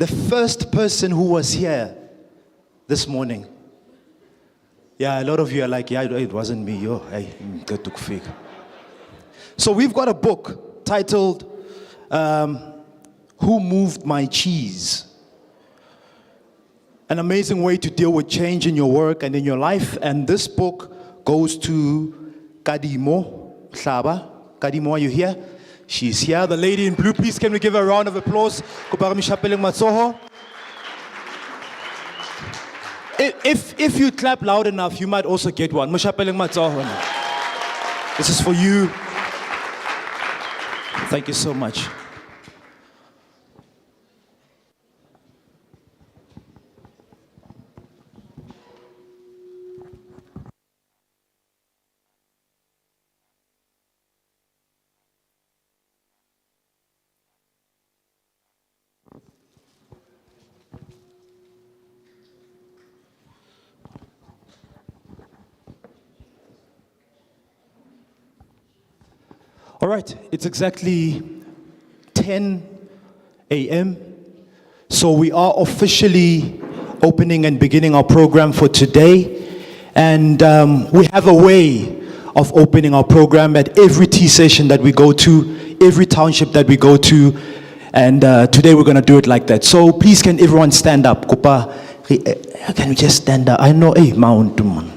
the first person who was here this morning. Yeah, a lot of you are like, yeah, it wasn't me. Yo, hey, that took fake. So we've got a book titled, Who Moved My Cheese? An amazing way to deal with change in your work and in your life. And this book goes to Kadimo Hlaba. Kadimo, are you here? She's here. The lady in blue, please can we give her a round of applause? If you clap loud enough, you might also get one. This is for you. Thank you so much. All right, it's exactly 10 a.m. So we are officially opening and beginning our program for today. And we have a way of opening our program at every tea session that we go to, every township that we go to. And today we're going to do it like that. So please, can everyone stand up? Can we just stand up? I know, hey, Mount man.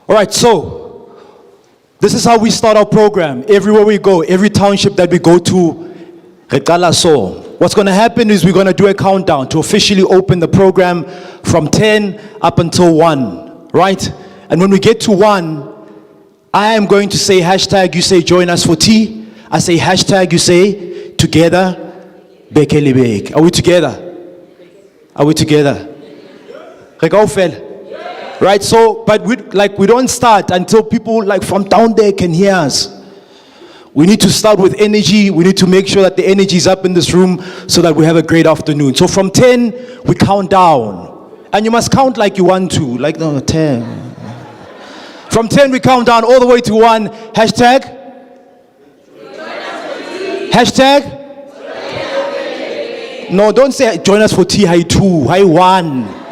All right, so this is how we start our program. Everywhere we go, every township that we go to, what's going to happen is we're going to do a countdown to officially open the program from 10 up until 1, right? And when we get to 1, I am going to say hashtag, you say join us for tea. I say hashtag, you say together, Bekelibek. Are we together? Are we together? Right, so, but we don't start until people from down there can hear us. We need to start with energy. We need to make sure that the energy is up in this room so that we have a great afternoon. So from 10, we count down. And you must count like you want to, 10. From 10, we count down all the way to 1. Hashtag? Hashtag? No, don't say join us for tea, hi 2, hi 1.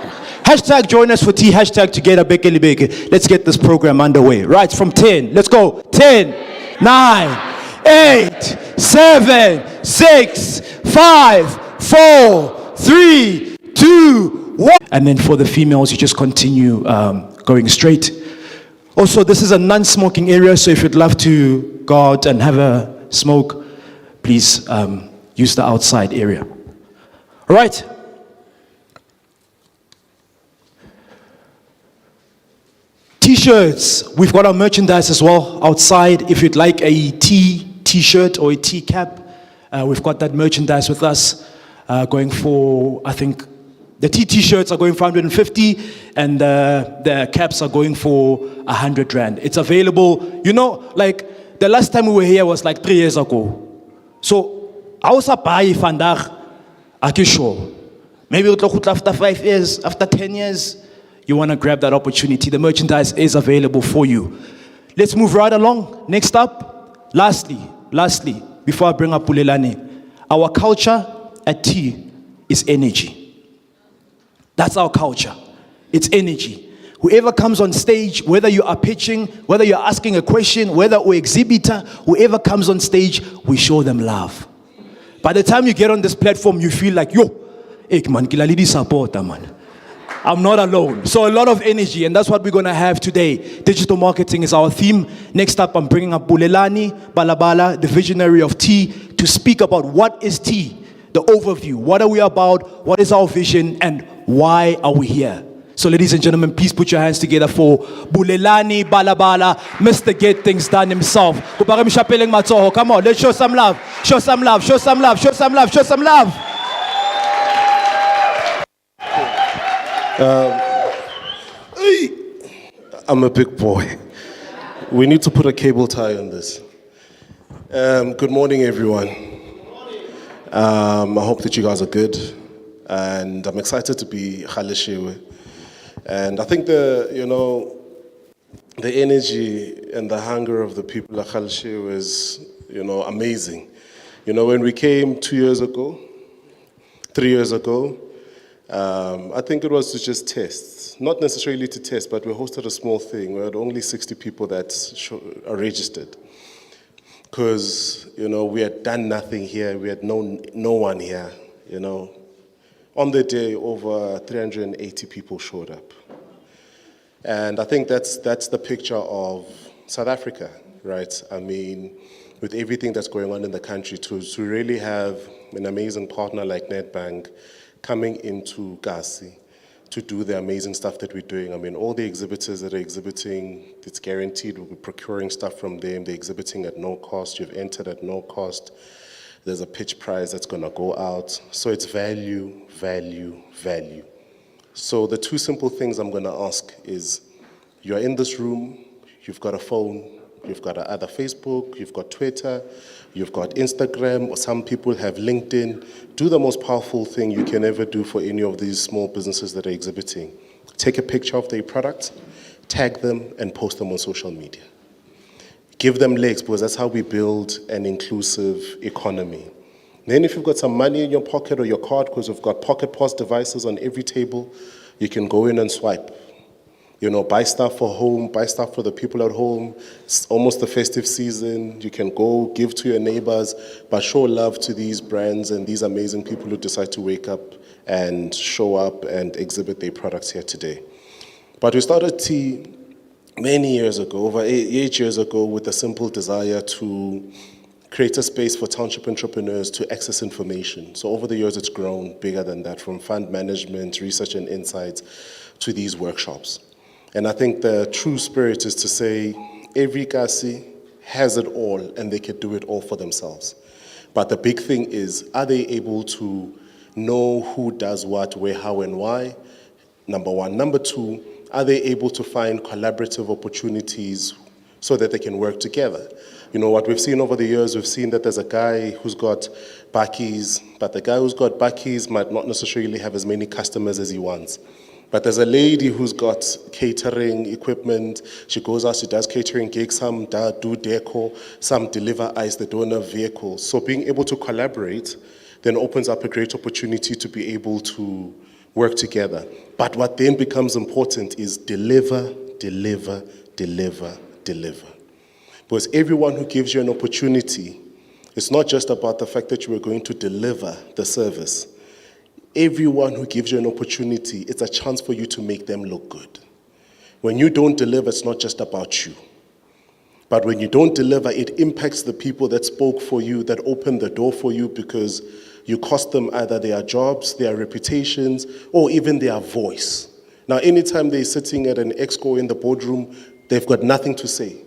Hashtag join us for tea, hashtag together, Bekele Beke. Let's get this program underway. Right, from 10, let's go. 10, 9, 8, 7, 6, 5, 4, 3, 2, 1. And then for the females, you just continue going straight. Also, this is a non-smoking area, so if you'd love to go out and have a smoke, please use the outside area. All right. T-shirts, we've got our merchandise as well outside. If you'd like a T-shirt or a T-cap, we've got that merchandise with us, going for, I think, the T-shirts are going for 150 and the caps are going for 100 rand. It's available, the last time we were here was 3 years ago. So, I was buy vandag, I'm sure. Maybe after 5 years, after 10 years, you want to grab that opportunity. The merchandise is available for you. Let's move right along. Next up, lastly, before I bring up Pulelani, our culture at T is energy. That's our culture. It's energy. Whoever comes on stage, whether you are pitching, whether you're asking a question, whether we're exhibitor, whoever comes on stage, we show them love. By the time you get on this platform, you feel like, yo, ek man, kilalidi support, man. I'm not alone. So a lot of energy, and that's what we're going to have today. Digital marketing is our theme. Next up, I'm bringing up Bulelani Balabala, the visionary of T, to speak about what is T, the overview. What are we about? What is our vision? And why are we here? So ladies and gentlemen, please put your hands together for Bulelani Balabala, Mr. Get Things Done himself. Come on, let's show some love. Show some love, show some love, show some love, show some love. I'm a big boy. We need to put a cable tie on this. Good morning, everyone. I hope that you guys are good. And I'm excited to be Galeshewe. And I think the energy and the hunger of the people of Galeshewe is, amazing. When we came 2 years ago, 3 years ago, I think it was to just test. Not necessarily to test, but we hosted a small thing. We had only 60 people that are registered. Because, we had done nothing here. We had no one here, On the day, over 380 people showed up. And I think that's the picture of South Africa, right? I mean, with everything that's going on in the country, to really have an amazing partner like Nedbank coming into Kasi to do the amazing stuff that we're doing. I mean, all the exhibitors that are exhibiting, it's guaranteed we'll be procuring stuff from them. They're exhibiting at no cost. You've entered at no cost. There's a pitch prize that's going to go out. So it's value, value, value. So the two simple things I'm going to ask is, you're in this room, you've got a phone, you've got either Facebook, you've got Twitter, you've got Instagram, or some people have LinkedIn. Do the most powerful thing you can ever do for any of these small businesses that are exhibiting. Take a picture of their product, tag them, and post them on social media. Give them legs, because that's how we build an inclusive economy. Then if you've got some money in your pocket or your card, because we've got pocket POS devices on every table, you can go in and swipe. Buy stuff for home, buy stuff for the people at home. It's almost the festive season. You can go give to your neighbors, but show love to these brands and these amazing people who decide to wake up and show up and exhibit their products here today. But we started Tea many years ago, over 8 years ago, with a simple desire to create a space for township entrepreneurs to access information. So over the years, it's grown bigger than that, from fund management, research and insights, to these workshops. And I think the true spirit is to say, every Kasi has it all, and they can do it all for themselves. But the big thing is, are they able to know who does what, where, how, and why? Number one. Number two, are they able to find collaborative opportunities so that they can work together? What we've seen over the years, we've seen that there's a guy who's got bakkies, but the guy who's got bakkies might not necessarily have as many customers as he wants. But there's a lady who's got catering equipment. She goes out, she does catering gigs, some do deco, some deliver ice, they don't have vehicles. So being able to collaborate then opens up a great opportunity to be able to work together. But what then becomes important is deliver, deliver, deliver, deliver. Because everyone who gives you an opportunity, it's not just about the fact that you are going to deliver the service. Everyone who gives you an opportunity, it's a chance for you to make them look good. When you don't deliver, it's not just about you. But when you don't deliver, it impacts the people that spoke for you, that opened the door for you, because you cost them either their jobs, their reputations, or even their voice. Now, anytime they're sitting at an exco in the boardroom, they've got nothing to say.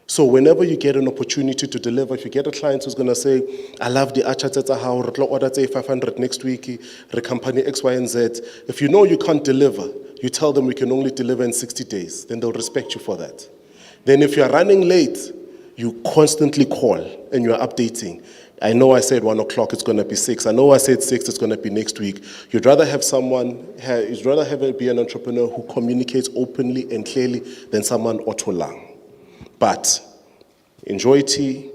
So whenever you get an opportunity to deliver, if you get a client who's going to say, I love the achateta how, re order 500 next week, re company X, Y, and Z. If you know you can't deliver, you tell them we can only deliver in 60 days. Then they'll respect you for that. Then if you're running late, you constantly call and you're updating. I know I said 1 o'clock, it's going to be 6. I know I said 6, it's going to be next week. You'd rather have it be an entrepreneur who communicates openly and clearly than someone otolang. But enjoy tea,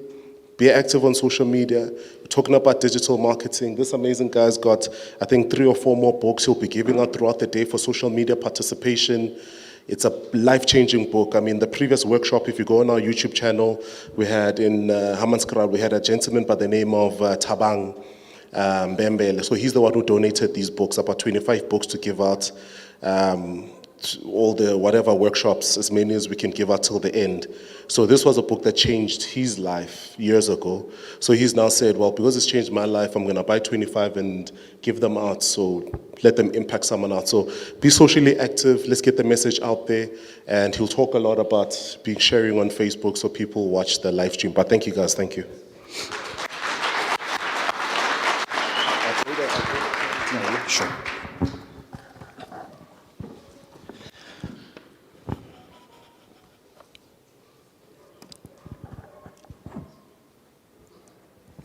be active on social media. We're talking about digital marketing. This amazing guy's got, I think, 3 or 4 more books he'll be giving out throughout the day for social media participation. It's a life-changing book. I mean, the previous workshop, if you go on our YouTube channel, we had in Hammanskraal, we had a gentleman by the name of Tabang Bembele. So he's the one who donated these books, about 25 books to give out. All the whatever workshops, as many as we can give out till the end. So this was a book that changed his life years ago. So he's now said, well, because it's changed my life, I'm going to buy 25 and give them out, so let them impact someone out. So be socially active, let's get the message out there, and he'll talk a lot about sharing on Facebook so people watch the live stream. But thank you guys, thank you. Sure.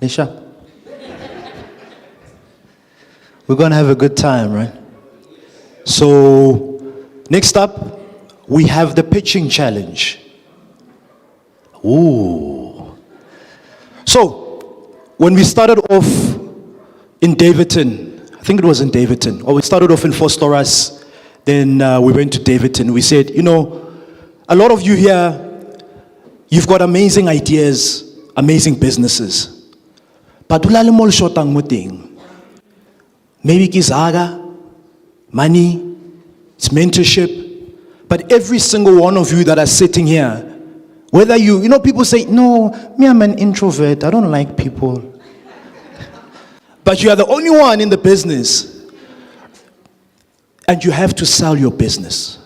Nisha, we're going to have a good time, right? So, next up, we have the pitching challenge. Ooh. So, when we started off in Davidton, I think it was in Davidton, or we started off in Fostoras, then we went to Davidton. We said, you know, a lot of you here, you've got amazing ideas, amazing businesses. But ulale mol shotang mo ting. Maybe kizaga, money, it's mentorship. But every single one of you that are sitting here, whether you know, people say, no, me, I'm an introvert, I don't like people. But you are the only one in the business. And you have to sell your business.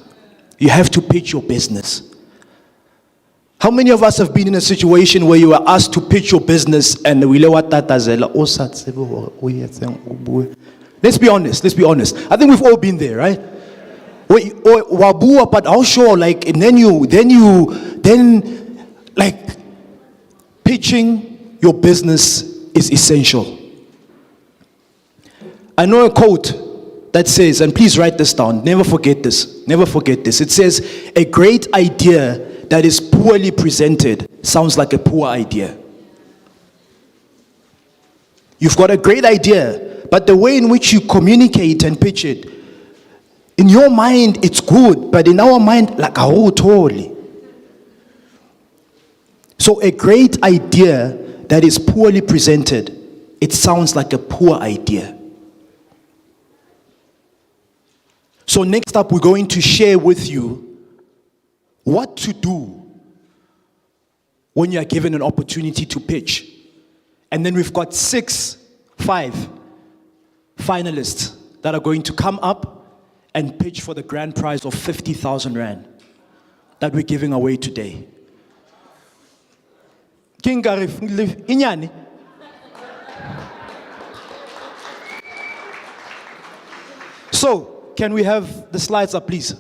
You have to pitch your business. How many of us have been in a situation where you were asked to pitch your business and we let's be honest. I think we've all been there, right? But I'll show, like, and then like pitching your business is essential. I know a quote that says, and please write this down, never forget this. It says, a great idea that is poorly presented sounds like a poor idea. You've got a great idea, but the way in which you communicate and pitch it, in your mind it's good, but in our mind, like, oh, totally. So a great idea that is poorly presented, it sounds like a poor idea. So next up, we're going to share with you what to do when you are given an opportunity to pitch. And then we've got 5 finalists that are going to come up and pitch for the grand prize of 50,000 Rand that we're giving away today. King Garif, Inyani. So, can we have the slides up, please?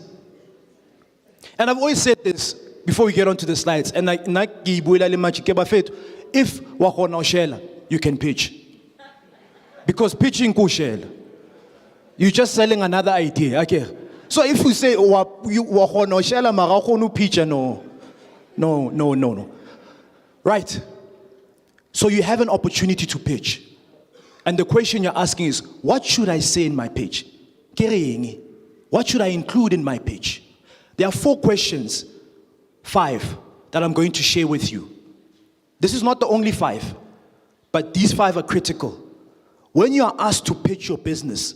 And I've always said this before we get onto the slides. And if wakona shela, you can pitch. Because pitching kushela. You're just selling another idea. Okay. So if you say wakona shela mara pitch, no. Right. So you have an opportunity to pitch. And the question you're asking is, what should I say in my pitch? What should I include in my pitch? There are 4 questions, 5, that I'm going to share with you. This is not the only 5, but these 5 are critical. When you are asked to pitch your business,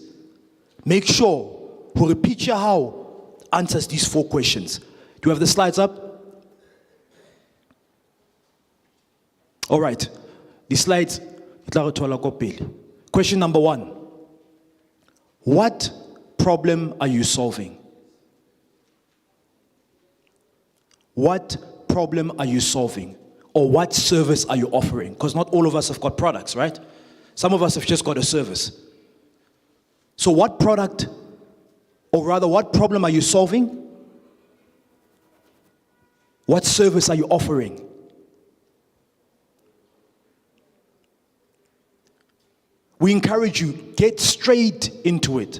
make sure who repeat your how answers these 4 questions. Do you have the slides up? All right. The slides. Question number 1. What problem are you solving? What problem are you solving? Or what service are you offering? Because not all of us have got products, right? Some of us have just got a service. So what product, or rather what problem are you solving? What service are you offering? We encourage you, get straight into it.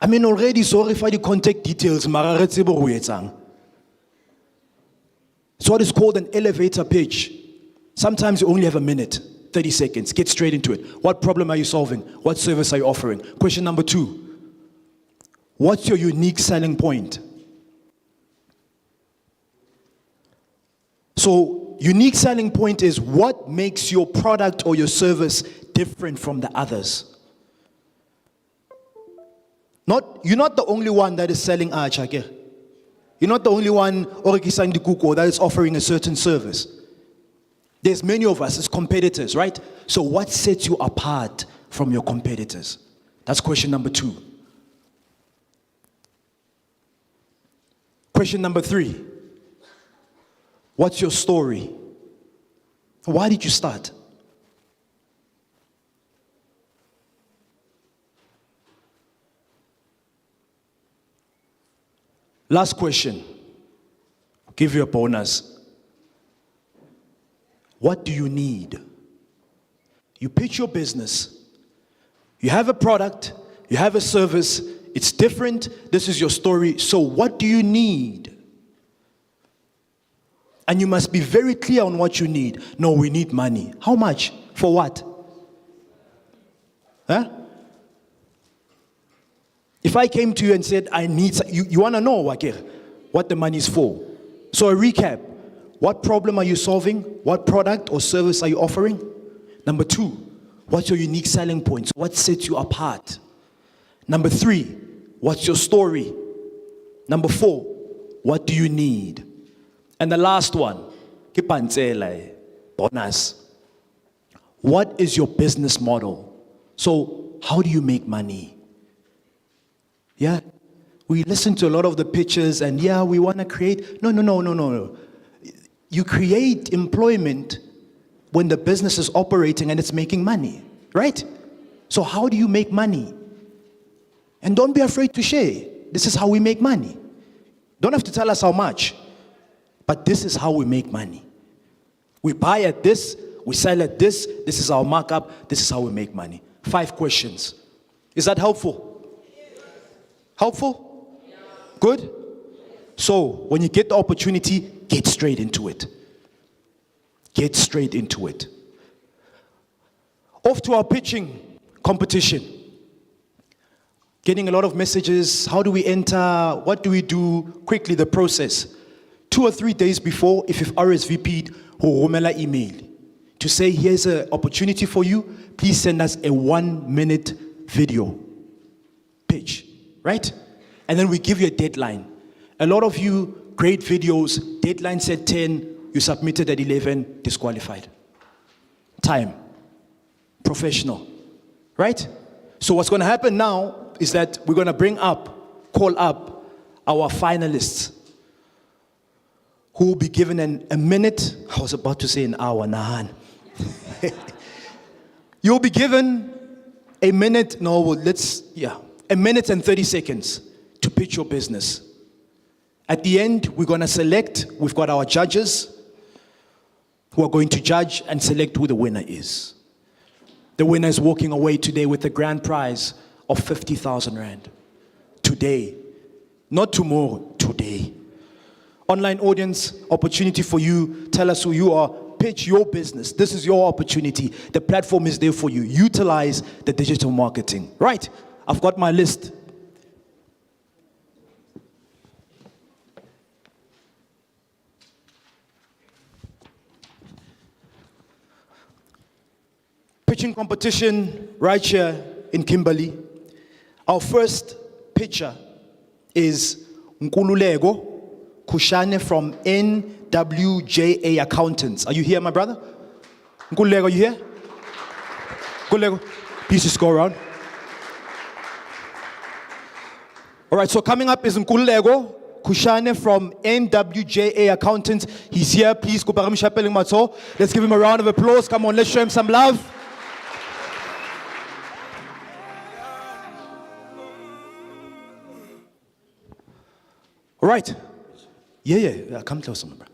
I mean, already sorry for the contact details. It's what is called an elevator pitch. Sometimes you only have a minute, 30 seconds. Get straight into it. What problem are you solving? What service are you offering? Question number 2. What's your unique selling point? So, unique selling point is what makes your product or your service different from the others. You're not the only one that is selling achake. You're not the only one that is offering a certain service. There's many of us as competitors, right? So what sets you apart from your competitors? That's question number 2. Question number 3. What's your story? Why did you start? Last question. I'll give you a bonus. What do you need? You pitch your business. You have a product. You have a service. It's different. This is your story. So what do you need? And you must be very clear on what you need. No, we need money. How much? For what? Huh? If I came to you and said, I need, you want to know, Wakir, what the money is for. So a recap. What problem are you solving? What product or service are you offering? Number 2, what's your unique selling points? What sets you apart? Number 3, what's your story? Number 4, what do you need? And the last one, bonus. What is your business model? So how do you make money? Yeah, we listen to a lot of the pitches and yeah, we want to create. No. You create employment when the business is operating and it's making money, right? So how do you make money? And don't be afraid to share. This is how we make money. Don't have to tell us how much, but this is how we make money. We buy at this, we sell at this is our markup, this is how we make money. 5 questions. Is that helpful? Helpful? Good? So, when you get the opportunity, get straight into it. Get straight into it. Off to our pitching competition. Getting a lot of messages. How do we enter? What do we do? Quickly, the process. 2 or 3 days before, if you've RSVP'd, rumela email to say, here's an opportunity for you. Please send us a 1-minute video pitch, right? And then we give you a deadline. A lot of you, great videos, deadline said 10, you submitted at 11, disqualified. Time. Professional. Right? So what's going to happen now is that we're going to call up our finalists who will be given a minute. I was about to say an hour, Nahan. You'll be given a minute, a minute and 30 seconds to pitch your business. At the end, we're going to select, we've got our judges who are going to judge and select who the winner is. The winner is walking away today with a grand prize of 50,000 Rand. Today. Not tomorrow, today. Online audience, opportunity for you. Tell us who you are. Pitch your business. This is your opportunity. The platform is there for you. Utilize the digital marketing. Right. I've got my list. Pitching competition right here in Kimberley. Our first pitcher is Nkululeko Kushane from NWJA Accountants. Are you here, my brother? Nkululeko, are you here? Nkululeko, please just go around. All right, so coming up is Nkululeko Kushane from NWJA Accountants. He's here. Please, let's give him a round of applause. Come on, let's show him some love. All right. Yeah. Come closer, my brother.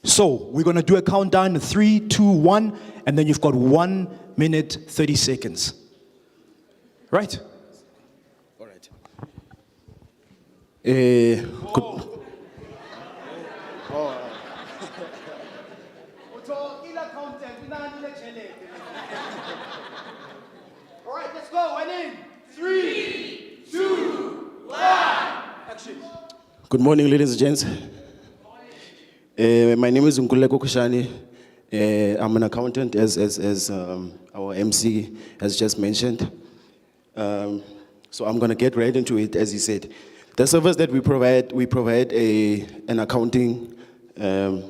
So we're going to do a countdown, 3, 2, 1, and then you've got 1 minute, 30 seconds. Right? All right. All right, let's go. And in 3, 2, 1, action. Good morning, ladies and gents. My name is Nkululeko Kushane. I'm an accountant, as our MC has just mentioned. So I'm going to get right into it, as he said. The service that we provide an accounting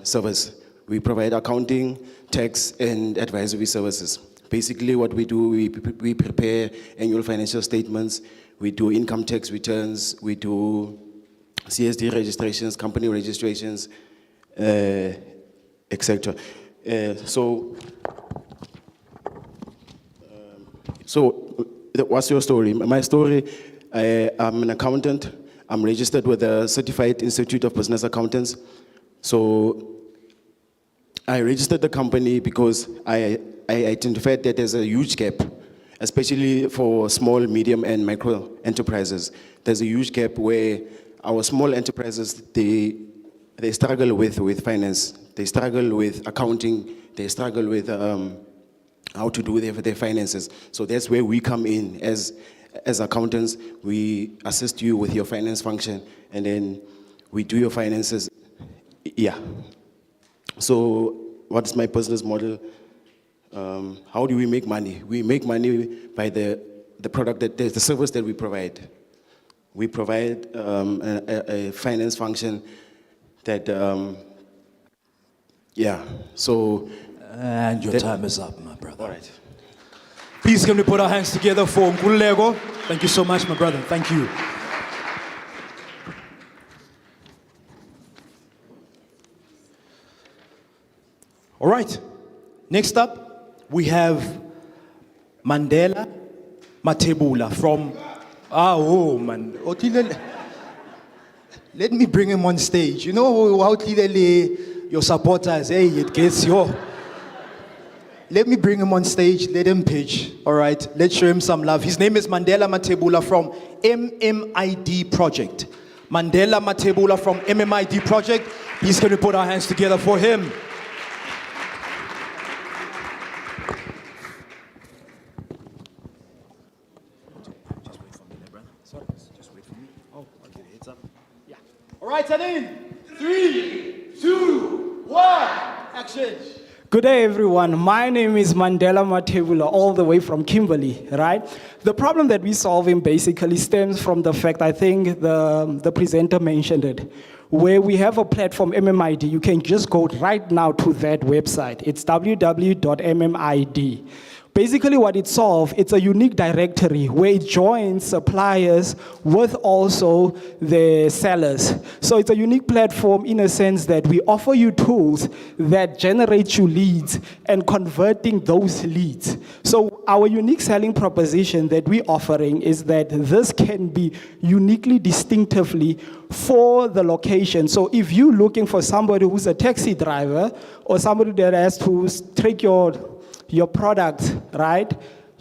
service. We provide accounting, tax, and advisory services. Basically, what we do, we prepare annual financial statements, we do income tax returns, we do CSD registrations, company registrations, etc. So what's your story? My story, I'm an accountant. I'm registered with the Certified Institute of Business Accountants. So I registered the company because I identified that there's a huge gap, especially for small, medium, and micro enterprises. There's a huge gap where our small enterprises, they struggle with finance. They struggle with accounting. They struggle with how to do their finances. So that's where we come in as accountants. We assist you with your finance function, and then we do your finances. Yeah. So what's my business model? How do we make money? We make money by the product the service that we provide. We provide a finance function that, yeah, so. And your time is up, my brother. All right. Please can we put our hands together for Nkululeko? Thank you so much, my brother. Thank you. All right. Next up, we have Mandela Matebula from. Oh man. Let me bring him on stage. You know how clearly your supporters, hey, it gets your. Let me bring him on stage, let him pitch, all right? Let's show him some love. His name is Mandela Matebula from MMID Project. Mandela Matebula from MMID Project. Please can we put our hands together for him? Just wait for me there, brother. Sorry, just wait for me. Oh, I'll get a heads up. Yeah. All right, and in 3, 2, 1, action. Good day, everyone. My name is Mandela Matebula, all the way from Kimberley, right? The problem that we're solving basically stems from the fact, I think the presenter mentioned it, where we have a platform, MMID. You can just go right now to that website. It's www.mmid. Basically what it solves, it's a unique directory where it joins suppliers with also the sellers. So it's a unique platform in a sense that we offer you tools that generate you leads and converting those leads. So our unique selling proposition that we're offering is that this can be uniquely distinctively for the location. So if you're looking for somebody who's a taxi driver or somebody that has to take your product, right?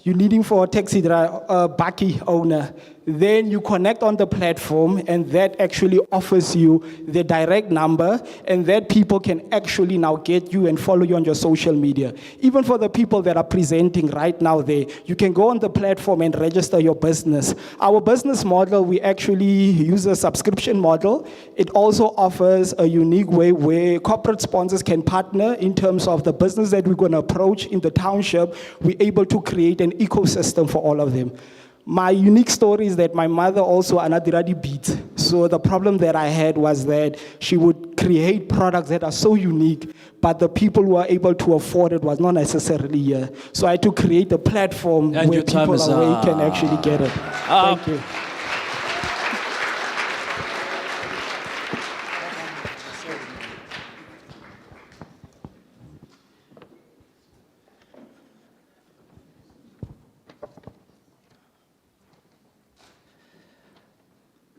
You're needing for a taxi driver, bakkie owner. Then you connect on the platform and that actually offers you the direct number and that people can actually now get you and follow you on your social media. Even for the people that are presenting right now there, you can go on the platform and register your business. Our business model, we actually use a subscription model. It also offers a unique way where corporate sponsors can partner in terms of the business that we're going to approach in the township. We're able to create an ecosystem for all of them. My unique story is that my mother also anadiradi beads. So the problem that I had was that she would create products that are so unique, but the people who are able to afford it was not necessarily here. So I had to create a platform And where people away can actually get it. Thank you.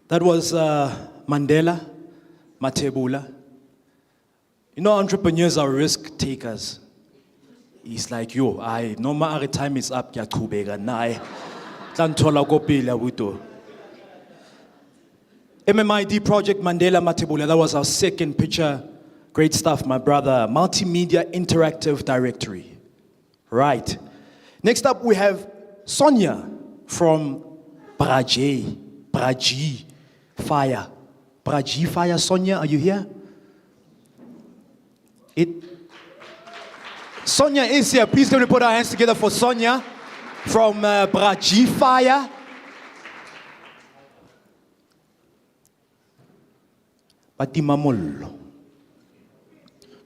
That was Mandela Matebula. You know, entrepreneurs are risk takers. He's like, yo, no matter time is up, ya kubega na tlantola kopila buto. MMID Project Mandela Matebula, that was our second picture. Great stuff, my brother. Multimedia Interactive Directory. Right. Next up, we have Sonia from Braji Fire. Braji Fire, Sonia, are you here? Sonia is here. Please can we put our hands together for Sonia from Braji Fire. Batimamolo.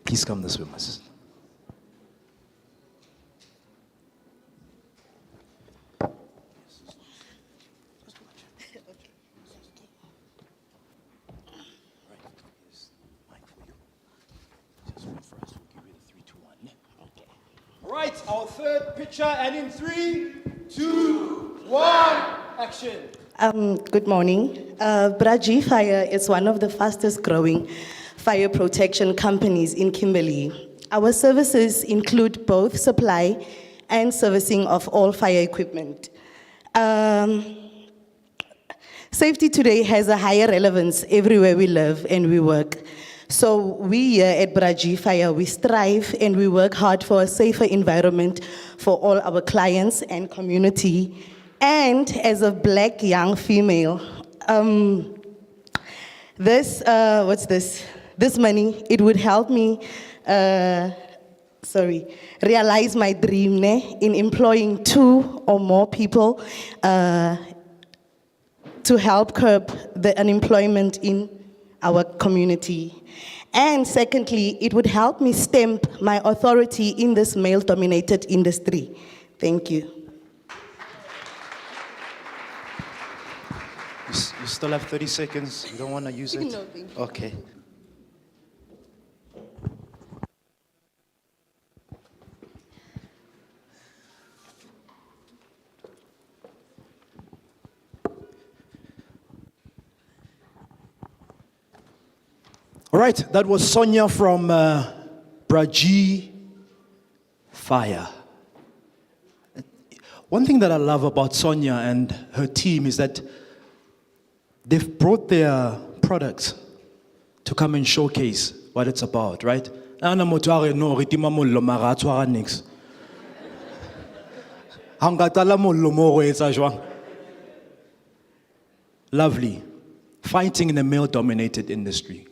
Please come this way, my sister. All right, our third picture, and in 3, 2, 1, action. Good morning. Braji Fire is one of the fastest growing fire protection companies in Kimberley. Our services include both supply and servicing of all fire equipment. Safety today has a higher relevance everywhere we live and we work. So we here at Bra-G Fire, we strive and we work hard for a safer environment for all our clients and community. And as a black young female, what's this? This money, it would help me, realize my dream in employing 2 or more people to help curb the unemployment in our community. And secondly, it would help me stamp my authority in this male-dominated industry. Thank you. You still have 30 seconds. You don't want to use it? No, thank you. Okay. All right, that was Sonia from Bra-G Fire. One thing that I love about Sonia and her team is that they've brought their products to come and showcase what it's about, right? Ana motho a re no re tima mollo mara a tshwara nix. Ha nka qala mollo mo go etsa jwang? Lovely. Fighting in a male-dominated industry.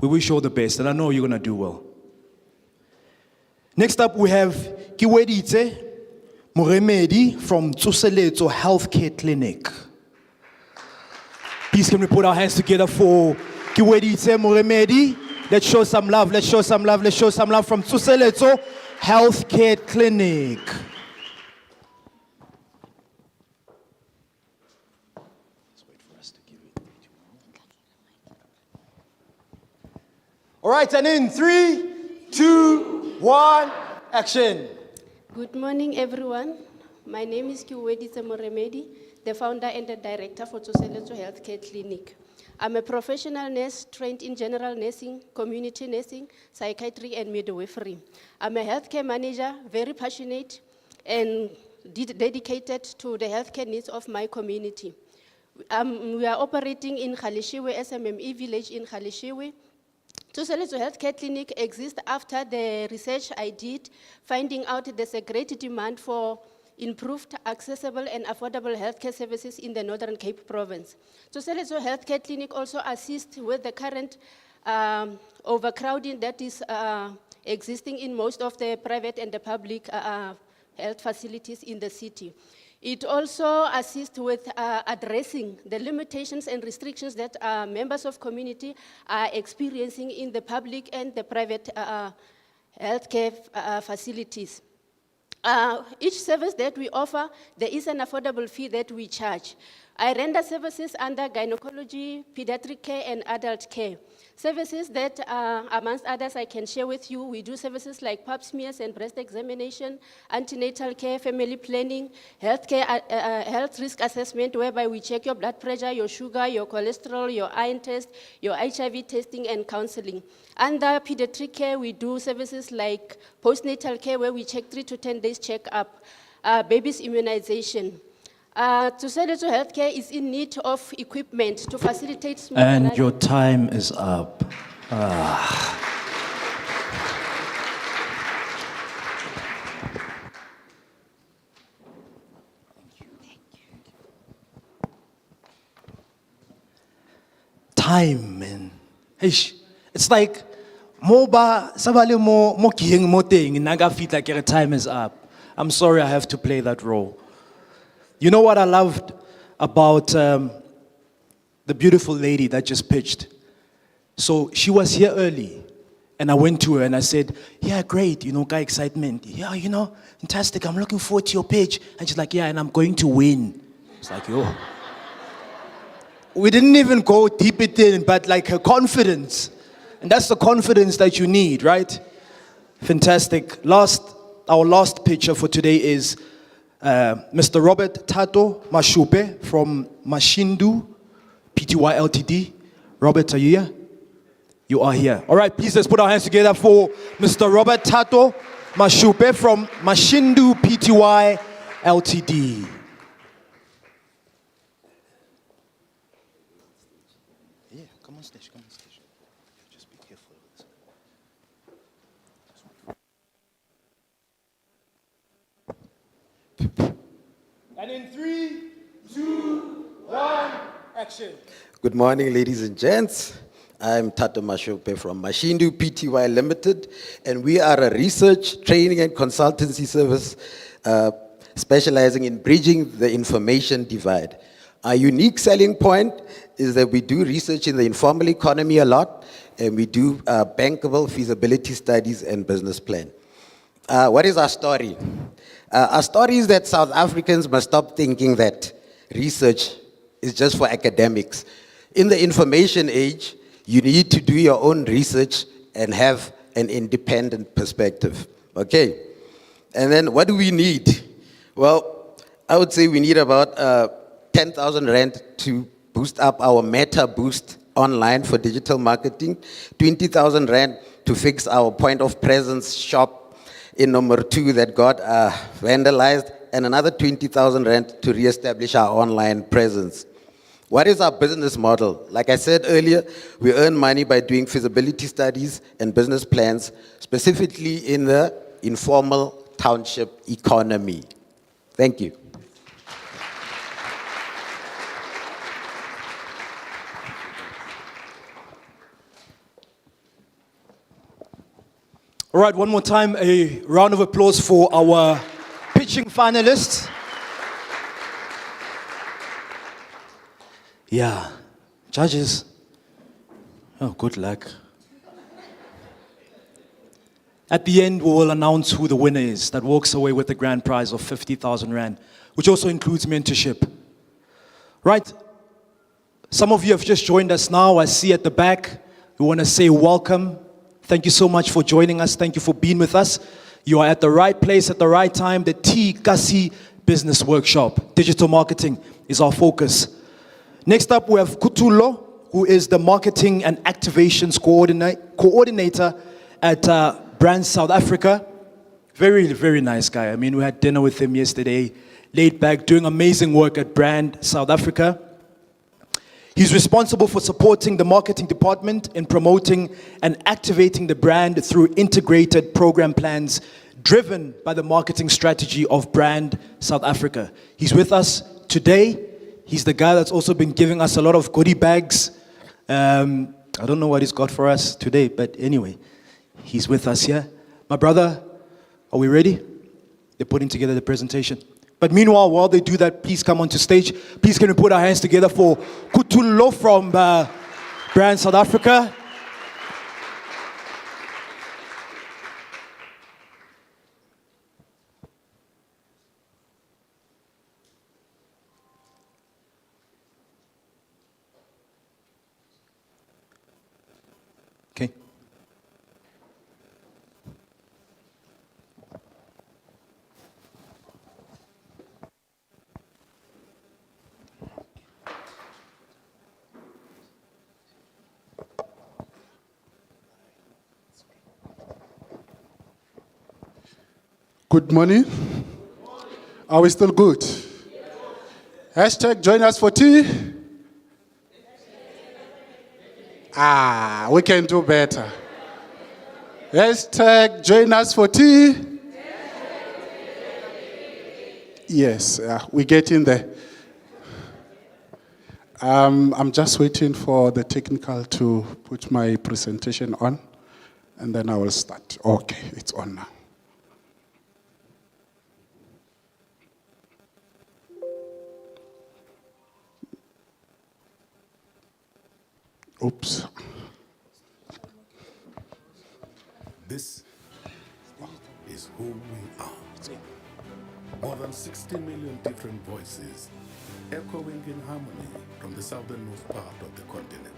We wish you all the best, and I know you're going to do well. Next up, we have Kiweditse Moremedi from Tsoseletso Healthcare Clinic. Please can we put our hands together for Kiweditse Moremedi? Let's show some love, let's show some love, let's show some love from Tsoseletso Healthcare Clinic. All right, and in 3, 2, 1, action. Good morning, everyone. My name is Kiweditse Moremedi, the founder and the director for Tsoseletso Healthcare Clinic. I'm a professional nurse trained in general nursing, community nursing, psychiatry, and midwifery. I'm a healthcare manager, very passionate and dedicated to the healthcare needs of my community. We are operating in Galeshewe, SMME village in Galeshewe. Tsoseletso Healthcare Clinic exists after the research I did, finding out there's a great demand for improved, accessible, and affordable healthcare services in the Northern Cape Province. Tsoseletso Healthcare Clinic also assists with the current overcrowding that is existing in most of the private and the public health facilities in the city. It also assists with addressing the limitations and restrictions that members of community are experiencing in the public and the private healthcare facilities. Each service that we offer, there is an affordable fee that we charge. I render services under gynecology, pediatric care, and adult care. Services that, amongst others, I can share with you. We do services like pap smears and breast examination, antenatal care, family planning, health risk assessment, whereby we check your blood pressure, your sugar, your cholesterol, your iron test, your HIV testing, and counseling. Under pediatric care, we do services like postnatal care, where we check 3 to 10 days check-up, babies' immunization. Tsoseletso Healthcare is in need of equipment to facilitate smooth And your time is up. Time, man. Eish, it's like moba sabale mo kieng mo teng naga fit like your time is up. I'm sorry I have to play that role. You know what I loved about the beautiful lady that just pitched? So she was here early, and I went to her and I said, yeah, great, guy excitement. Yeah, fantastic, I'm looking forward to your pitch. And she's like, yeah, and I'm going to win. It's like, yo. We didn't even go deep in, but like her confidence. And that's the confidence that you need, right? Fantastic. Our last picture for today is Mr. Robert Tato Mashupe from Mashindu Pty Ltd. Robert, are you here? You are here. All right, please let's put our hands together for Mr. Robert Tato Mashupe from Mashindu Pty Ltd. Yeah, come on stage, Just be careful. And in 3, 2, 1, action. Good morning, ladies and gents. I'm Tato Mashope from Mashindu Pty Limited, and we are a research, training, and consultancy service specializing in bridging the information divide. Our unique selling point is that we do research in the informal economy a lot, and we do bankable feasibility studies and business plan. What is our story? Our story is that South Africans must stop thinking that research is just for academics. In the information age, you need to do your own research and have an independent perspective, okay? And then what do we need? Well, I would say we need about 10,000 Rand to boost up our Meta Boost online for digital marketing, 20,000 Rand to fix our point of presence shop in number 2 that got vandalized, and another 20,000 Rand to reestablish our online presence. What is our business model? Like I said earlier, we earn money by doing feasibility studies and business plans, specifically in the informal township economy. Thank you. All right, one more time, a round of applause for our pitching finalists. Yeah, judges. Oh, good luck. At the end, we will announce who the winner is that walks away with the grand prize of 50,000 Rand, which also includes mentorship. Right, some of you have just joined us now. I see at the back, we want to say welcome. Thank you so much for joining us. Thank you for being with us. You are at the right place at the right time. The T Kasi Business Workshop. Digital marketing is our focus. Next up, we have Kutulo, who is the Marketing and Activations Coordinator at Brand South Africa. Very, very nice guy. I mean, we had dinner with him yesterday, laid back, doing amazing work at Brand South Africa. He's responsible for supporting the marketing department in promoting and activating the brand through integrated program plans driven by the marketing strategy of Brand South Africa. He's with us today. He's the guy that's also been giving us a lot of goodie bags. I don't know what he's got for us today, but anyway, he's with us here. My brother, are we ready? They're putting together the presentation. But meanwhile, while they do that, please come onto stage. Please can we put our hands together for Kutulo from Brand South Africa. Okay. Good morning. Are we still good? Hashtag join us for tea. We can do better. Hashtag join us for tea. Yes, we get in there. I'm just waiting for the technical to put my presentation on, and then I will start. Okay, it's on now. Oops. This is who we are. More than 60 million different voices echoing in harmony from the southernmost part of the continent,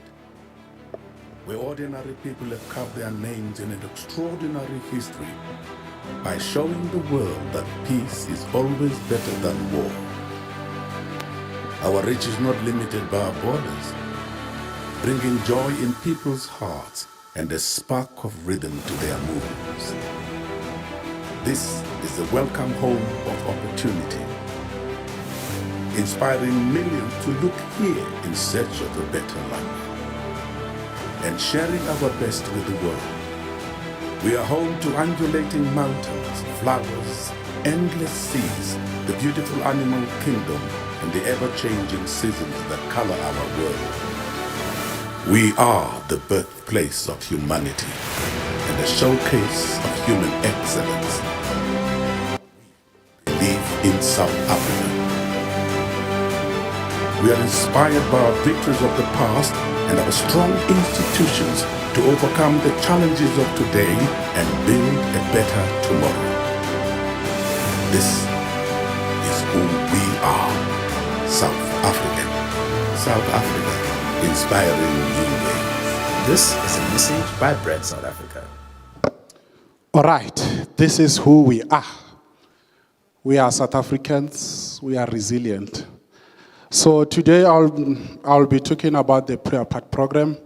where ordinary people have carved their names in an extraordinary history by showing the world that peace is always better than war. Our reach is not limited by our borders, bringing joy in people's hearts and a spark of rhythm to their moves. This is the welcome home of opportunity, inspiring millions to look here in search of a better life, and sharing our best with the world. We are home to undulating mountains, flowers, endless seas, the beautiful animal kingdom, and the ever-changing seasons that color our world. We are the birthplace of humanity and a showcase of human excellence. We live in South Africa. We are inspired by our victories of the past and our strong institutions to overcome the challenges of today and build a better tomorrow. This is who we are, South African. South Africa, inspiring new ways. This is a message by Bread South Africa. All right, this is who we are. We are South Africans, we are resilient. So today I'll be talking about the Prayer Path program,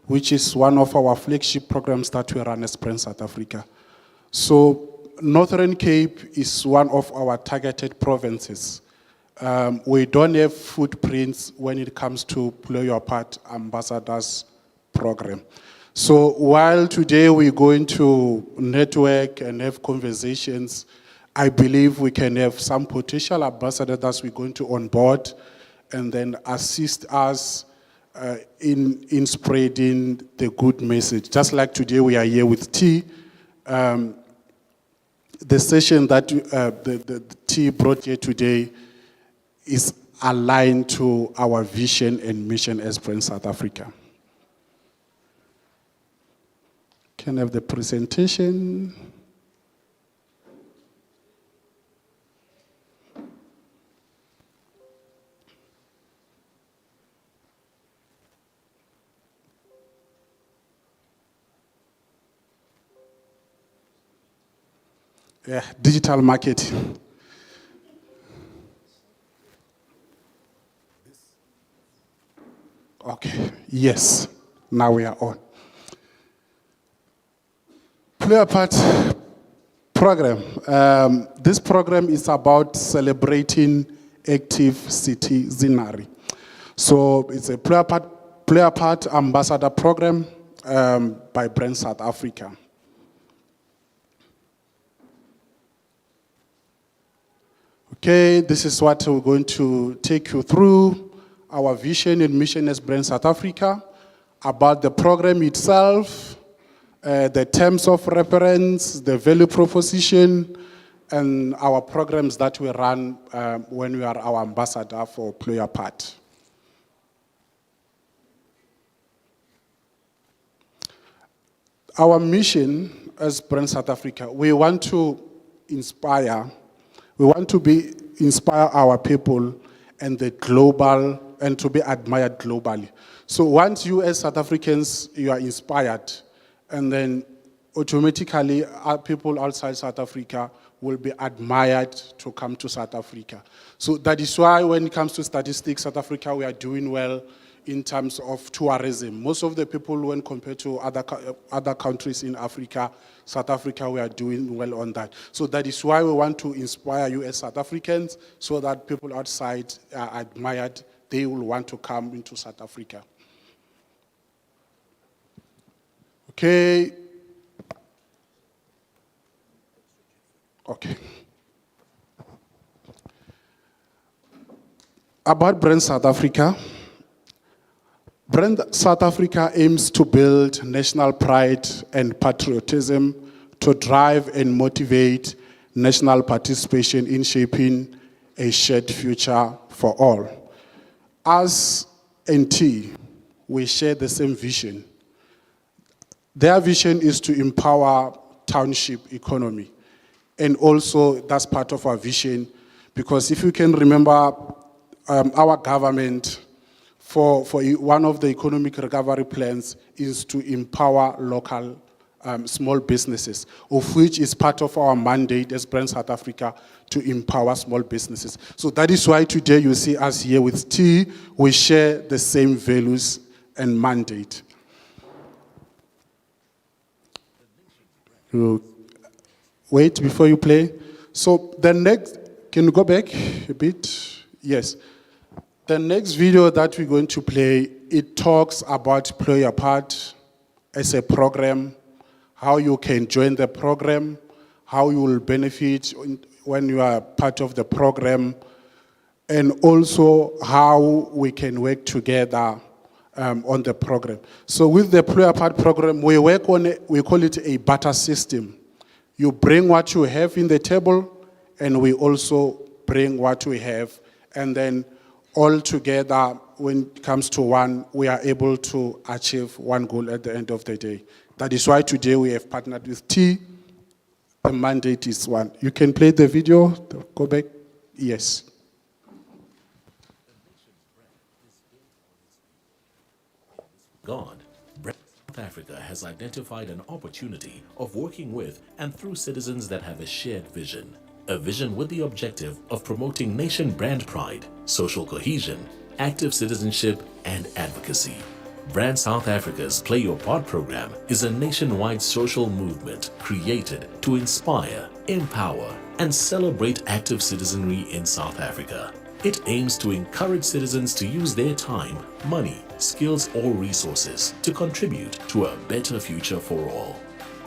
which is one of our flagship programs that we run as Brand South Africa. So Northern Cape is one of our targeted provinces. We don't have footprints when it comes to Play Your Part Ambassadors program. So while today we're going to network and have conversations, I believe we can have some potential ambassadors that we're going to onboard and then assist us in spreading the good message. Just like today we are here with T. The session that the T brought here today is aligned to our vision and mission as Brand South Africa. Can I have the presentation? Yeah, digital marketing. Okay, yes, now we are on. Play a Part program. This program is about celebrating active citizenry. So it's a Play a Part ambassador program by Brand South Africa. Okay, this is what we're going to take you through, our vision and mission as Brand South Africa, about the program itself, the terms of reference, the value proposition, and our programs that we run when we are our ambassador for Play Your Part. Our mission as Brand South Africa, we want to inspire our people and the global, and to be admired globally. So once you as South Africans, you are inspired, and then automatically people outside South Africa will be admired to come to South Africa. So that is why when it comes to statistics, South Africa, we are doing well in terms of tourism. Most of the people, when compared to other countries in Africa, South Africa, we are doing well on that. So that is why we want to inspire you as South Africans, so that people outside are admired, they will want to come into South Africa. Okay. Okay. About Brand South Africa. Brand South Africa aims to build national pride and patriotism to drive and motivate national participation in shaping a shared future for all. As NT, we share the same vision. Their vision is to empower township economy. And also, that's part of our vision, because if you can remember, our government, for one of the economic recovery plans is to empower local small businesses, of which is part of our mandate as Brand South Africa to empower small businesses. So that is why today you see us here with T, we share the same values and mandate. Wait before you play. So the next, can you go back a bit? Yes. The next video that we're going to play, it talks about Play Your Part as a program, how you can join the program, how you will benefit when you are part of the program, and also how we can work together on the program. So with the Player Part program, we work on it, we call it a barter system. You bring what you have in the table, and we also bring what we have, and then all together, when it comes to one, we are able to achieve one goal at the end of the day. That is why today we have partnered with T. The mandate is one. You can play the video, go back, yes. God, South Africa has identified an opportunity of working with and through citizens that have a shared vision. A vision with the objective of promoting nation brand pride, social cohesion, active citizenship, and advocacy. Brand South Africa's Play Your Part program is a nationwide social movement created to inspire, empower, and celebrate active citizenry in South Africa. It aims to encourage citizens to use their time, money, skills, or resources to contribute to a better future for all.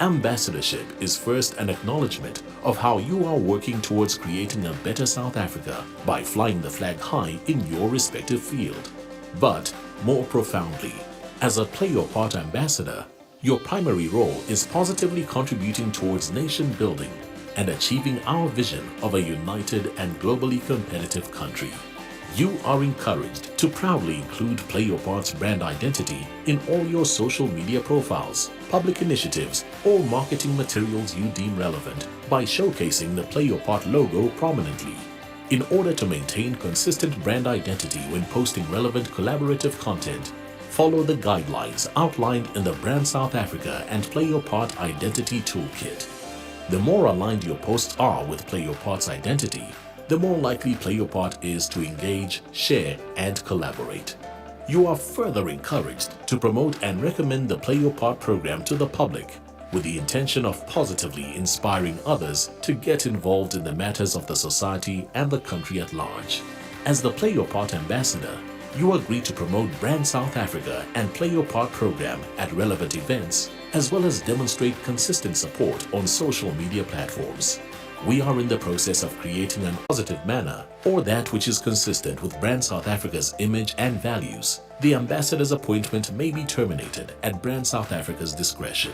Ambassadorship is first an acknowledgement of how you are working towards creating a better South Africa by flying the flag high in your respective field. But more profoundly, as a Play Your Part ambassador, your primary role is positively contributing towards nation building and achieving our vision of a united and globally competitive country. You are encouraged to proudly include Play Your Part's brand identity in all your social media profiles, public initiatives, or marketing materials you deem relevant by showcasing the Play Your Part logo prominently. In order to maintain consistent brand identity when posting relevant collaborative content, follow the guidelines outlined in the Brand South Africa and Play Your Part Identity Toolkit. The more aligned your posts are with Play Your Part's identity, the more likely Play Your Part is to engage, share, and collaborate. You are further encouraged to promote and recommend the Play Your Part program to the public with the intention of positively inspiring others to get involved in the matters of the society and the country at large. As the Play Your Part ambassador, you agree to promote Brand South Africa and Play Your Part program at relevant events, as well as demonstrate consistent support on social media platforms. We are in the process of creating a positive manner, or that which is consistent with Brand South Africa's image and values. The ambassador's appointment may be terminated at Brand South Africa's discretion.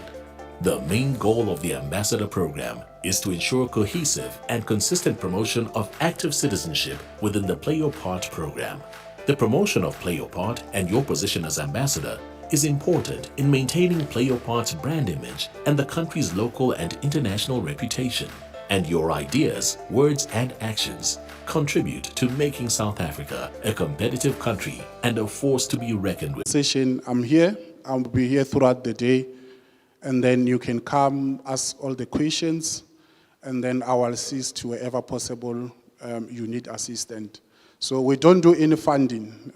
The main goal of the ambassador program is to ensure cohesive and consistent promotion of active citizenship within the Play Your Part program. The promotion of Play Your Part and your position as ambassador is important in maintaining Play Your Part's brand image and the country's local and international reputation. And your ideas, words, and actions contribute to making South Africa a competitive country and a force to be reckoned with. Session, I'm here. I'll be here throughout the day. And then you can come, ask all the questions, and then I will assist wherever possible you need assistance. So we don't do any funding,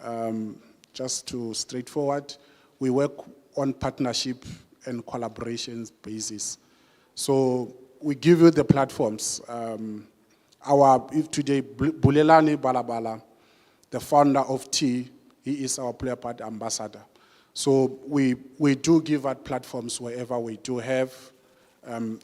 just to straightforward. We work on partnership and collaborations basis. So we give you the platforms. If today, Bulelani Balabala, the founder of T, he is our Player Part ambassador. So we do give out platforms wherever we do have,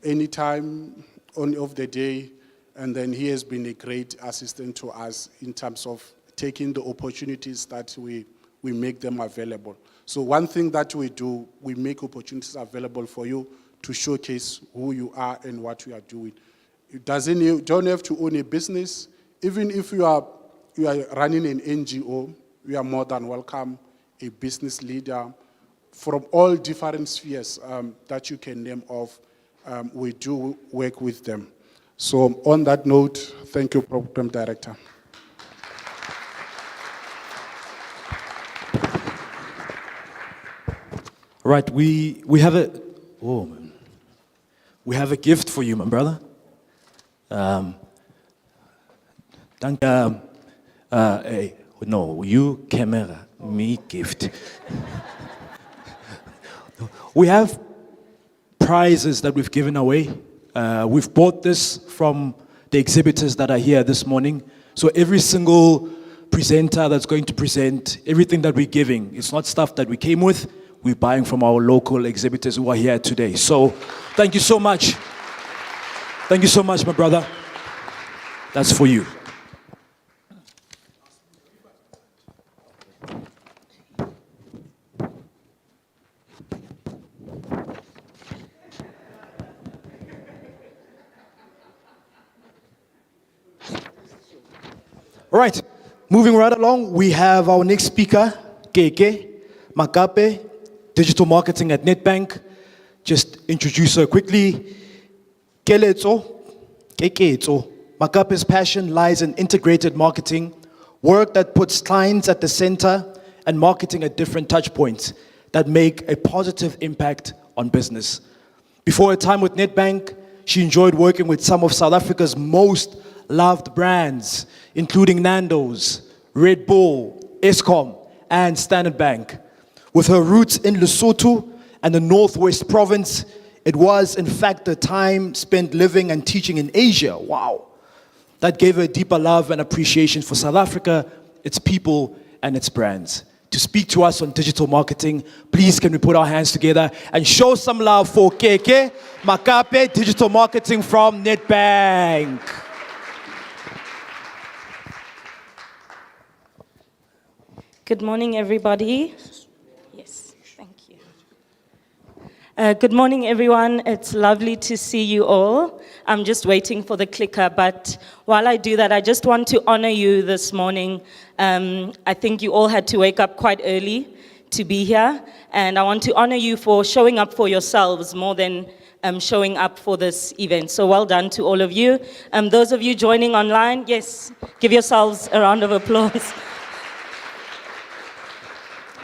anytime of the day, and then he has been a great assistant to us in terms of taking the opportunities that we make them available. So one thing that we do, we make opportunities available for you to showcase who you are and what you are doing. You don't have to own a business. Even if you are running an NGO, we are more than welcome. A business leader from all different spheres that you can name of, we do work with them. So on that note, thank you, Program Director. Right, we have a gift for you, my brother. No, you camera, me gift. We have prizes that we've given away. We've bought this from the exhibitors that are here this morning. So every single presenter that's going to present, everything that we're giving, it's not stuff that we came with. We're buying from our local exhibitors who are here today. So thank you so much. Thank you so much, my brother. That's for you. All right, moving right along, we have our next speaker, Keke Makape, digital marketing at Nedbank. Just introduce her quickly. Kekeetso. Makape's passion lies in integrated marketing, work that puts clients at the center and marketing at different touch points that make a positive impact on business. Before her time with Nedbank, she enjoyed working with some of South Africa's most loved brands, including Nando's, Red Bull, Eskom, and Standard Bank. With her roots in Lesotho and the Northwest Province, it was, in fact, the time spent living and teaching in Asia, wow, that gave her a deeper love and appreciation for South Africa, its people, and its brands. To speak to us on digital marketing, please can we put our hands together and show some love for Keke Makape, digital marketing from Nedbank. Good morning, everybody. Yes, thank you. Good morning, everyone. It's lovely to see you all. I'm just waiting for the clicker, but while I do that, I just want to honor you this morning. I think you all had to wake up quite early to be here, and I want to honor you for showing up for yourselves more than showing up for this event. So well done to all of you. Those of you joining online, yes, give yourselves a round of applause.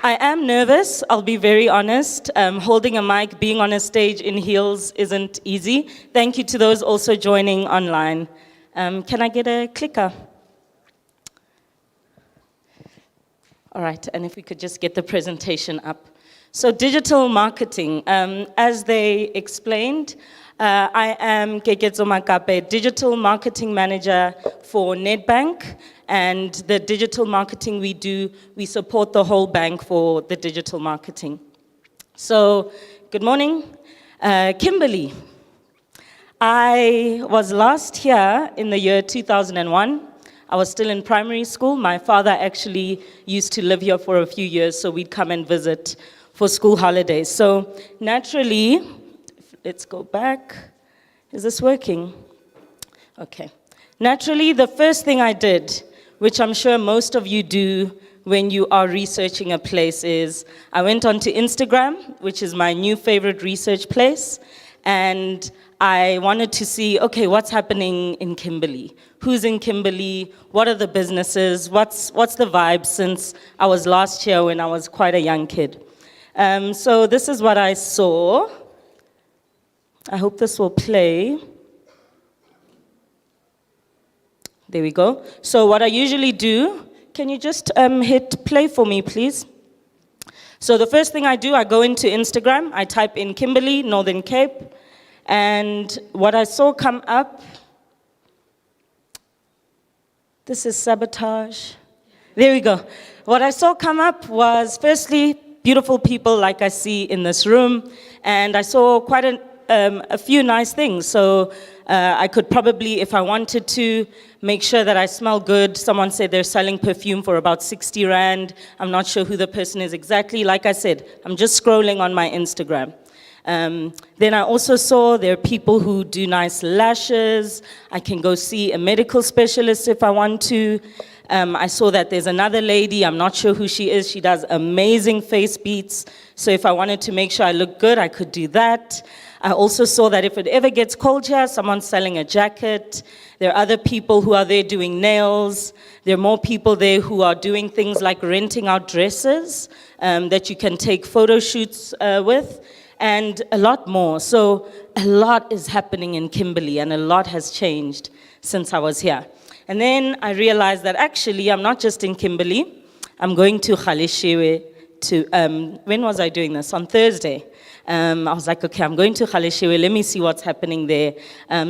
I am nervous, I'll be very honest. Holding a mic, being on a stage in heels isn't easy. Thank you to those also joining online. Can I get a clicker? All right, and if we could just get the presentation up. So digital marketing, as they explained, I am Kekeetso Makape, digital marketing manager for Nedbank. And the digital marketing we do, we support the whole bank for the digital marketing. So, good morning. Kimberley. I was last here in the year 2001. I was still in primary school. My father actually used to live here for a few years, so we'd come and visit for school holidays. So, naturally, let's go back. Is this working? Okay. Naturally, the first thing I did, which I'm sure most of you do when you are researching a place, is I went onto Instagram, which is my new favorite research place, and I wanted to see, okay, what's happening in Kimberley? Who's in Kimberley? What are the businesses? What's the vibe since I was last here when I was quite a young kid? So this is what I saw. I hope this will play. There we go. So what I usually do, can you just hit play for me, please? So the first thing I do, I go into Instagram, I type in Kimberley, Northern Cape, and what I saw come up, this is sabotage. There we go. What I saw come up was, firstly, beautiful people like I see in this room, and I saw quite a few nice things. So I could probably, if I wanted to, make sure that I smell good. Someone said they're selling perfume for about 60 Rand. I'm not sure who the person is exactly. Like I said, I'm just scrolling on my Instagram. Then I also saw there are people who do nice lashes. I can go see a medical specialist if I want to. I saw that there's another lady, I'm not sure who she is. She does amazing face beats. So if I wanted to make sure I look good, I could do that. I also saw that if it ever gets cold here, someone's selling a jacket. There are other people who are there doing nails. There are more people there who are doing things like renting out dresses that you can take photo shoots with, and a lot more. So a lot is happening in Kimberley, and a lot has changed since I was here. And then I realized that actually I'm not just in Kimberley. I'm going to Galeshewe to, when was I doing this? On Thursday. I was like, okay, I'm going to Galeshewe, let me see what's happening there.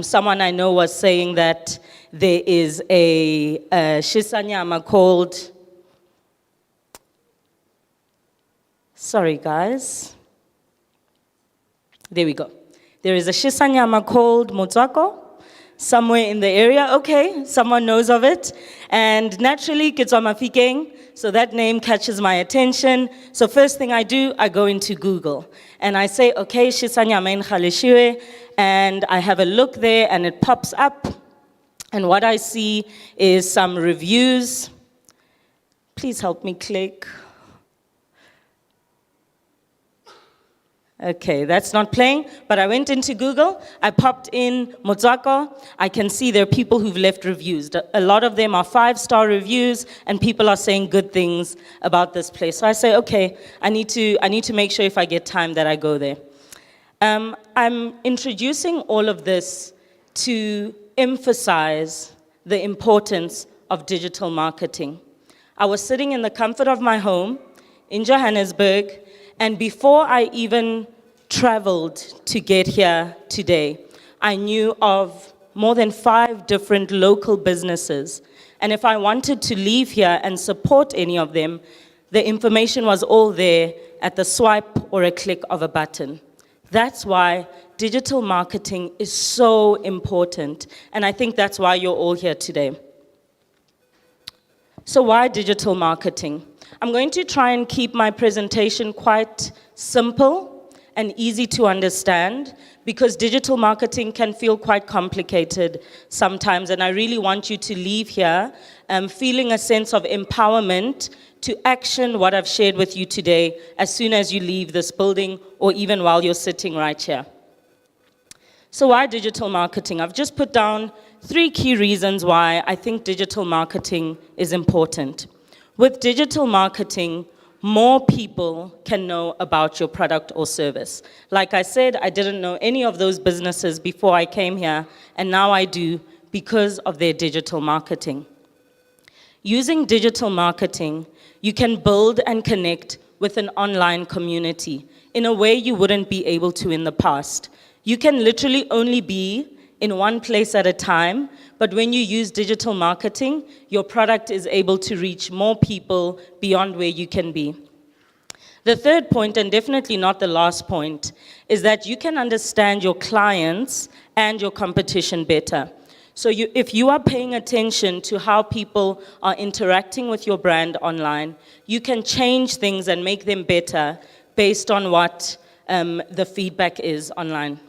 Someone I know was saying that there is a shisanyama called, sorry guys, there we go. There is a shisanyama called motswako. somewhere in the area. Okay, someone knows of it. And naturally, Kitswa Mafikeng, so that name catches my attention. So first thing I do, I go into Google. And I say, okay, Shisanyama in Galeshewe, and I have a look there, and it pops up. And what I see is some reviews. Please help me click. Okay, that's not playing, but I went into Google, I popped in Motswako, I can see there are people who've left reviews. A lot of them are 5-star reviews, and people are saying good things about this place. So I say, okay, I need to make sure if I get time that I go there. I'm introducing all of this to emphasize the importance of digital marketing. I was sitting in the comfort of my home in Johannesburg, and before I even traveled to get here today, I knew of more than 5 different local businesses. And if I wanted to leave here and support any of them, the information was all there at the swipe or a click of a button. That's why digital marketing is so important. And I think that's why you're all here today. So why digital marketing? I'm going to try and keep my presentation quite simple and easy to understand, because digital marketing can feel quite complicated sometimes, and I really want you to leave here feeling a sense of empowerment to action what I've shared with you today as soon as you leave this building, or even while you're sitting right here. So why digital marketing? I've just put down 3 key reasons why I think digital marketing is important. With digital marketing, more people can know about your product or service. Like I said, I didn't know any of those businesses before I came here, and now I do because of their digital marketing. Using digital marketing, you can build and connect with an online community in a way you wouldn't be able to in the past. You can literally only be in one place at a time, but when you use digital marketing, your product is able to reach more people beyond where you can be. The third point, and definitely not the last point, is that you can understand your clients and your competition better. So if you are paying attention to how people are interacting with your brand online, you can change things and make them better based on what the feedback is online.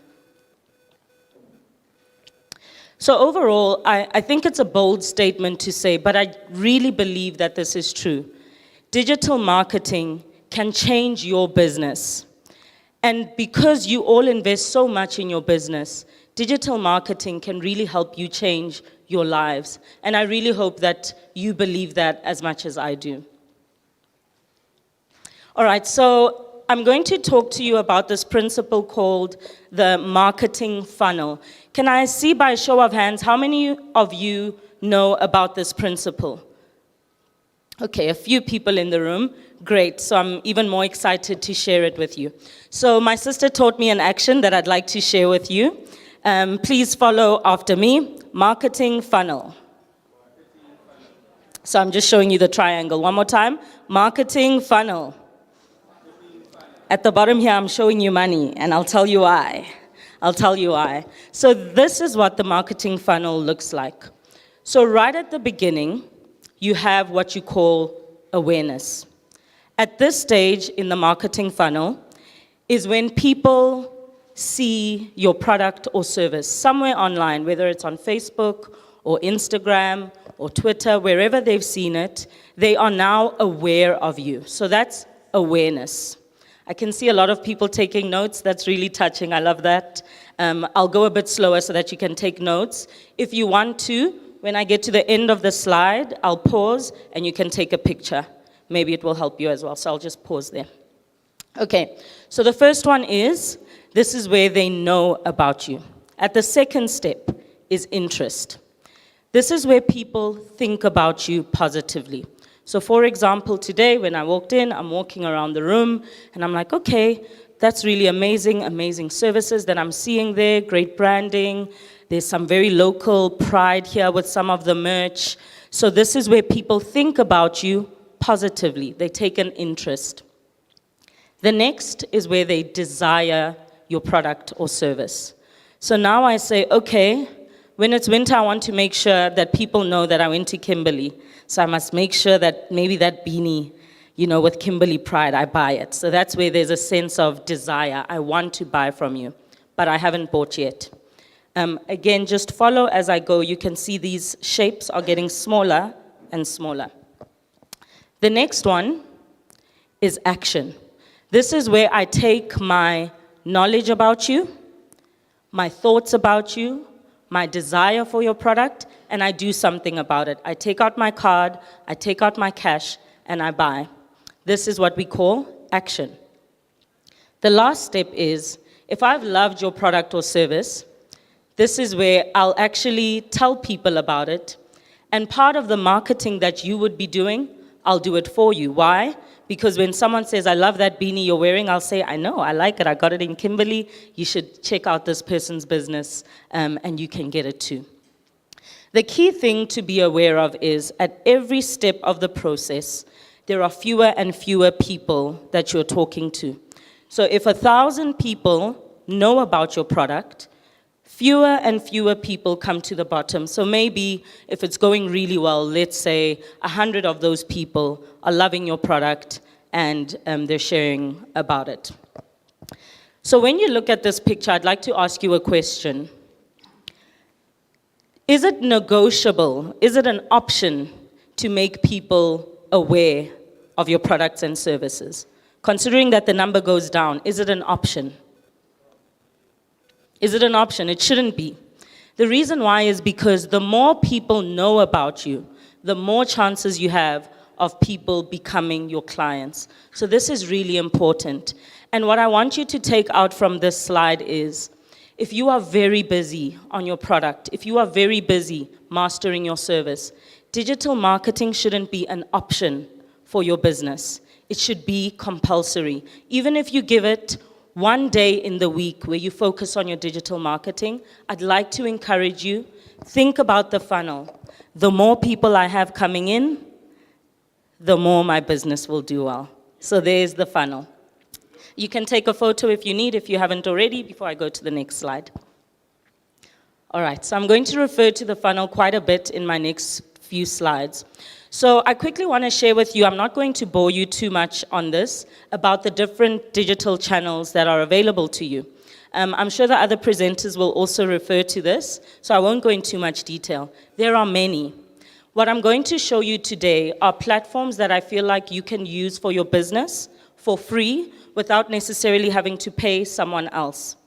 So overall, I think it's a bold statement to say, but I really believe that this is true. Digital marketing can change your business. And because you all invest so much in your business, digital marketing can really help you change your lives. And I really hope that you believe that as much as I do. All right, so I'm going to talk to you about this principle called the marketing funnel. Can I see by a show of hands how many of you know about this principle? Okay, a few people in the room. Great, so I'm even more excited to share it with you. So my sister taught me an action that I'd like to share with you. Please follow after me. Marketing funnel. So I'm just showing you the triangle. One more time. Marketing funnel. At the bottom here, I'm showing you money, and I'll tell you why. So this is what the marketing funnel looks like. So right at the beginning, you have what you call awareness. At this stage in the marketing funnel is when people see your product or service somewhere online, whether it's on Facebook or Instagram or Twitter, wherever they've seen it, they are now aware of you. So that's awareness. I can see a lot of people taking notes. That's really touching. I love that. I'll go a bit slower so that you can take notes. If you want to, when I get to the end of the slide, I'll pause and you can take a picture. Maybe it will help you as well. So I'll just pause there. Okay, so the first one is, this is where they know about you. At the second step is interest. This is where people think about you positively. So for example, today when I walked in, I'm walking around the room and I'm like, okay, that's really amazing services that I'm seeing there, great branding. There's some very local pride here with some of the merch. So this is where people think about you positively. They take an interest. The next is where they desire your product or service. So now I say, okay, When it's winter, I want to make sure that people know that I went to Kimberley. So I must make sure that maybe that beanie, with Kimberley pride, I buy it. So that's where there's a sense of desire. I want to buy from you, but I haven't bought yet. Again, just follow as I go. You can see these shapes are getting smaller and smaller. The next one is action. This is where I take my knowledge about you, my thoughts about you, my desire for your product, and I do something about it. I take out my card, I take out my cash, and I buy. This is what we call action. The last step is, if I've loved your product or service, this is where I'll actually tell people about it. And part of the marketing that you would be doing, I'll do it for you. Why? Because when someone says, I love that beanie you're wearing, I'll say, I know, I like it, I got it in Kimberley, you should check out this person's business, and you can get it too. The key thing to be aware of is, at every step of the process, there are fewer and fewer people that you're talking to. So if 1,000 people know about your product, fewer and fewer people come to the bottom. So maybe if it's going really well, let's say 100 of those people are loving your product and they're sharing about it. So when you look at this picture, I'd like to ask you a question. Is it negotiable? Is it an option to make people aware of your products and services? Considering that the number goes down, is it an option? Is it an option? It shouldn't be. The reason why is because the more people know about you, the more chances you have of people becoming your clients. So this is really important. And what I want you to take out from this slide is, if you are very busy on your product, if you are very busy mastering your service, digital marketing shouldn't be an option for your business. It should be compulsory. Even if you give it one day in the week where you focus on your digital marketing, I'd like to encourage you, think about the funnel. The more people I have coming in, the more my business will do well. So there's the funnel. You can take a photo if you need, if you haven't already, before I go to the next slide. All right, so I'm going to refer to the funnel quite a bit in my next few slides. So I quickly want to share with you, I'm not going to bore you too much on this, about the different digital channels that are available to you. I'm sure the other presenters will also refer to this, so I won't go into too much detail. There are many. What I'm going to show you today are platforms that I feel like you can use for your business for free without necessarily having to pay someone else.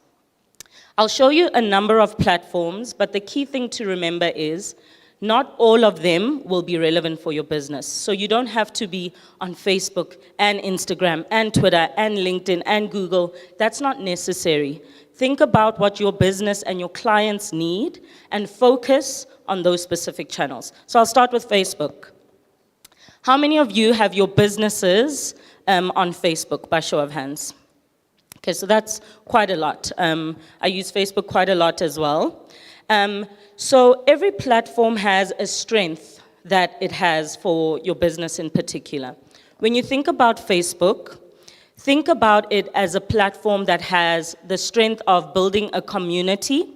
I'll show you a number of platforms, but the key thing to remember is, not all of them will be relevant for your business. So you don't have to be on Facebook and Instagram and Twitter and LinkedIn and Google. That's not necessary. Think about what your business and your clients need and focus on those specific channels. So I'll start with Facebook. How many of you have your businesses on Facebook, by show of hands? Okay, so that's quite a lot. I use Facebook quite a lot as well. So every platform has a strength that it has for your business in particular. When you think about Facebook, think about it as a platform that has the strength of building a community.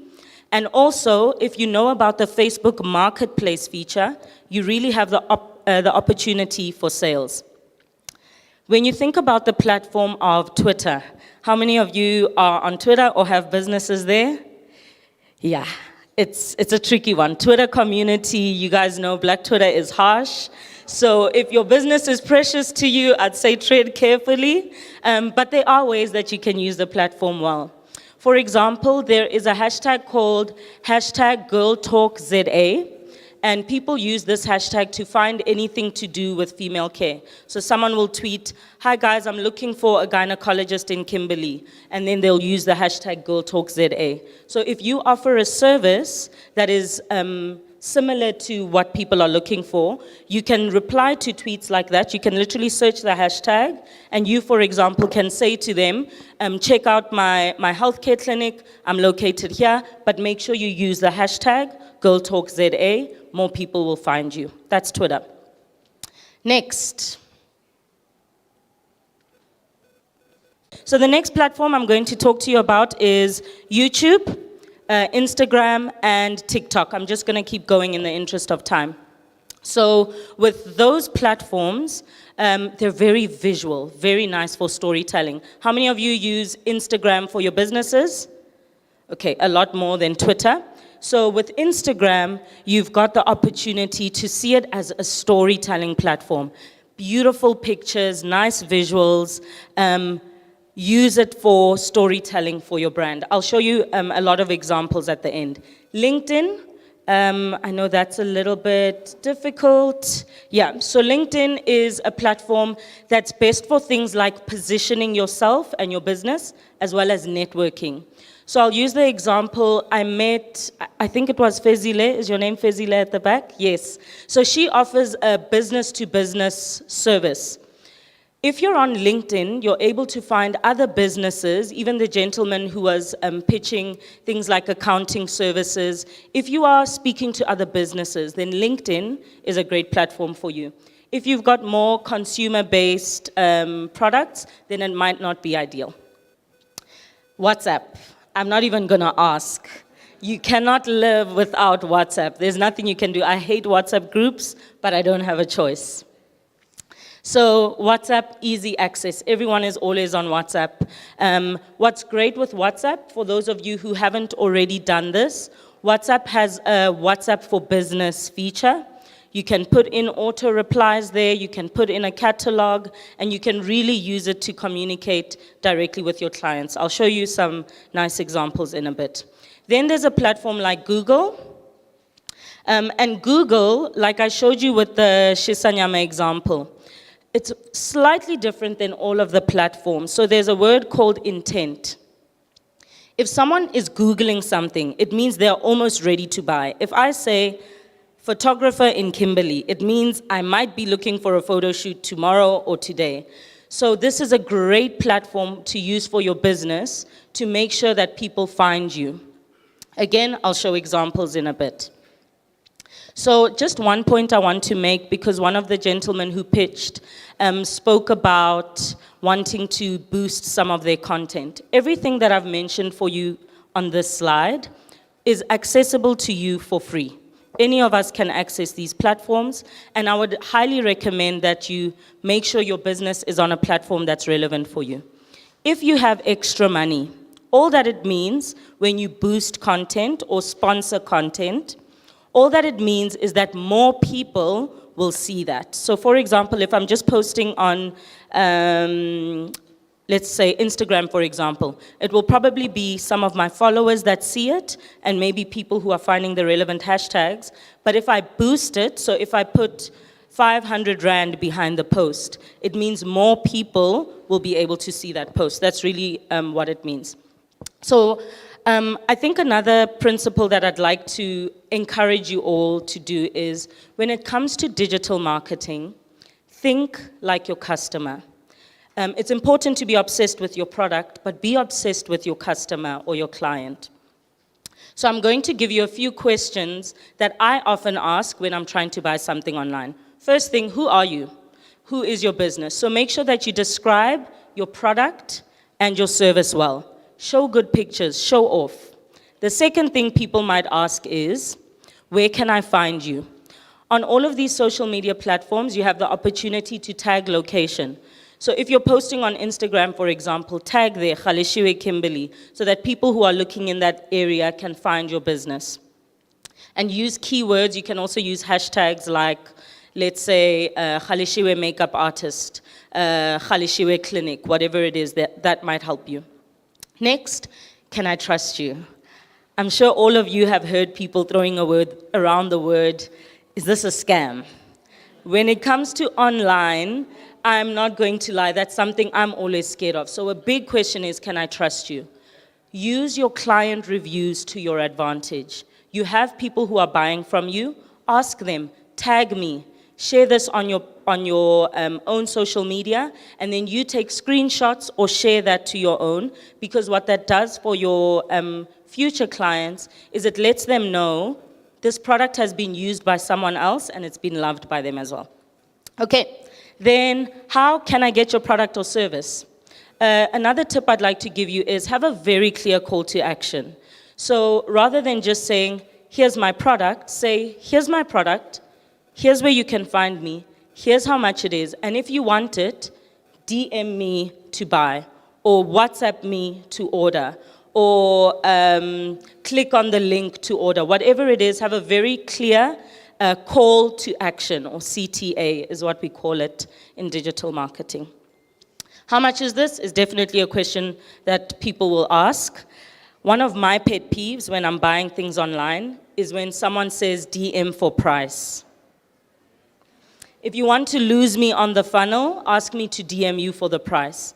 And also, if you know about the Facebook Marketplace feature, you really have the opportunity for sales. When you think about the platform of Twitter, how many of you are on Twitter or have businesses there? Yeah. It's a tricky one. Twitter community, you guys know Black Twitter is harsh. So if your business is precious to you, I'd say tread carefully. But there are ways that you can use the platform well. For example, there is a hashtag called #GirlTalkZA. And people use this hashtag to find anything to do with female care. So someone will tweet, "Hi guys, I'm looking for a gynecologist in Kimberley." And then they'll use the hashtag #GirlTalkZA. So if you offer a service that is similar to what people are looking for, you can reply to tweets like that. You can literally search the hashtag, and you, for example, can say to them, check out my healthcare clinic, I'm located here, but make sure you use the hashtag #GirlTalkZA. More people will find you. That's Twitter. Next. So the next platform I'm going to talk to you about is YouTube. Instagram, and TikTok. I'm just going to keep going in the interest of time. So with those platforms, they're very visual, very nice for storytelling. How many of you use Instagram for your businesses? Okay, a lot more than Twitter. So with Instagram, you've got the opportunity to see it as a storytelling platform. Beautiful pictures, nice visuals. Use it for storytelling for your brand. I'll show you a lot of examples at the end. LinkedIn, I know that's a little bit difficult. Yeah, so LinkedIn is a platform that's best for things like positioning yourself and your business, as well as networking. So I'll use the example, I met, I think it was Fezile, is your name Fezile at the back? Yes. So she offers a business-to-business service. If you're on LinkedIn, you're able to find other businesses, even the gentleman who was pitching things like accounting services. If you are speaking to other businesses, then LinkedIn is a great platform for you. If you've got more consumer-based products, then it might not be ideal. WhatsApp. I'm not even gonna ask. You cannot live without WhatsApp. There's nothing you can do. I hate WhatsApp groups, but I don't have a choice. So WhatsApp, easy access. Everyone is always on WhatsApp. What's great with WhatsApp, for those of you who haven't already done this, WhatsApp has a WhatsApp for Business feature. You can put in auto replies there, you can put in a catalog, and you can really use it to communicate directly with your clients. I'll show you some nice examples in a bit. Then there's a platform like Google. And Google, like I showed you with the Shisanyama example, it's slightly different than all of the platforms. So there's a word called intent. If someone is Googling something, it means they're almost ready to buy. If I say, photographer in Kimberley, it means I might be looking for a photo shoot tomorrow or today. So this is a great platform to use for your business to make sure that people find you. Again, I'll show examples in a bit. So just one point I want to make, because one of the gentlemen who pitched spoke about wanting to boost some of their content. Everything that I've mentioned for you on this slide is accessible to you for free. Any of us can access these platforms, and I would highly recommend that you make sure your business is on a platform that's relevant for you. If you have extra money, all that it means when you boost content or sponsor content, all that it means is that more people will see that. So for example, if I'm just posting on, let's say Instagram, for example, it will probably be some of my followers that see it, and maybe people who are finding the relevant hashtags. But if I boost it, so if I put 500 Rand behind the post, it means more people will be able to see that post. That's really what it means. So I think another principle that I'd like to encourage you all to do is, when it comes to digital marketing, think like your customer. It's important to be obsessed with your product, but be obsessed with your customer or your client. So I'm going to give you a few questions that I often ask when I'm trying to buy something online. First thing, who are you? Who is your business? So make sure that you describe your product and your service well. Show good pictures, show off. The second thing people might ask is, where can I find you? On all of these social media platforms, you have the opportunity to tag location. So if you're posting on Instagram, for example, tag there, Galeshewe Kimberley, so that people who are looking in that area can find your business. And use keywords. You can also use hashtags like, let's say, Galeshewe makeup artist, Galeshewe clinic, whatever it is, that might help you. Next, can I trust you? I'm sure all of you have heard people throwing around the word, is this a scam? When it comes to online, I'm not going to lie, that's something I'm always scared of. So a big question is, can I trust you? Use your client reviews to your advantage. You have people who are buying from you, ask them, tag me, share this on your own social media, and then you take screenshots or share that to your own, because what that does for your future clients is it lets them know this product has been used by someone else and it's been loved by them as well. Okay. Then, how can I get your product or service? Another tip I'd like to give you is have a very clear call to action. So rather than just saying, here's my product, say, here's my product, here's where you can find me, here's how much it is, and if you want it, DM me to buy, or WhatsApp me to order, or click on the link to order. Whatever it is, have a very clear call to action, or CTA is what we call it in digital marketing. How much is this? Is definitely a question that people will ask. One of my pet peeves when I'm buying things online is when someone says DM for price. If you want to lose me on the funnel, ask me to DM you for the price.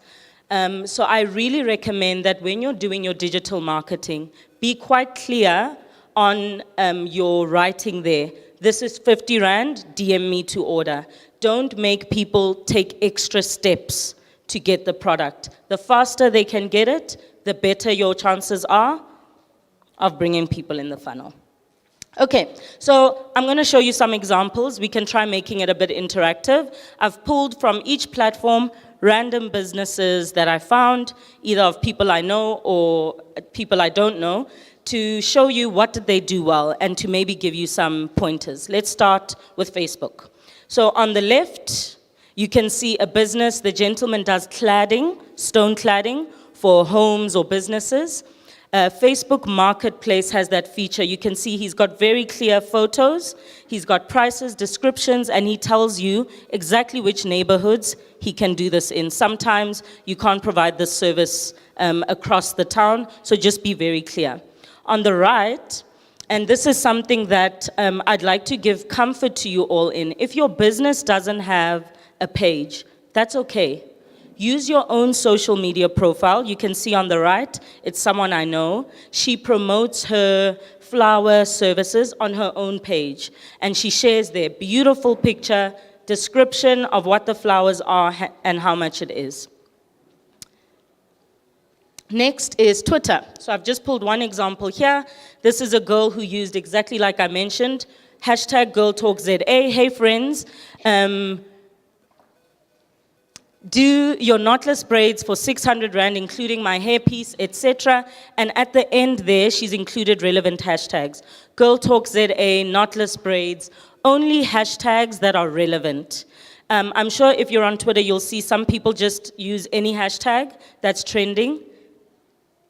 So I really recommend that when you're doing your digital marketing, be quite clear on your writing there. This is 50 Rand, DM me to order. Don't make people take extra steps to get the product. The faster they can get it, the better your chances are of bringing people in the funnel. Okay, so I'm going to show you some examples. We can try making it a bit interactive. I've pulled from each platform random businesses that I found, either of people I know or people I don't know, to show you what did they do well and to maybe give you some pointers. Let's start with Facebook. So on the left, you can see a business. The gentleman does cladding, stone cladding for homes or businesses. Facebook Marketplace has that feature. You can see he's got very clear photos, he's got prices, descriptions, and he tells you exactly which neighborhoods he can do this in. Sometimes you can't provide this service across the town, so just be very clear. On the right, and this is something that I'd like to give comfort to you all in. If your business doesn't have a page, that's okay. Use your own social media profile. You can see on the right, it's someone I know. She promotes her flower services on her own page, and she shares their beautiful picture, description of what the flowers are and how much it is. Next is Twitter. So I've just pulled one example here. This is a girl who used exactly like I mentioned, #GirlTalkZA. Hey friends, do your knotless braids for 600 Rand, including my hairpiece, etc. And at the end there, she's included relevant hashtags. GirlTalkZA, knotless braids, only hashtags that are relevant. I'm sure if you're on Twitter, you'll see some people just use any hashtag that's trending.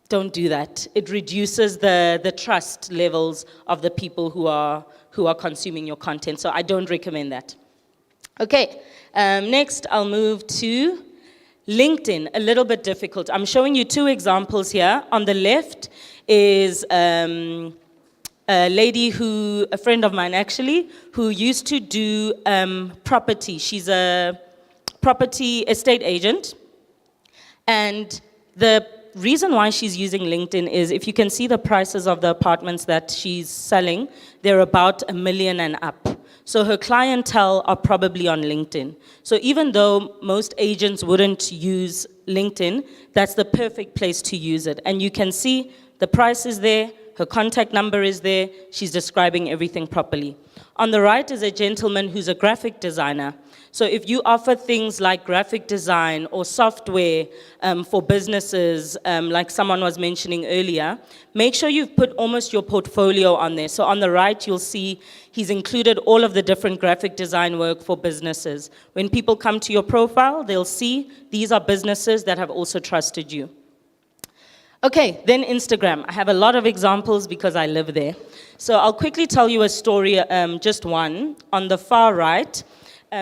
Don't do that. It reduces the trust levels of the people who are consuming your content. So I don't recommend that. Okay. Next, I'll move to LinkedIn, a little bit difficult. I'm showing you two examples here. On the left is a lady a friend of mine actually, who used to do property. She's a property estate agent. And the reason why she's using LinkedIn is, if you can see the prices of the apartments that she's selling, they're about 1 million and up. So her clientele are probably on LinkedIn. So even though most agents wouldn't use LinkedIn, that's the perfect place to use it. And you can see the price is there, her contact number is there, she's describing everything properly. On the right is a gentleman who's a graphic designer. So if you offer things like graphic design or software for businesses, like someone was mentioning earlier, make sure you've put almost your portfolio on there. So on the right, you'll see he's included all of the different graphic design work for businesses. When people come to your profile, they'll see these are businesses that have also trusted you. Okay, then Instagram. I have a lot of examples because I live there. So I'll quickly tell you a story, just one. On the far right,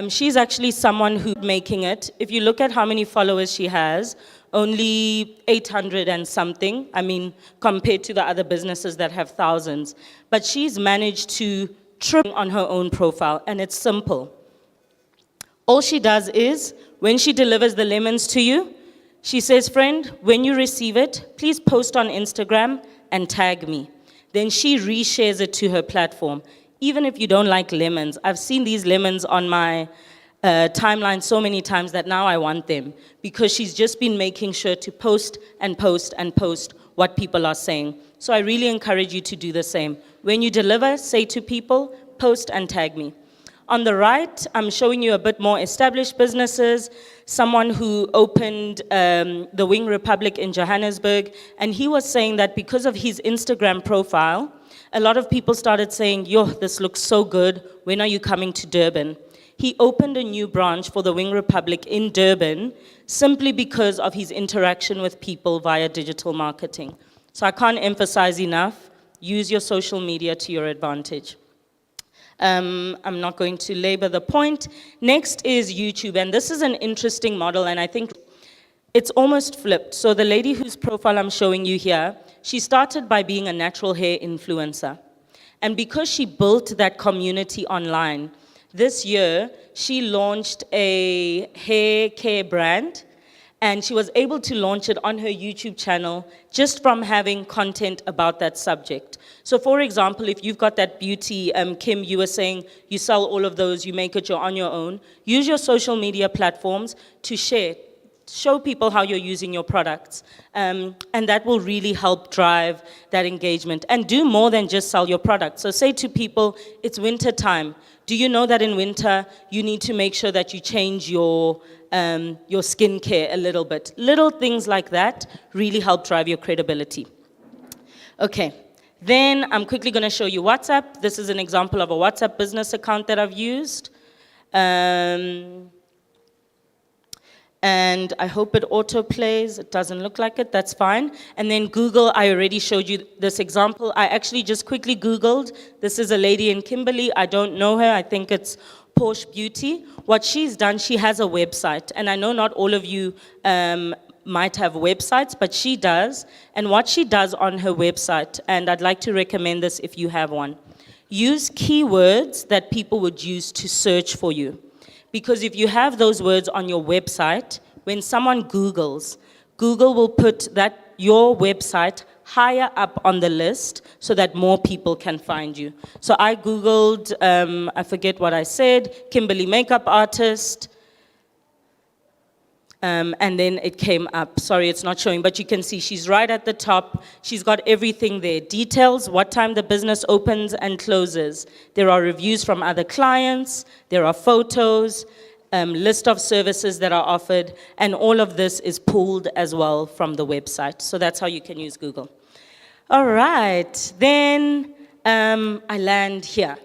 she's actually someone who's making it. If you look at how many followers she has, only 800 and something, I mean, compared to the other businesses that have thousands. But she's managed to triple on her own profile, and it's simple. All she does is, when she delivers the lemons to you, she says, friend, when you receive it, please post on Instagram and tag me. Then she reshares it to her platform. Even if you don't like lemons, I've seen these lemons on my timeline so many times that now I want them, because she's just been making sure to post and post and post what people are saying. So I really encourage you to do the same. When you deliver, say to people, post and tag me. On the right, I'm showing you a bit more established businesses, someone who opened the Wing Republic in Johannesburg, and he was saying that because of his Instagram profile, a lot of people started saying, yo, this looks so good, when are you coming to Durban? He opened a new branch for the Wing Republic in Durban simply because of his interaction with people via digital marketing. So I can't emphasize enough, use your social media to your advantage. I'm not going to labor the point. Next is YouTube, and this is an interesting model, and I think it's almost flipped. So the lady whose profile I'm showing you here, she started by being a natural hair influencer. And because she built that community online, this year, she launched a hair care brand, and she was able to launch it on her YouTube channel just from having content about that subject. So for example, if you've got that beauty, Kim, you were saying you sell all of those, you make it on your own, use your social media platforms to share, show people how you're using your products. And that will really help drive that engagement. And do more than just sell your products. So say to people, it's winter time. Do you know that in winter, you need to make sure that you change your skincare a little bit? Little things like that really help drive your credibility. Okay, then I'm quickly gonna show you WhatsApp. This is an example of a WhatsApp business account that I've used. And I hope it auto-plays. It doesn't look like it, that's fine. And then Google, I already showed you this example. I actually just quickly Googled. This is a lady in Kimberley. I don't know her, I think it's Porsche Beauty. What she's done, she has a website. And I know not all of you might have websites, but she does. And what she does on her website, and I'd like to recommend this if you have one, use keywords that people would use to search for you. Because if you have those words on your website, when someone Googles, Google will put your website higher up on the list so that more people can find you. So I Googled, I forget what I said, Kimberley makeup artist, and then it came up. Sorry, it's not showing, but you can see she's right at the top. She's got everything there. Details, what time the business opens and closes. There are reviews from other clients. There are photos, list of services that are offered, and all of this is pulled as well from the website. So that's how you can use Google. All right, then I land here.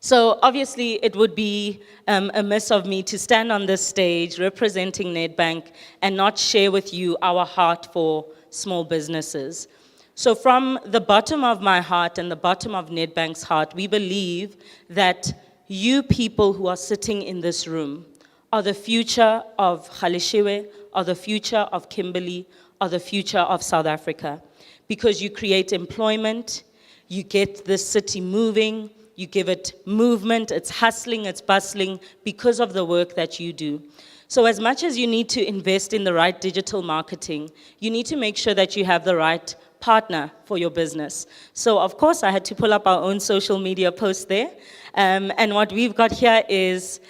So obviously it would be amiss of me to stand on this stage representing Nedbank and not share with you our heart for small businesses. So from the bottom of my heart and the bottom of Nedbank's heart, we believe that you people who are sitting in this room are the future of Galeshewe, are the future of Kimberley, are the future of South Africa. Because you create employment, you get this city moving, you give it movement, it's hustling, it's bustling because of the work that you do. So as much as you need to invest in the right digital marketing, you need to make sure that you have the right partner for your business. So of course I had to pull up our own social media post there. And what we've got here is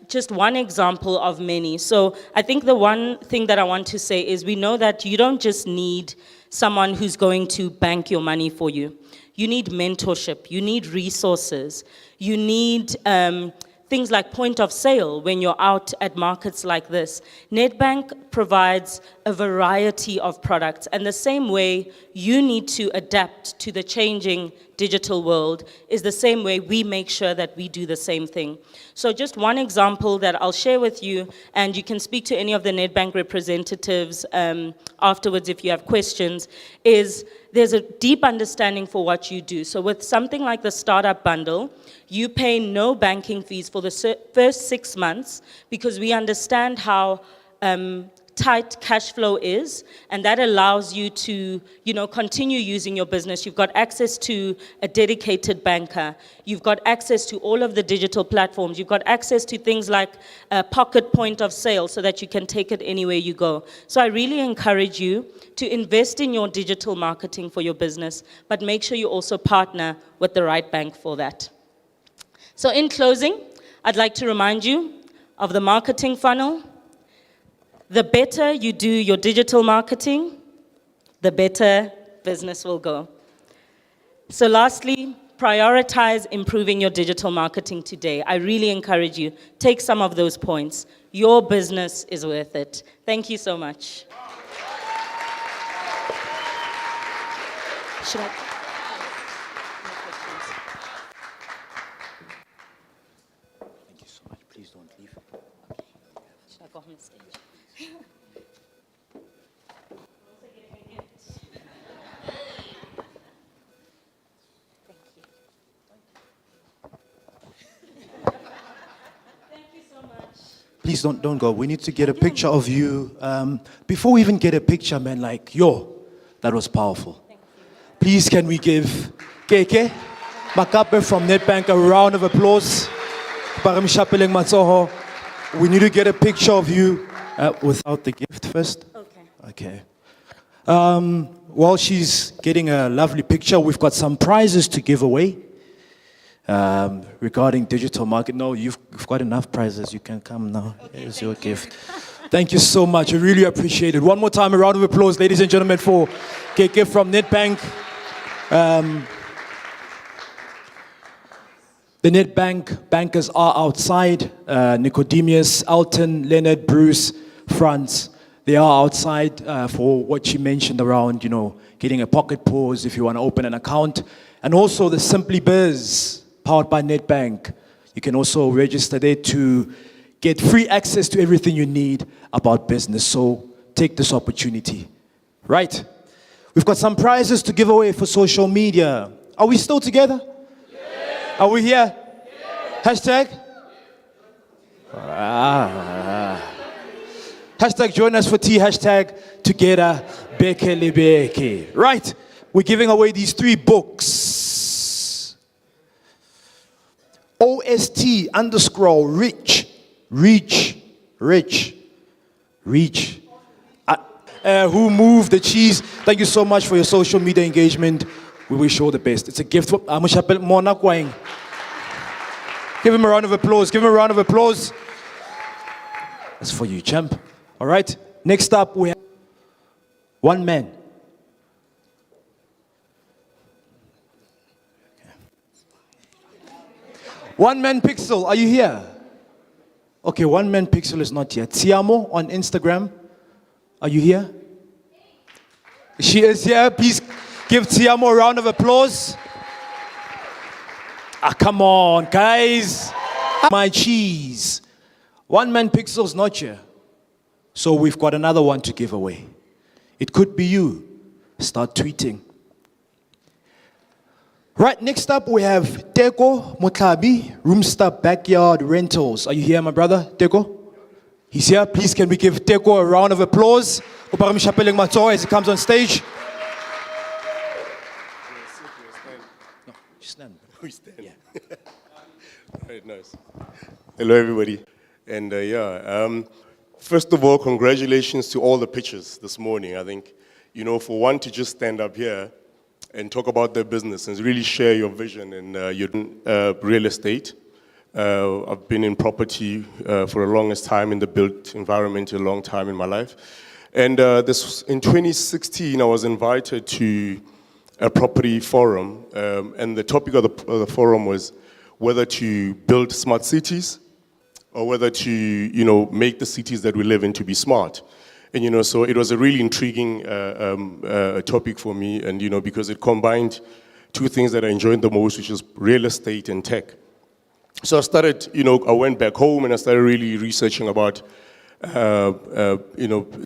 just one example of many. So I think the one thing that I want to say is we know that you don't just need someone who's going to bank your money for you. You need mentorship, you need resources, you need things like point of sale when you're out at markets like this. Nedbank provides a variety of products, and the same way you need to adapt to the changing digital world is the same way we make sure that we do the same thing. So just one example that I'll share with you, and you can speak to any of the Nedbank representatives afterwards if you have questions, is there's a deep understanding for what you do. So with something like the startup bundle, you pay no banking fees for the first 6 months because we understand how tight cash flow is, and that allows you to, continue using your business. You've got access to a dedicated banker. You've got access to all of the digital platforms. You've got access to things like a pocket point of sale so that you can take it anywhere you go. So I really encourage you to invest in your digital marketing for your business, but make sure you also partner with the right bank for that. So in closing, I'd like to remind you of the marketing funnel. The better you do your digital marketing, the better business will go. So lastly, prioritize improving your digital marketing today. I really encourage you, take some of those points. Your business is worth it. Thank you so much. Should I? Thank you so much. Please don't leave. Should I go on the stage? Please don't go. We need to get a picture of you. Before we even get a picture, man, like, yo, that was powerful. Please, can we give Keke Makape from Nedbank a round of applause? Paramishapeleng Matsoho. We need to get a picture of you without the gift first. Okay. While she's getting a lovely picture, we've got some prizes to give away. Regarding digital market. No, you've got enough prizes. You can come now. Here's your gift. Thank you so much. I really appreciate it. One more time, a round of applause, ladies and gentlemen, for KK from Nedbank. The Nedbank bankers are outside. Nicodemus, Alton, Leonard, Bruce, Franz. They are outside for what she mentioned around, getting a pocket pause if you want to open an account. And also the Simply Biz, powered by Nedbank. You can also register there to get free access to everything you need about business. So take this opportunity. Right. We've got some prizes to give away for social media. Are we still together? Yeah. Are we here? Yeah. Hashtag? Hashtag join us for tea. Hashtag together. Bekele beke. Right. We're giving away these 3 books. OST _rich. Who moved the cheese? Thank you so much for your social media engagement. We wish you all the best. It's a gift for Amushapel Monakwang. Give him a round of applause. Give him a round of applause. That's for you, champ. All right. Next up, we have one man. One Man Pixel, are you here? Okay, One Man Pixel is not here. Tiamo on Instagram, are you here? She is here. Please give Tiamo a round of applause. Come on, guys. My cheese. One Man Pixel's not here. So we've got another one to give away. It could be you. Start tweeting. Right, next up we have Teko Motlabi, Roomster Backyard Rentals. Are you here, my brother, Teko? He's here. Please, can we give Teko a round of applause? As he comes on stage. No, stand. We stand. Yeah. Right, nice. Hello, everybody. And first of all, congratulations to all the pitchers this morning. I think, for one to just stand up here and talk about their business and really share your vision in your real estate. I've been in property for the longest time, in the built environment a long time in my life. And in 2016, I was invited to a property forum, and the topic of the forum was whether to build smart cities or whether to, make the cities that we live in to be smart. And, so it was a really intriguing topic for me, and, because it combined 2 things that I enjoyed the most, which is real estate and tech. So I started, I went back home and I started really researching about,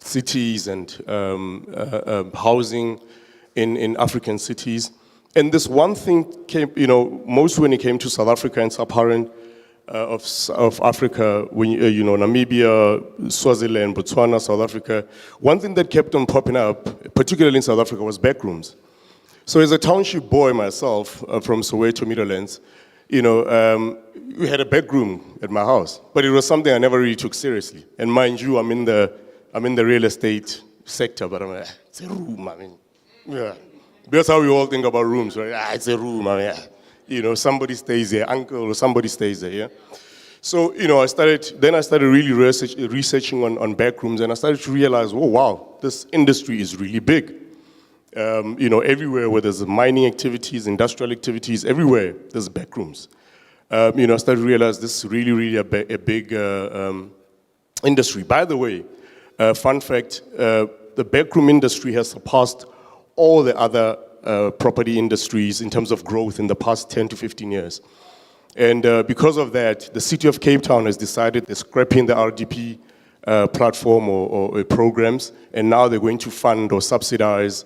cities and housing in African cities. And this one thing came, most when it came to South Africa and Sub-Saharan of Africa, when Namibia, Swaziland, Botswana, South Africa, one thing that kept on popping up, particularly in South Africa, was backrooms. So as a township boy myself from Soweto, Midlands, we had a backroom at my house, but it was something I never really took seriously. And mind you, I'm in the real estate sector, but I'm like, it's a room, yeah. That's how we all think about rooms, right? It's a room, somebody stays there, uncle or somebody stays there, yeah? So, I started really researching on backrooms, and I started to realize, oh, wow, this industry is really big. Everywhere where there's mining activities, industrial activities, everywhere there's back rooms. I started to realize this is really, really a big industry. By the way, fun fact, the backroom industry has surpassed all the other property industries in terms of growth in the past 10 to 15 years. And because of that, the city of Cape Town has decided they're scrapping the RDP platform or programs, and now they're going to fund or subsidize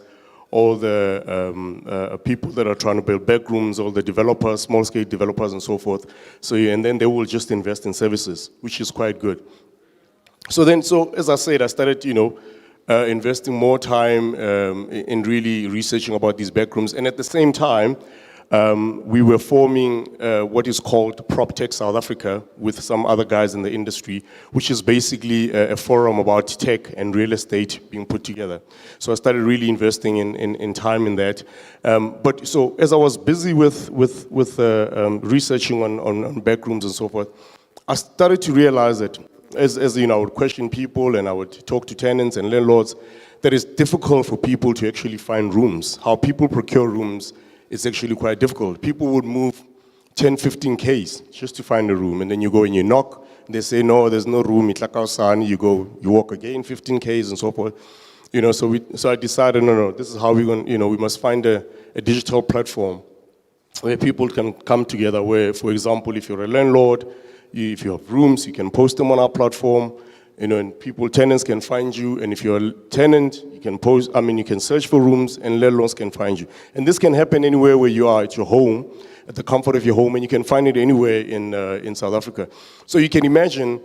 all the people that are trying to build backrooms, all the developers, small-scale developers and so forth. And then they will just invest in services, which is quite good. So as I said, I started, investing more time in really researching about these backrooms. And at the same time, we were forming what is called PropTech South Africa with some other guys in the industry, which is basically a forum about tech and real estate being put together. So I started really investing in time in that. But so as I was busy with researching on backrooms and so forth, I started to realize that as I would question people and I would talk to tenants and landlords, that it's difficult for people to actually find rooms. How people procure rooms is actually quite difficult. People would move 10, 15 Ks just to find a room, and then you go and you knock, and they say, no, there's no room, you go, you walk again 15 Ks and so forth. So I decided, no, this is how we're going, we must find a digital platform where people can come together, where, for example, if you're a landlord, if you have rooms, you can post them on our platform, and tenants can find you, and if you're a tenant, you can search for rooms, and landlords can find you. And this can happen anywhere where you are, at your home, at the comfort of your home, and you can find it anywhere in South Africa. So you can imagine,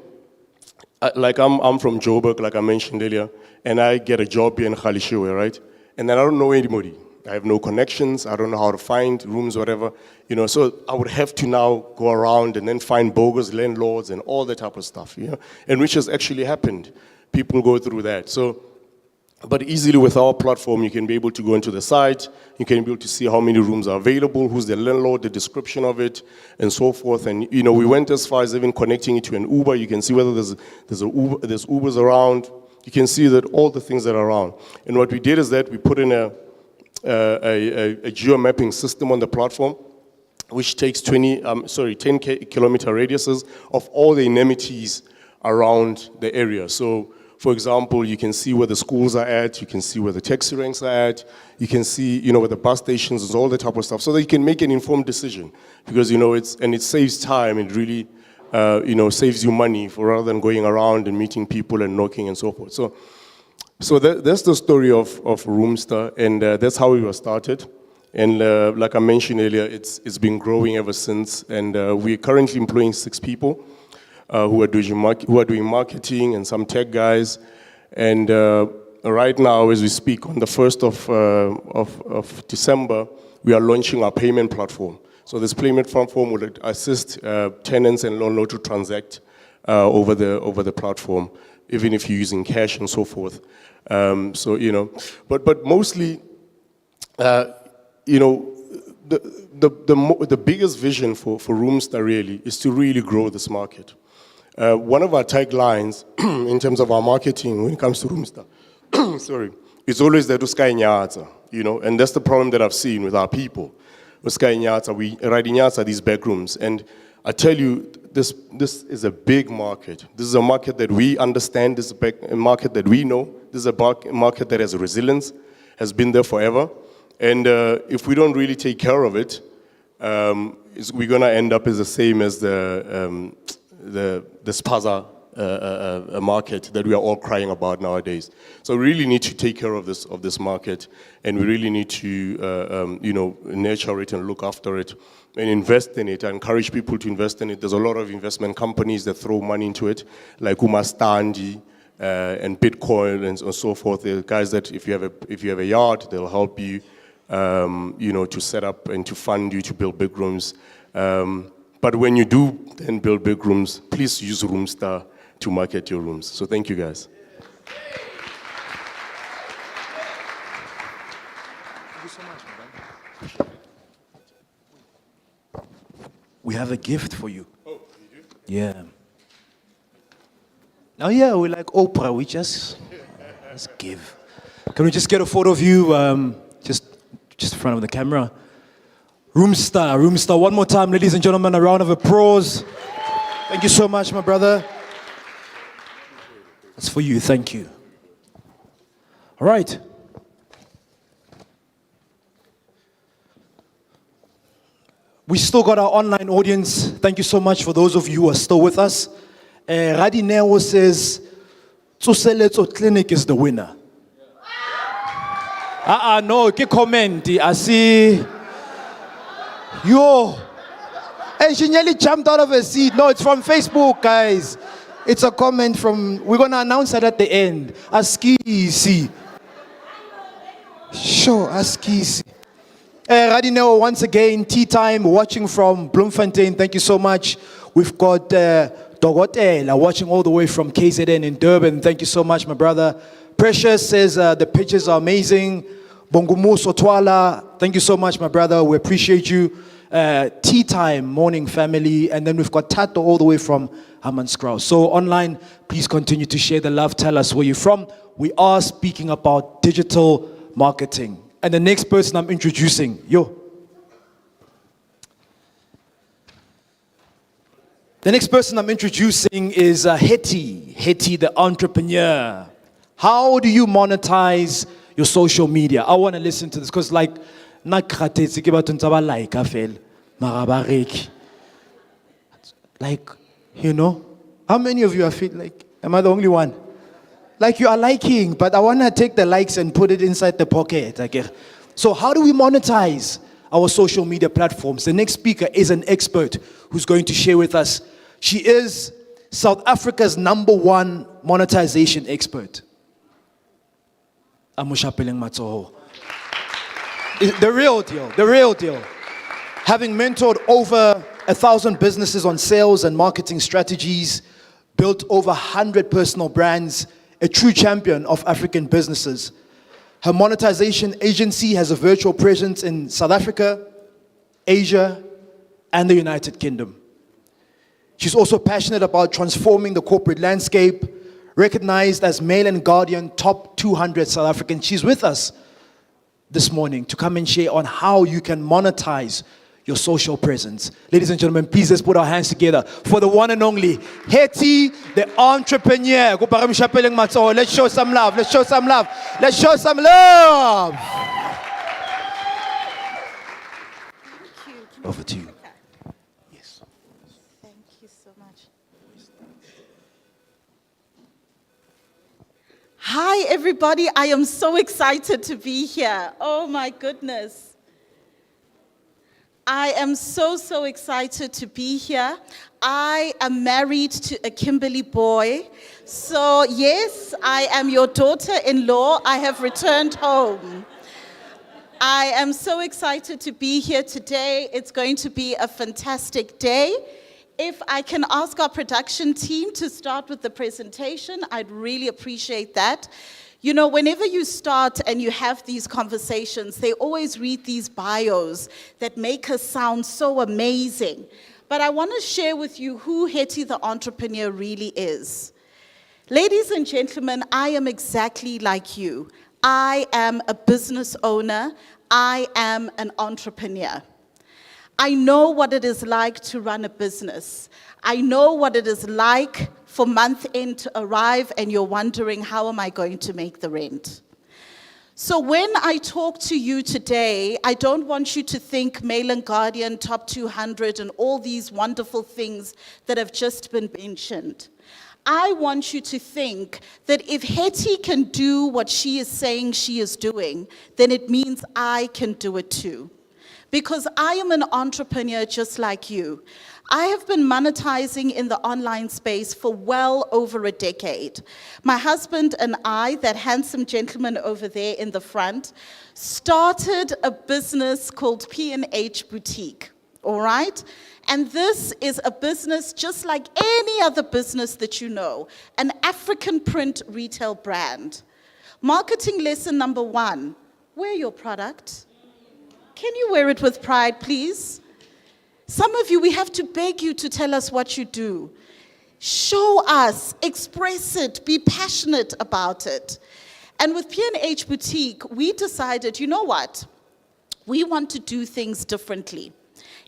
like I'm from Joburg, like I mentioned earlier, and I get a job here in Galeshewe, right? And then I don't know anybody. I have no connections, I don't know how to find rooms, whatever. So I would have to now go around and then find bogus landlords and all that type of stuff, and which has actually happened. People go through that. But easily with our platform, you can be able to go into the site, you can be able to see how many rooms are available, who's the landlord, the description of it, and so forth. And we went as far as even connecting it to an Uber. You can see whether there's Ubers around. You can see that all the things that are around. And what we did is that we put in a geo-mapping system on the platform, which takes 10 kilometer radiuses of all the amenities around the area. So, for example, you can see where the schools are at, you can see where the taxi ranks are at, you can see, where the bus stations is, all that type of stuff, so that you can make an informed decision. Because, it saves time, it really, saves you money rather than going around and meeting people and knocking and so forth. So that's the story of Roomster, and that's how we were started. And like I mentioned earlier, it's been growing ever since, and we're currently employing 6 people who are doing marketing and some tech guys. And right now, as we speak, on the 1st of December, we are launching our payment platform. So this payment platform will assist tenants and landlords to transact over the platform, even if you're using cash and so forth. But mostly, the biggest vision for Roomster really is to really grow this market. One of our taglines in terms of our marketing when it comes to Roomster, it's always there to Sky Nyatsa, and that's the problem that I've seen with our people. With Sky Nyatsa, we riding Nyatsa, these back rooms, and I tell you, this is a big market. This is a market that we understand. This is a market that we know. This is a market that has resilience, has been there forever. And if we don't really take care of it, we're going to end up as the same as the spaza market that we are all crying about nowadays. So we really need to take care of this market, and we really need to nurture it and look after it and invest in it. I encourage people to invest in it. There's a lot of investment companies that throw money into it, like Umastandi and Bitcoin and so forth. The guys that if you have a yard, they'll help you, to set up and to fund you to build big rooms. But when you do then build big rooms, please use Roomster to market your rooms. So thank you, guys. Thank you so much, madam. We have a gift for you. Oh, you do? Yeah. Oh yeah, we're like Oprah. Let's give. Can we just get a photo of you front of the camera. Roomster, one more time, ladies and gentlemen, a round of applause. Thank you so much, my brother. That's for you, thank you. All right. We still got our online audience. Thank you so much for those of you who are still with us. Radineo says, Tsoseletso Clinic is the winner. No, ke comment. I see. Yo. And she nearly jumped out of her seat. No, it's from Facebook, guys. It's a comment from, we're going to announce it at the end. Askisi. Sure, Askisi. Radineo, once again, tea time, watching from Bloemfontein. Thank you so much. We've got Dogotela watching all the way from KZN in Durban. Thank you so much, my brother. Precious says the pictures are amazing. Bongumu Sotwala, thank you so much, my brother. We appreciate you. Tea time, morning family. And then we've got Tato all the way from Hammanskraal. So online, please continue to share the love. Tell us where you're from. We are speaking about digital marketing. And the next person I'm introducing, The next person I'm introducing is Hetty the entrepreneur. How do you monetize your social media? I want to listen to this because like, you know, how many of you are feel like, am I the only one? Like you are liking, but I want to take the likes and put it inside the pocket. So how do we monetize our social media platforms? The next speaker is an expert who's going to share with us. She is South Africa's #1 monetization expert. Amushapeleng Matsoho. The real deal. Having mentored over 1,000 businesses on sales and marketing strategies, built over 100 personal brands, a true champion of African businesses. Her monetization agency has a virtual presence in South Africa, Asia, and the United Kingdom. She's also passionate about transforming the corporate landscape, recognized as Mail and Guardian Top 200 South African. She's with us this morning to come and share on how you can monetize your social presence. Ladies and gentlemen, please let's put our hands together for the one and only Hetty, the entrepreneur. Let's show some love. Let's show some love. Let's show some love. Thank you. Over to you. Yes. Thank you so much. Hi, everybody. I am so excited to be here. Oh, my goodness. I am so excited to be here. I am married to a Kimberley boy. So yes, I am your daughter-in-law. I have returned home. I am so excited to be here today. It's going to be a fantastic day. If I can ask our production team to start with the presentation, I'd really appreciate that. You know, whenever you start and you have these conversations, they always read these bios that make us sound so amazing. But I want to share with you who Hetty the entrepreneur really is. Ladies and gentlemen, I am exactly like you. I am a business owner. I am an entrepreneur. I know what it is like to run a business. I know what it is like for month end to arrive and you're wondering, how am I going to make the rent? So when I talk to you today, I don't want you to think Mail and Guardian, Top 200, and all these wonderful things that have just been mentioned. I want you to think that if Hetty can do what she is saying she is doing, then it means I can do it too. Because I am an entrepreneur just like you. I have been monetizing in the online space for well over a decade. My husband and I, that handsome gentleman over there in the front, started a business called P&H Boutique, all right? And this is a business just like any other business that you know, an African print retail brand. Marketing lesson number 1, wear your product. Can you wear it with pride, please? Some of you, we have to beg you to tell us what you do. Show us, express it, be passionate about it. And with P&H Boutique, we decided, you know what? We want to do things differently.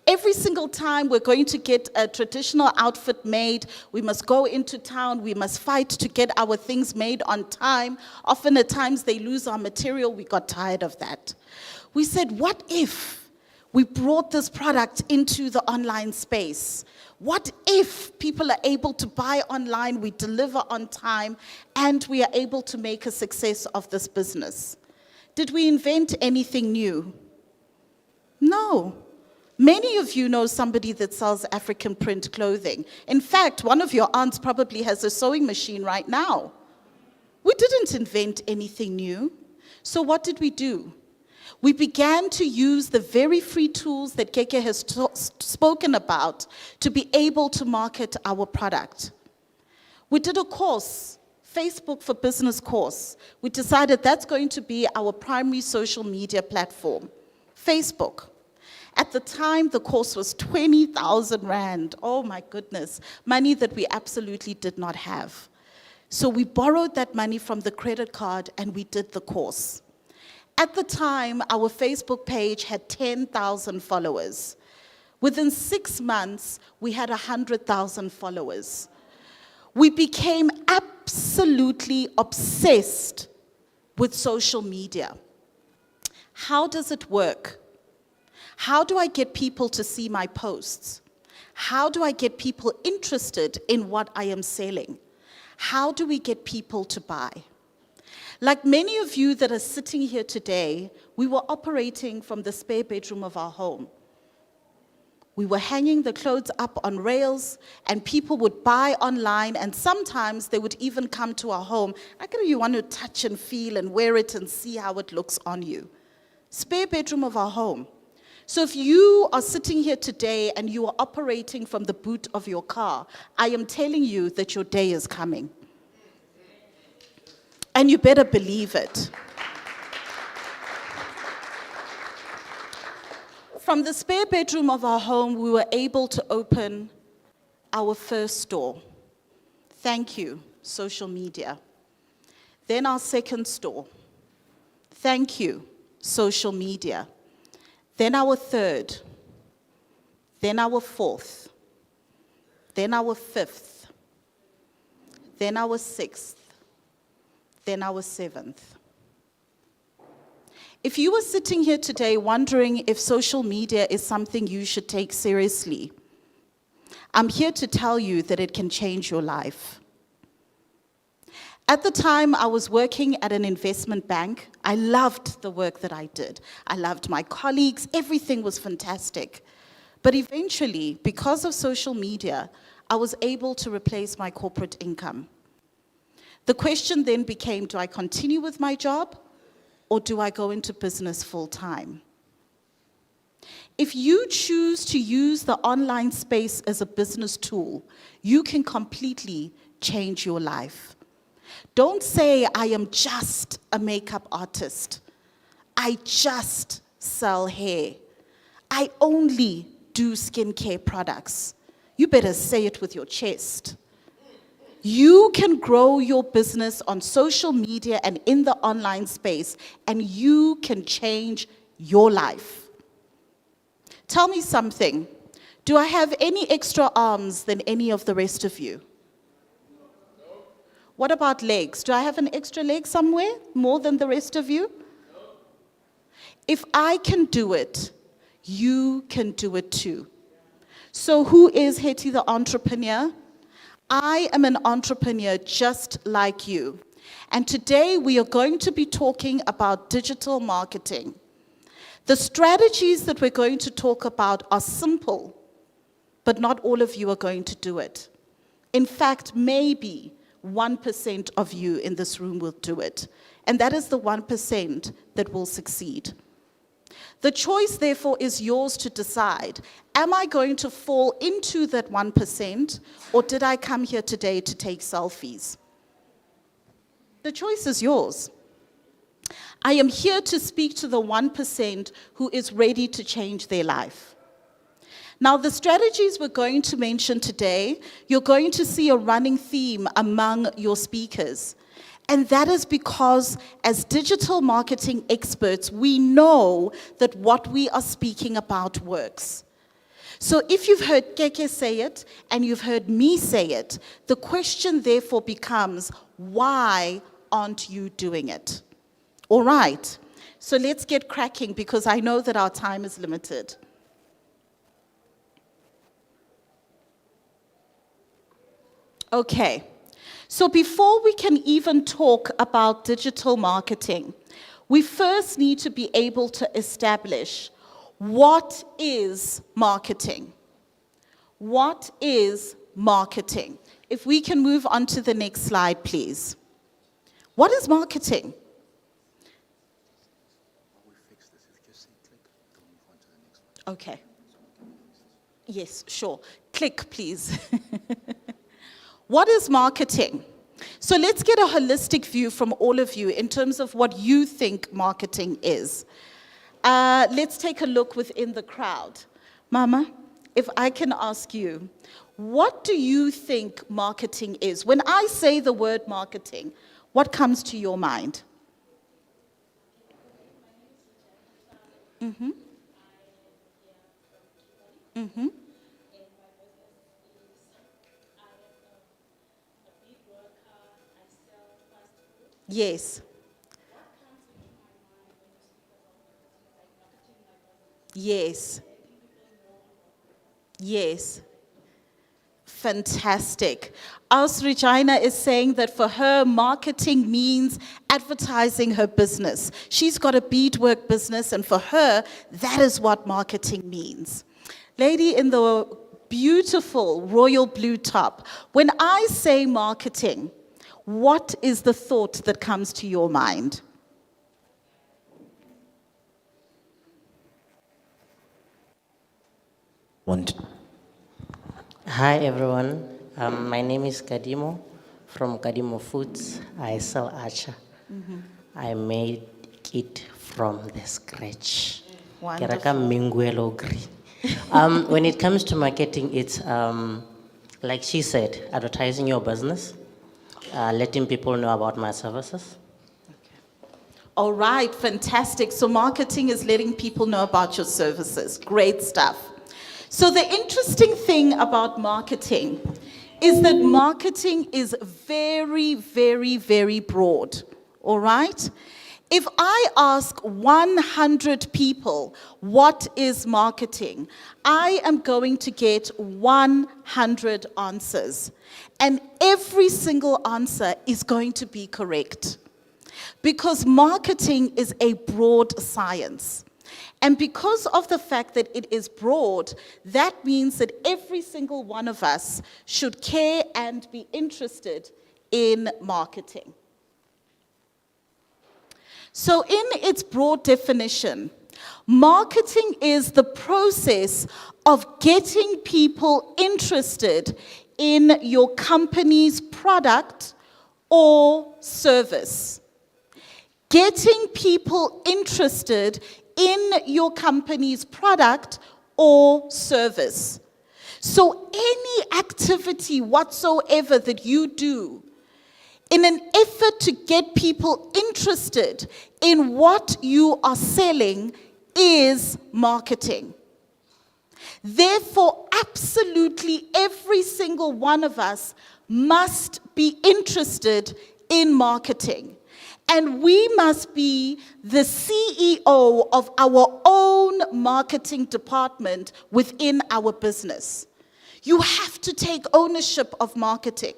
Every single time we're going to get a traditional outfit made, we must go into town, we must fight to get our things made on time. Often at times they lose our material, we got tired of that. We said, what if we brought this product into the online space? What if people are able to buy online, we deliver on time, and we are able to make a success of this business? Did we invent anything new? No. Many of you know somebody that sells African print clothing. In fact, one of your aunts probably has a sewing machine right now. We didn't invent anything new. So what did we do? We began to use the very free tools that Keke has spoken about to be able to market our product. We did a course, Facebook for Business course. We decided that's going to be our primary social media platform, Facebook. At the time, the course was 20,000 Rand. Oh my goodness, money that we absolutely did not have. So we borrowed that money from the credit card and we did the course. At the time, our Facebook page had 10,000 followers. Within 6 months, we had 100,000 followers. We became absolutely obsessed with social media. How does it work? How do I get people to see my posts? How do I get people interested in what I am selling? How do we get people to buy? Like many of you that are sitting here today, we were operating from the spare bedroom of our home. We were hanging the clothes up on rails, and people would buy online, and sometimes they would even come to our home. You want to touch and feel and wear it and see how it looks on you. Spare bedroom of our home. So if you are sitting here today and you are operating from the boot of your car, I am telling you that your day is coming. And you better believe it. From the spare bedroom of our home, we were able to open our first store. Thank you, social media. Then our second store. Thank you, social media. Then our third, then our fourth, then our fifth, then our sixth, then our seventh. If you were sitting here today wondering if social media is something you should take seriously, I'm here to tell you that it can change your life. At the time, I was working at an investment bank. I loved the work that I did. I loved my colleagues. Everything was fantastic. But eventually, because of social media, I was able to replace my corporate income. The question then became, do I continue with my job or do I go into business full time? If you choose to use the online space as a business tool, you can completely change your life. Don't say, I am just a makeup artist. I just sell hair. I only do skincare products. You better say it with your chest. You can grow your business on social media and in the online space, and you can change your life. Tell me something. Do I have any extra arms than any of the rest of you? What about legs? Do I have an extra leg somewhere, more than the rest of you? If I can do it, you can do it too. So who is Hetty the entrepreneur? I am an entrepreneur just like you. And today we are going to be talking about digital marketing. The strategies that we're going to talk about are simple, but not all of you are going to do it. In fact, maybe 1% of you in this room will do it. And that is the 1% that will succeed. The choice, therefore, is yours to decide. Am I going to fall into that 1%, or did I come here today to take selfies? The choice is yours. I am here to speak to the 1% who is ready to change their life. Now, the strategies we're going to mention today, you're going to see a running theme among your speakers. And that is because as digital marketing experts, we know that what we are speaking about works. So if you've heard Keke say it and you've heard me say it, the question therefore becomes, why aren't you doing it? All right, so let's get cracking because I know that our time is limited. Okay, so before we can even talk about digital marketing, we first need to be able to establish what is marketing. What is marketing? If we can move on to the next slide, please. What is marketing? Okay. Yes, sure. Click, please. What is marketing? So let's get a holistic view from all of you in terms of what you think marketing is. Let's take a look within the crowd. Mama, if I can ask you, what do you think marketing is? When I say the word marketing, what comes to your mind? Mm-hmm. Mm-hmm. Yes. Yes. Yes. Fantastic. As Regina is saying that for her, marketing means advertising her business. She's got a beadwork business, and for her, that is what marketing means. Lady in the beautiful royal blue top, when I say marketing, what is the thought that comes to your mind? Hi everyone, my name is Kadimo from Kadimo Foods. I sell acha. I made it from the scratch. Wonderful. Keraka minguelo green. When it comes to marketing, it's like she said, advertising your business, letting people know about my services. All right, fantastic. So marketing is letting people know about your services. Great stuff. So the interesting thing about marketing is that marketing is very, very, very broad. All right? If I ask 100 people what is marketing, I am going to get 100 answers. And every single answer is going to be correct. Because marketing is a broad science. And because of the fact that it is broad, that means that every single one of us should care and be interested in marketing. So in its broad definition, marketing is the process of getting people interested in your company's product or service. Getting people interested in your company's product or service. So any activity whatsoever that you do in an effort to get people interested in what you are selling is marketing. Therefore, absolutely every single one of us must be interested in marketing. And we must be the CEO of our own marketing department within our business. You have to take ownership of marketing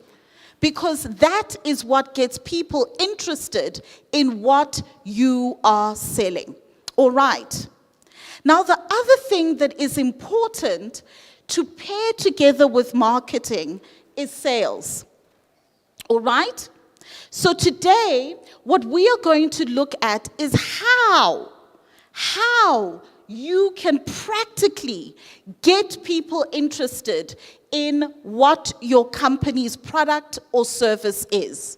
because that is what gets people interested in what you are selling. All right. Now, the other thing that is important to pair together with marketing is sales. All right? So today, what we are going to look at is how you can practically get people interested in what your company's product or service is.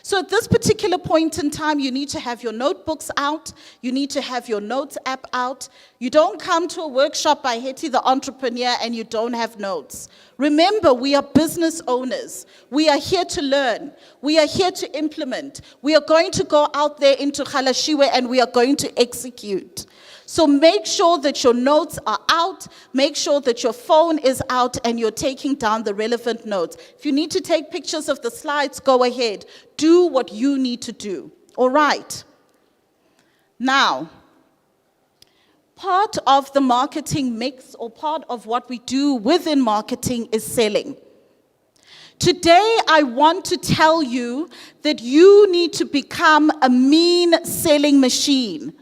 So at this particular point in time, you need to have your notebooks out. You need to have your notes app out. You don't come to a workshop by Hetty the entrepreneur and you don't have notes. Remember, we are business owners. We are here to learn. We are here to implement. We are going to go out there into Galeshewe and we are going to execute. So make sure that your notes are out, make sure that your phone is out and you're taking down the relevant notes. If you need to take pictures of the slides, go ahead. Do what you need to do, all right? Now, part of the marketing mix or part of what we do within marketing is selling. Today, I want to tell you that you need to become a mean selling machine.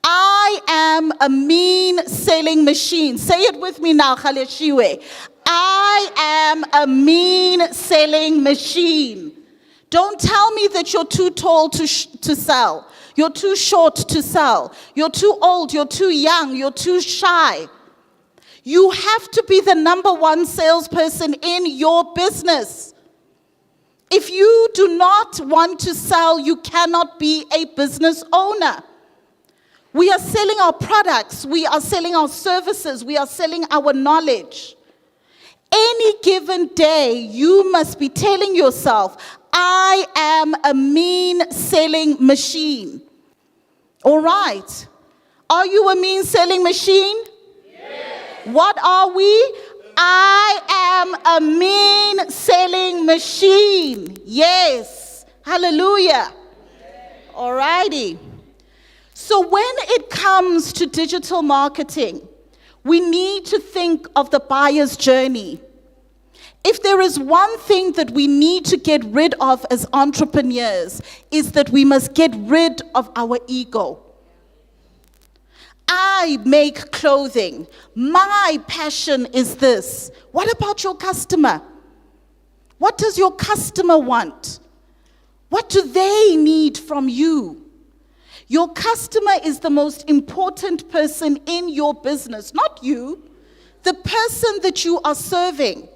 I am a mean selling machine. Say it with me now, Galeshewe. I am a mean selling machine. Don't tell me that you're too tall to sell. You're too short to sell. You're too old, you're too young, you're too shy. You have to be the #1 salesperson in your business. If you do not want to sell, you cannot be a business owner. We are selling our products, we are selling our services, we are selling our knowledge. Any given day, you must be telling yourself, I am a mean selling machine. All right. Are you a mean selling machine? Yes. What are we? I am a mean selling machine. Yes. Hallelujah. All righty. So when it comes to digital marketing, we need to think of the buyer's journey. If there is one thing that we need to get rid of as entrepreneurs, is that we must get rid of our ego. I make clothing. My passion is this. What about your customer? What does your customer want? What do they need from you? Your customer is the most important person in your business, not you, the person that you are serving.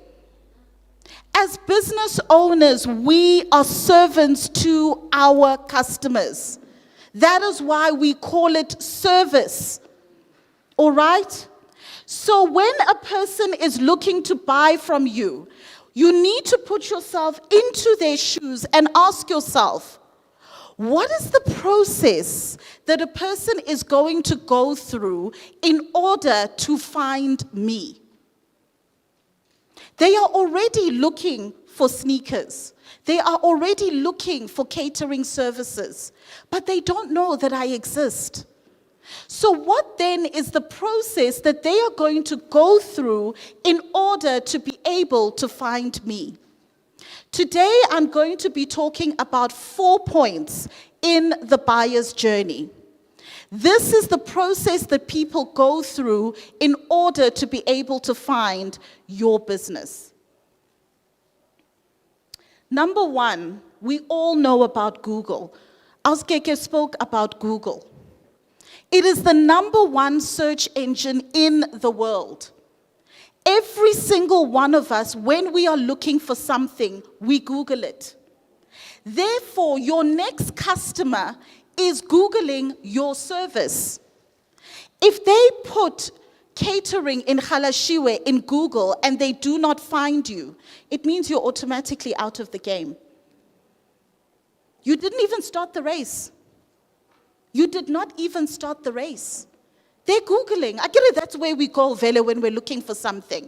As business owners, we are servants to our customers. That is why we call it service. All right? So when a person is looking to buy from you, you need to put yourself into their shoes and ask yourself, what is the process that a person is going to go through in order to find me? They are already looking for sneakers. They are already looking for catering services, but they don't know that I exist. So what then is the process that they are going to go through in order to be able to find me? Today, I'm going to be talking about 4 points in the buyer's journey. This is the process that people go through in order to be able to find your business. Number 1, we all know about Google. Auskeke spoke about Google. It is the #1 search engine in the world. Every single one of us, when we are looking for something, we Google it. Therefore, your next customer is Googling your service. If they put catering in Galeshewe in Google and they do not find you, it means you're automatically out of the game. You didn't even start the race. You did not even start the race. They're Googling. I get it, that's where we go, Vele, when we're looking for something.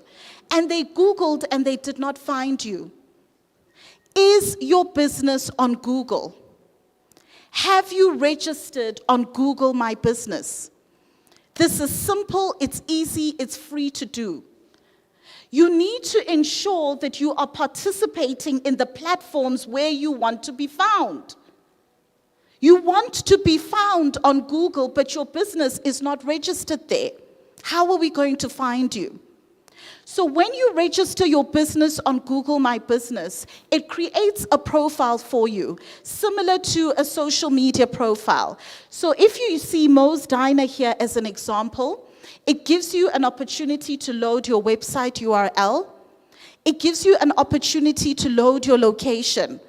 And they Googled and they did not find you. Is your business on Google? Have you registered on Google My Business? This is simple, it's easy, it's free to do. You need to ensure that you are participating in the platforms where you want to be found. You want to be found on Google, but your business is not registered there. How are we going to find you? So when you register your business on Google My Business, it creates a profile for you, similar to a social media profile. So if you see Mo's Diner here as an example, it gives you an opportunity to load your website URL. It gives you an opportunity to load your location.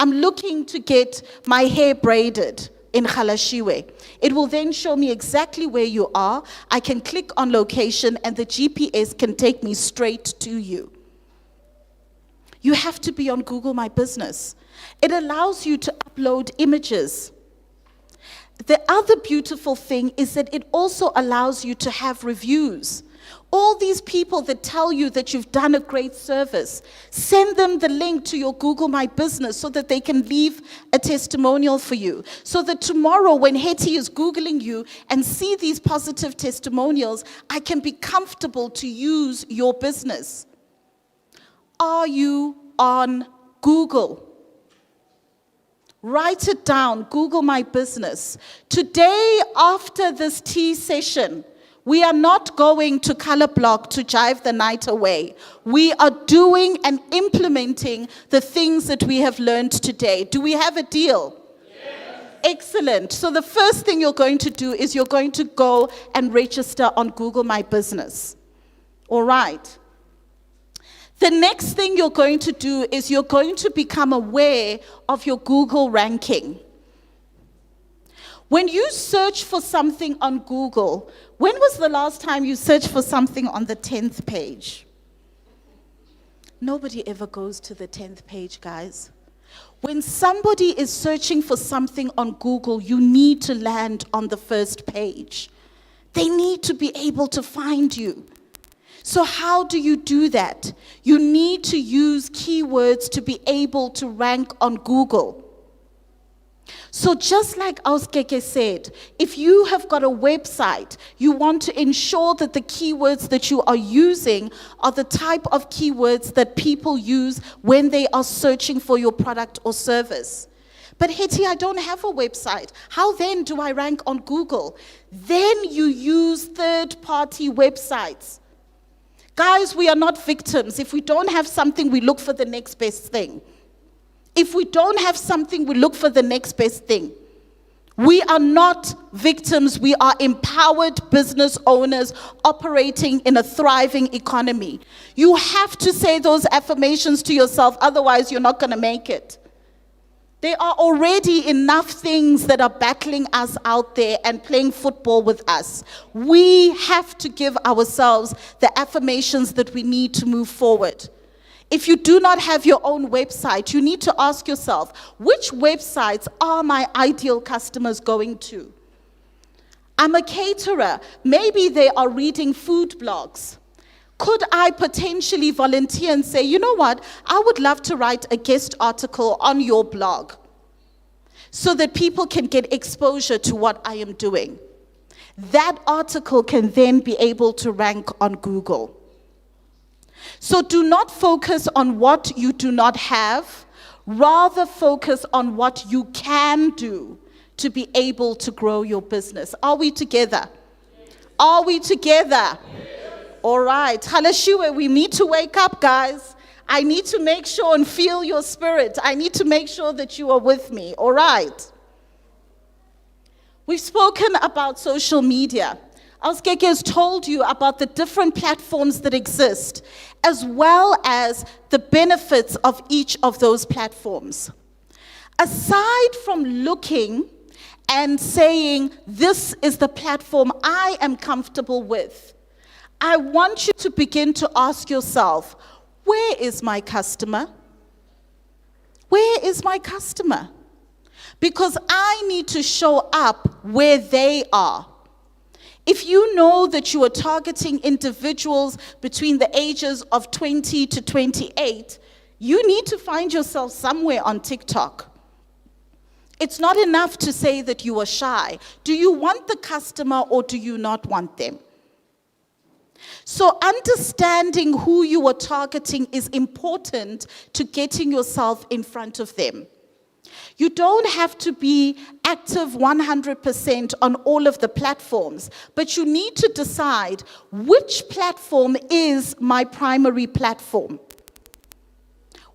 I'm looking to get my hair braided in Galeshewe. It will then show me exactly where you are. I can click on location and the GPS can take me straight to you. You have to be on Google My Business. It allows you to upload images. The other beautiful thing is that it also allows you to have reviews. All these people that tell you that you've done a great service, send them the link to your Google My Business so that they can leave a testimonial for you. So that tomorrow when Hetty is Googling you and see these positive testimonials, I can be comfortable to use your business. Are you on Google? Write it down, Google My Business. Today, after this tea session, we are not going to Color Block to jive the night away. We are doing and implementing the things that we have learned today. Do we have a deal? Yes. Excellent. So the first thing you're going to do is you're going to go and register on Google My Business. All right. The next thing you're going to do is you're going to become aware of your Google ranking. When you search for something on Google, when was the last time you searched for something on the 10th page? Nobody ever goes to the 10th page, guys. When somebody is searching for something on Google, you need to land on the first page. They need to be able to find you. So how do you do that? You need to use keywords to be able to rank on Google. So just like Auskeke said, if you have got a website, you want to ensure that the keywords that you are using are the type of keywords that people use when they are searching for your product or service. But Hetty, I don't have a website. How then do I rank on Google? Then you use third-party websites. Guys, we are not victims. If we don't have something, we look for the next best thing. If we don't have something, we look for the next best thing. We are not victims. We are empowered business owners operating in a thriving economy. You have to say those affirmations to yourself, otherwise you're not going to make it. There are already enough things that are battling us out there and playing football with us. We have to give ourselves the affirmations that we need to move forward. If you do not have your own website, you need to ask yourself, which websites are my ideal customers going to? I'm a caterer. Maybe they are reading food blogs. Could I potentially volunteer and say, you know what, I would love to write a guest article on your blog so that people can get exposure to what I am doing. That article can then be able to rank on Google. So do not focus on what you do not have, rather focus on what you can do to be able to grow your business. Are we together? Are we together? All right, Galeshewe, we need to wake up, guys. I need to make sure and feel your spirit. I need to make sure that you are with me, all right? We've spoken about social media. Auskeke has told you about the different platforms that exist, as well as the benefits of each of those platforms. Aside from looking and saying, this is the platform I am comfortable with, I want you to begin to ask yourself, where is my customer? Where is my customer? Because I need to show up where they are. If you know that you are targeting individuals between the ages of 20 to 28, you need to find yourself somewhere on TikTok. It's not enough to say that you are shy. Do you want the customer or do you not want them? So understanding who you are targeting is important to getting yourself in front of them. You don't have to be active 100% on all of the platforms, but you need to decide which platform is my primary platform.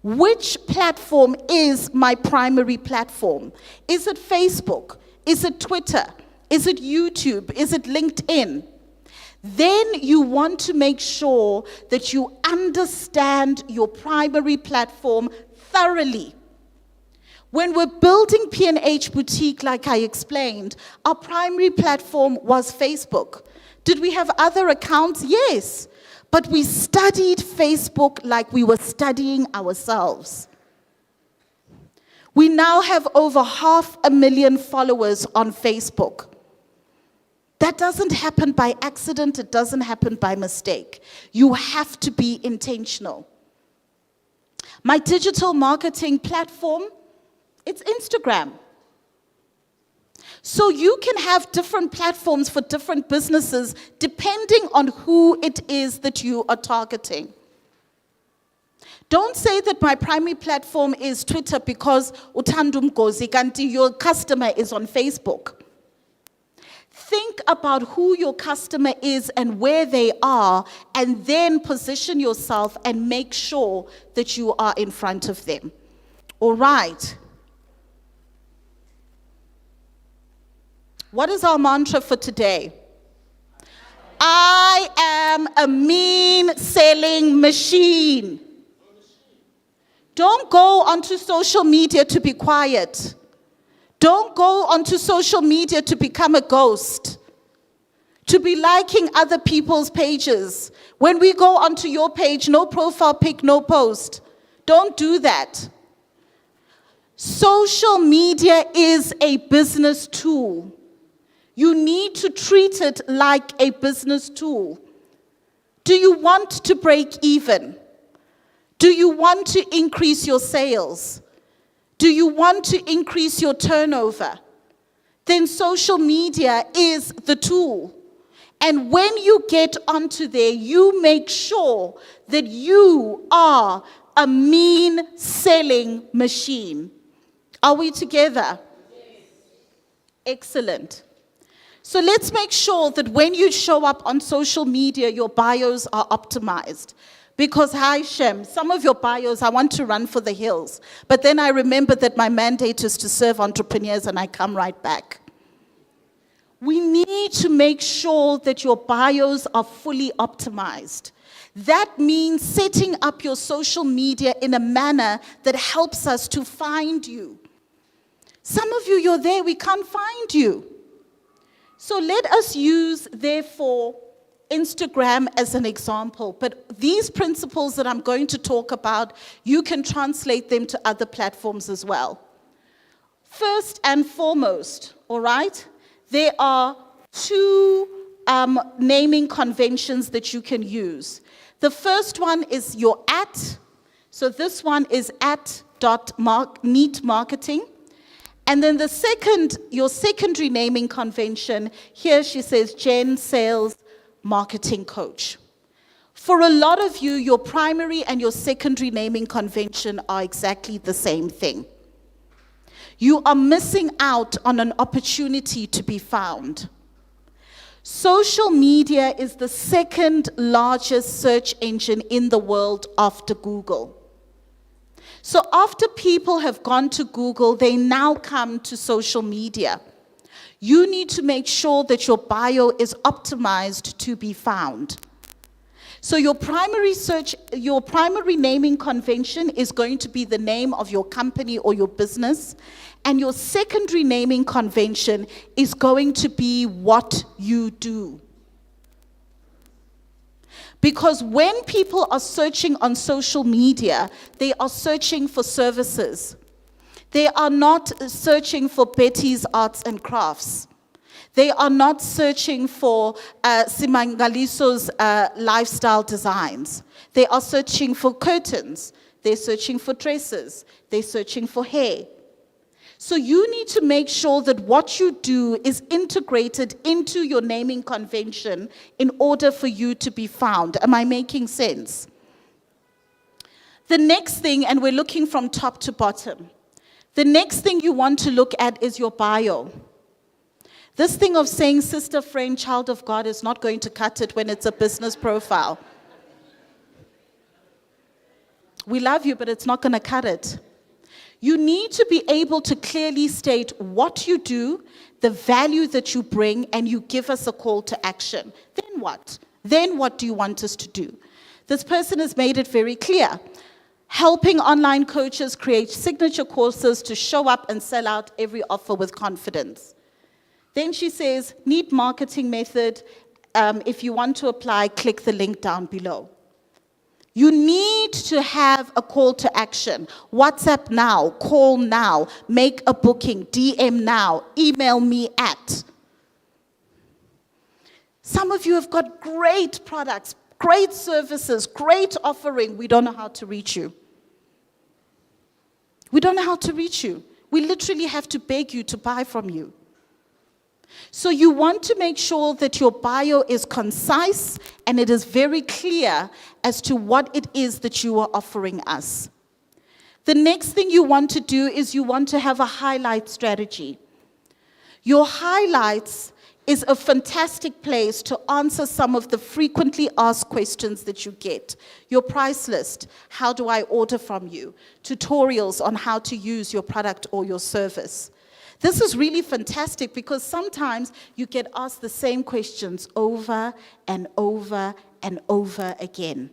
Which platform is my primary platform? Is it Facebook? Is it Twitter? Is it YouTube? Is it LinkedIn? Then you want to make sure that you understand your primary platform thoroughly. When we're building P&H Boutique, like I explained, our primary platform was Facebook. Did we have other accounts? Yes. But we studied Facebook like we were studying ourselves. We now have over 500,000 followers on Facebook. That doesn't happen by accident, it doesn't happen by mistake. You have to be intentional. My digital marketing platform, it's Instagram. So you can have different platforms for different businesses depending on who it is that you are targeting. Don't say that my primary platform is Twitter because uthandum gozi kanti your customer is on Facebook. Think about who your customer is and where they are, and then position yourself and make sure that you are in front of them. All right. What is our mantra for today? I am a mean selling machine. Don't go onto social media to be quiet. Don't go onto social media to become a ghost, to be liking other people's pages. When we go onto your page, no profile pic, no post. Don't do that. Social media is a business tool. You need to treat it like a business tool. Do you want to break even? Do you want to increase your sales? Do you want to increase your turnover? Then social media is the tool. And when you get onto there, you make sure that you are a mean selling machine. Are we together? Yes. Excellent. So let's make sure that when you show up on social media, your bios are optimized. Because, hi Shem, some of your bios, I want to run for the hills. But then I remember that my mandate is to serve entrepreneurs and I come right back. We need to make sure that your bios are fully optimized. That means setting up your social media in a manner that helps us to find you. Some of you, you're there, we can't find you. So let us use, therefore, Instagram as an example. But these principles that I'm going to talk about, you can translate them to other platforms as well. First and foremost, all right, there are two naming conventions that you can use. The first one is your @. So this one is @neat marketing. And then the second, your secondary naming convention, here she says Jen Sales Marketing Coach. For a lot of you, your primary and your secondary naming convention are exactly the same thing. You are missing out on an opportunity to be found. Social media is the second largest search engine in the world after Google. So after people have gone to Google, they now come to social media. You need to make sure that your bio is optimized to be found. So your primary naming convention is going to be the name of your company or your business, and your secondary naming convention is going to be what you do. Because when people are searching on social media, they are searching for services. They are not searching for Betty's Arts and Crafts. They are not searching for Simangaliso's lifestyle designs. They are searching for curtains. They're searching for dresses. They're searching for hair. So you need to make sure that what you do is integrated into your naming convention in order for you to be found. Am I making sense? The next thing, and we're looking from top to bottom, the next thing you want to look at is your bio. This thing of saying sister, friend, child of God is not going to cut it when it's a business profile. We love you, but it's not going to cut it. You need to be able to clearly state what you do, the value that you bring, and you give us a call to action. Then what? Then what do you want us to do? This person has made it very clear. helping online coaches create signature courses to show up and sell out every offer with confidence. Then she says, neat marketing method. If you want to apply, click the link down below. You need to have a call to action. WhatsApp now, call now, make a booking, DM now, email me at. Some of you have got great products, great services, great offering. We don't know how to reach you. We don't know how to reach you. We literally have to beg you to buy from you. So you want to make sure that your bio is concise and it is very clear as to what it is that you are offering us. The next thing you want to do is you want to have a highlight strategy. Your highlights is a fantastic place to answer some of the frequently asked questions that you get. Your price list, how do I order from you? Tutorials on how to use your product or your service. This is really fantastic because sometimes you get asked the same questions over and over and over again.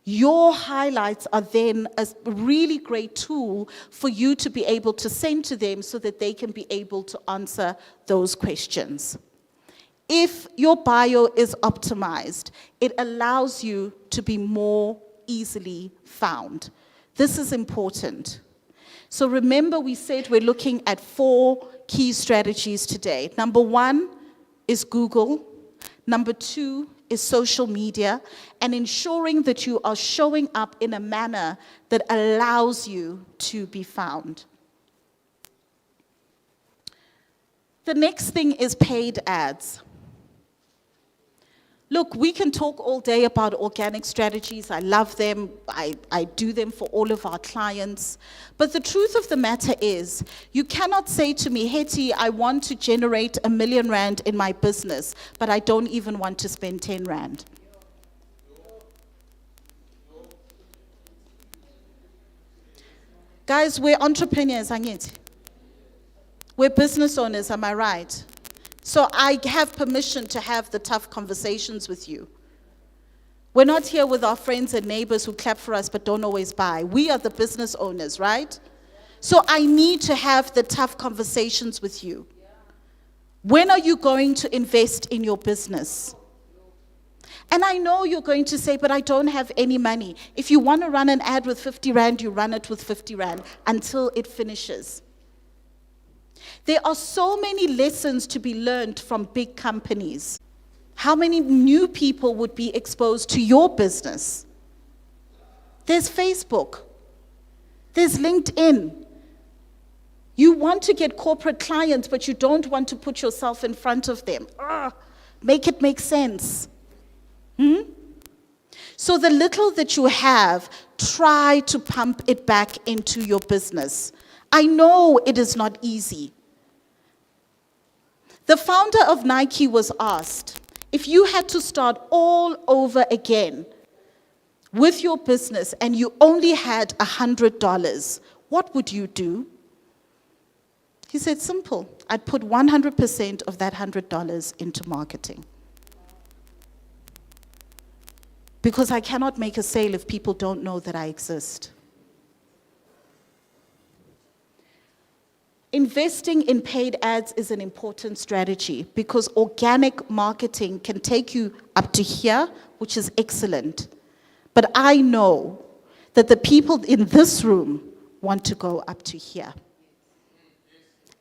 Your highlights are then a really great tool for you to be able to send to them so that they can be able to answer those questions. If your bio is optimized, it allows you to be more easily found. This is important. So remember, we said we're looking at 4 key strategies today. Number 1 is Google. Number 2 is social media, and ensuring that you are showing up in a manner that allows you to be found. The next thing is paid ads. Look, we can talk all day about organic strategies. I love them. I do them for all of our clients. But the truth of the matter is, you cannot say to me, Hetty, I want to generate R1 million in my business, but I don't even want to spend 10 Rand. Guys, we're entrepreneurs, angithi? We're business owners, am I right? So I have permission to have the tough conversations with you. We're not here with our friends and neighbors who clap for us but don't always buy. We are the business owners, right? So I need to have the tough conversations with you. When are you going to invest in your business? And I know you're going to say, but I don't have any money. If you want to run an ad with 50 Rand, you run it with 50 Rand until it finishes. There are so many lessons to be learned from big companies. How many new people would be exposed to your business? There's Facebook. There's LinkedIn. You want to get corporate clients, but you don't want to put yourself in front of them. Make it make sense. So the little that you have, try to pump it back into your business. I know it is not easy. The founder of Nike was asked, if you had to start all over again with your business and you only had $100, what would you do? He said, simple. I'd put 100% of that $100 into marketing. Because I cannot make a sale if people don't know that I exist. Investing in paid ads is an important strategy because organic marketing can take you up to here, which is excellent. But I know that the people in this room want to go up to here.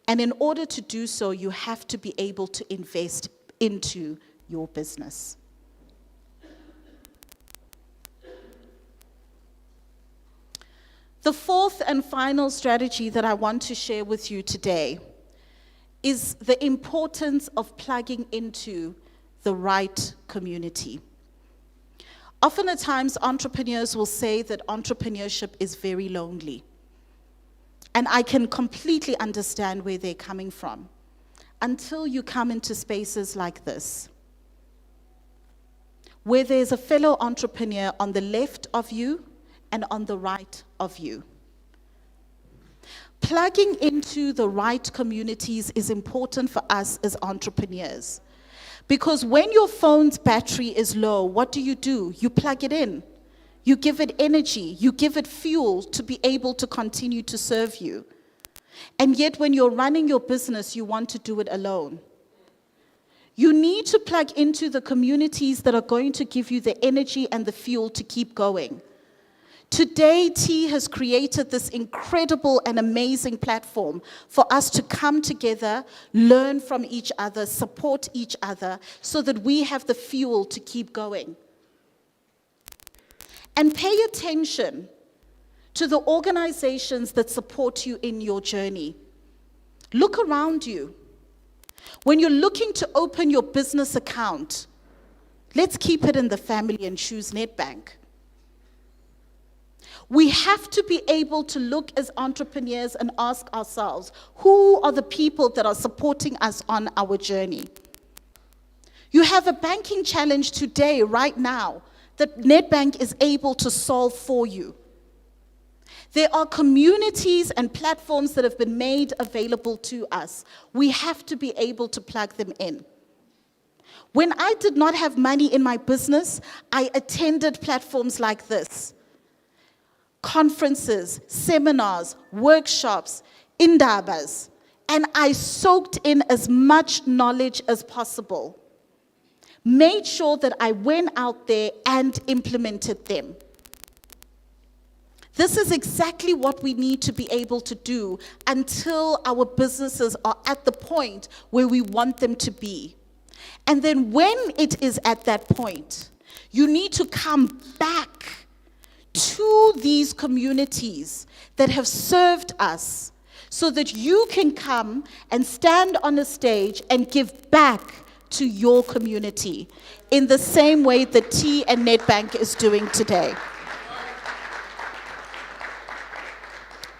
And in order to do so, you have to be able to invest into your business. The fourth and final strategy that I want to share with you today is the importance of plugging into the right community. Often at times, entrepreneurs will say that entrepreneurship is very lonely. And I can completely understand where they're coming from until you come into spaces like this, where there's a fellow entrepreneur on the left of you and on the right of you. Plugging into the right communities is important for us as entrepreneurs. Because when your phone's battery is low, what do? You plug it in. You give it energy. You give it fuel to be able to continue to serve you. And yet when you're running your business, you want to do it alone. You need to plug into the communities that are going to give you the energy and the fuel to keep going. Today, T has created this incredible and amazing platform for us to come together, learn from each other, support each other, so that we have the fuel to keep going. And pay attention to the organizations that support you in your journey. Look around you. When you're looking to open your business account, let's keep it in the family and choose Nedbank. We have to be able to look as entrepreneurs and ask ourselves, who are the people that are supporting us on our journey? You have a banking challenge today, right now, that Nedbank is able to solve for you. There are communities and platforms that have been made available to us. We have to be able to plug them in. When I did not have money in my business, I attended platforms like this. Conferences, seminars, workshops, indabas, and I soaked in as much knowledge as possible. Made sure that I went out there and implemented them. This is exactly what we need to be able to do until our businesses are at the point where we want them to be. And then when it is at that point, you need to come back to these communities that have served us so that you can come and stand on a stage and give back to your community in the same way that T and Nedbank is doing today.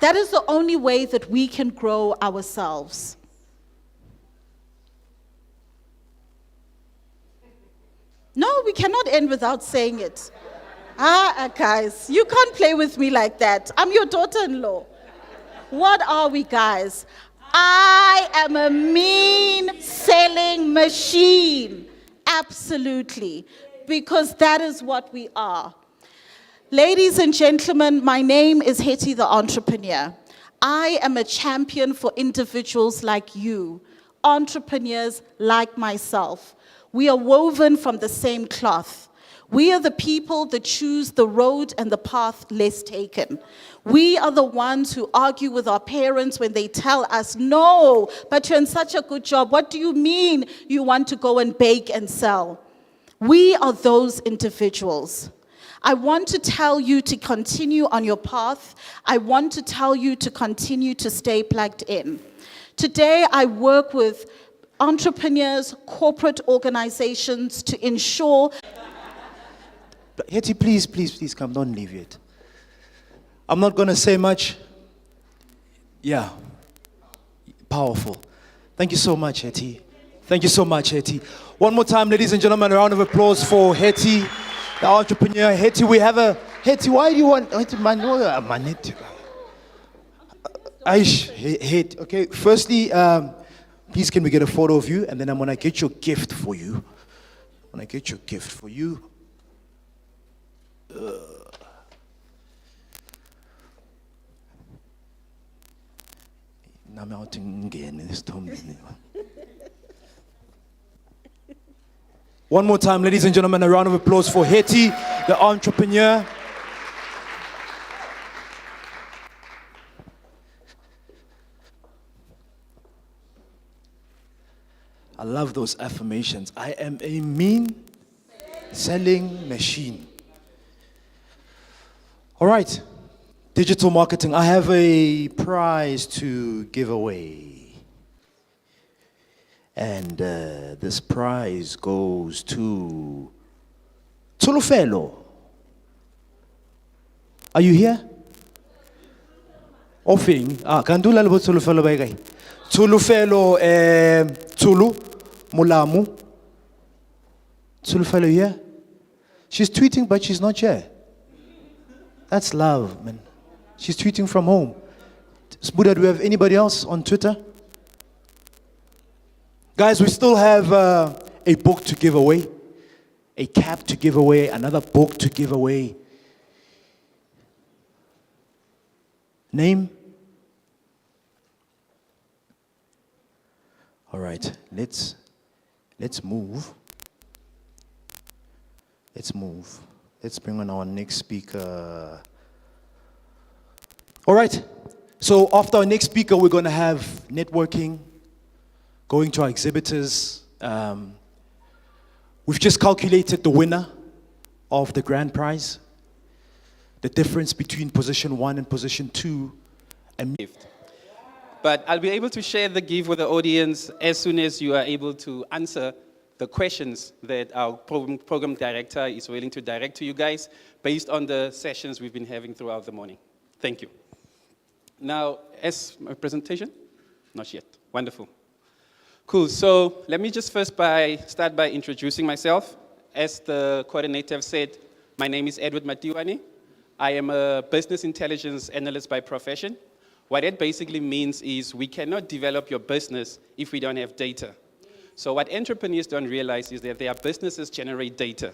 That is the only way that we can grow ourselves. No, we cannot end without saying it. Guys, you can't play with me like that. I'm your daughter-in-law. What are we, guys? I am a mean selling machine. Absolutely. Because that is what we are. Ladies and gentlemen, my name is Hetty the Entrepreneur. I am a champion for individuals like you, entrepreneurs like myself. We are woven from the same cloth. We are the people that choose the road and the path less taken. We are the ones who argue with our parents when they tell us, no, but you're in such a good job. What do you mean you want to go and bake and sell? We are those individuals. I want to tell you to continue on your path. I want to tell you to continue to stay plugged in. Today, I work with entrepreneurs, corporate organizations to ensure. Hetty, please come, don't leave yet. I'm not going to say much. Yeah, powerful. Thank you so much, Hetty. Thank you so much, Hetty. One more time, ladies and gentlemen, a round of applause for Hetty, the entrepreneur. Hetty, we have a... Hetty, why do you want... Hetty, Hetty, okay, firstly, please can we get a photo of you, and then I'm going to get your gift for you. When I get your gift for you... One more time, ladies and gentlemen, a round of applause for Hetty, the entrepreneur. I love those affirmations. I am a mean selling machine. All right, digital marketing. I have a prize to give away. And this prize goes to Tulufelo. Are you here? Offing. Can do lalo Tulufelo by guy. Tulufelo Tulu Mulamu. Tulufelo here? She's tweeting, but she's not here. That's love, man. She's tweeting from home. Buddha, do we have anybody else on Twitter? Guys, we still have a book to give away, a cap to give away, another book to give away. Name? All right, let's move. Let's move. Let's bring on our next speaker. All right, so after our next speaker, we're going to have networking, going to our exhibitors. We've just calculated the winner of the grand prize, the difference between position 1 and position 2. But I'll be able to share the gift with the audience as soon as you are able to answer the questions that our program director is willing to direct to you guys based on the sessions we've been having throughout the morning. Thank you. Now, as my presentation? Not yet. Wonderful. Cool. So let me just first start by introducing myself. As the coordinator said, my name is Edward Matiwane. I am a business intelligence analyst by profession. What that basically means is we cannot develop your business if we don't have data. So what entrepreneurs don't realize is that their businesses generate data.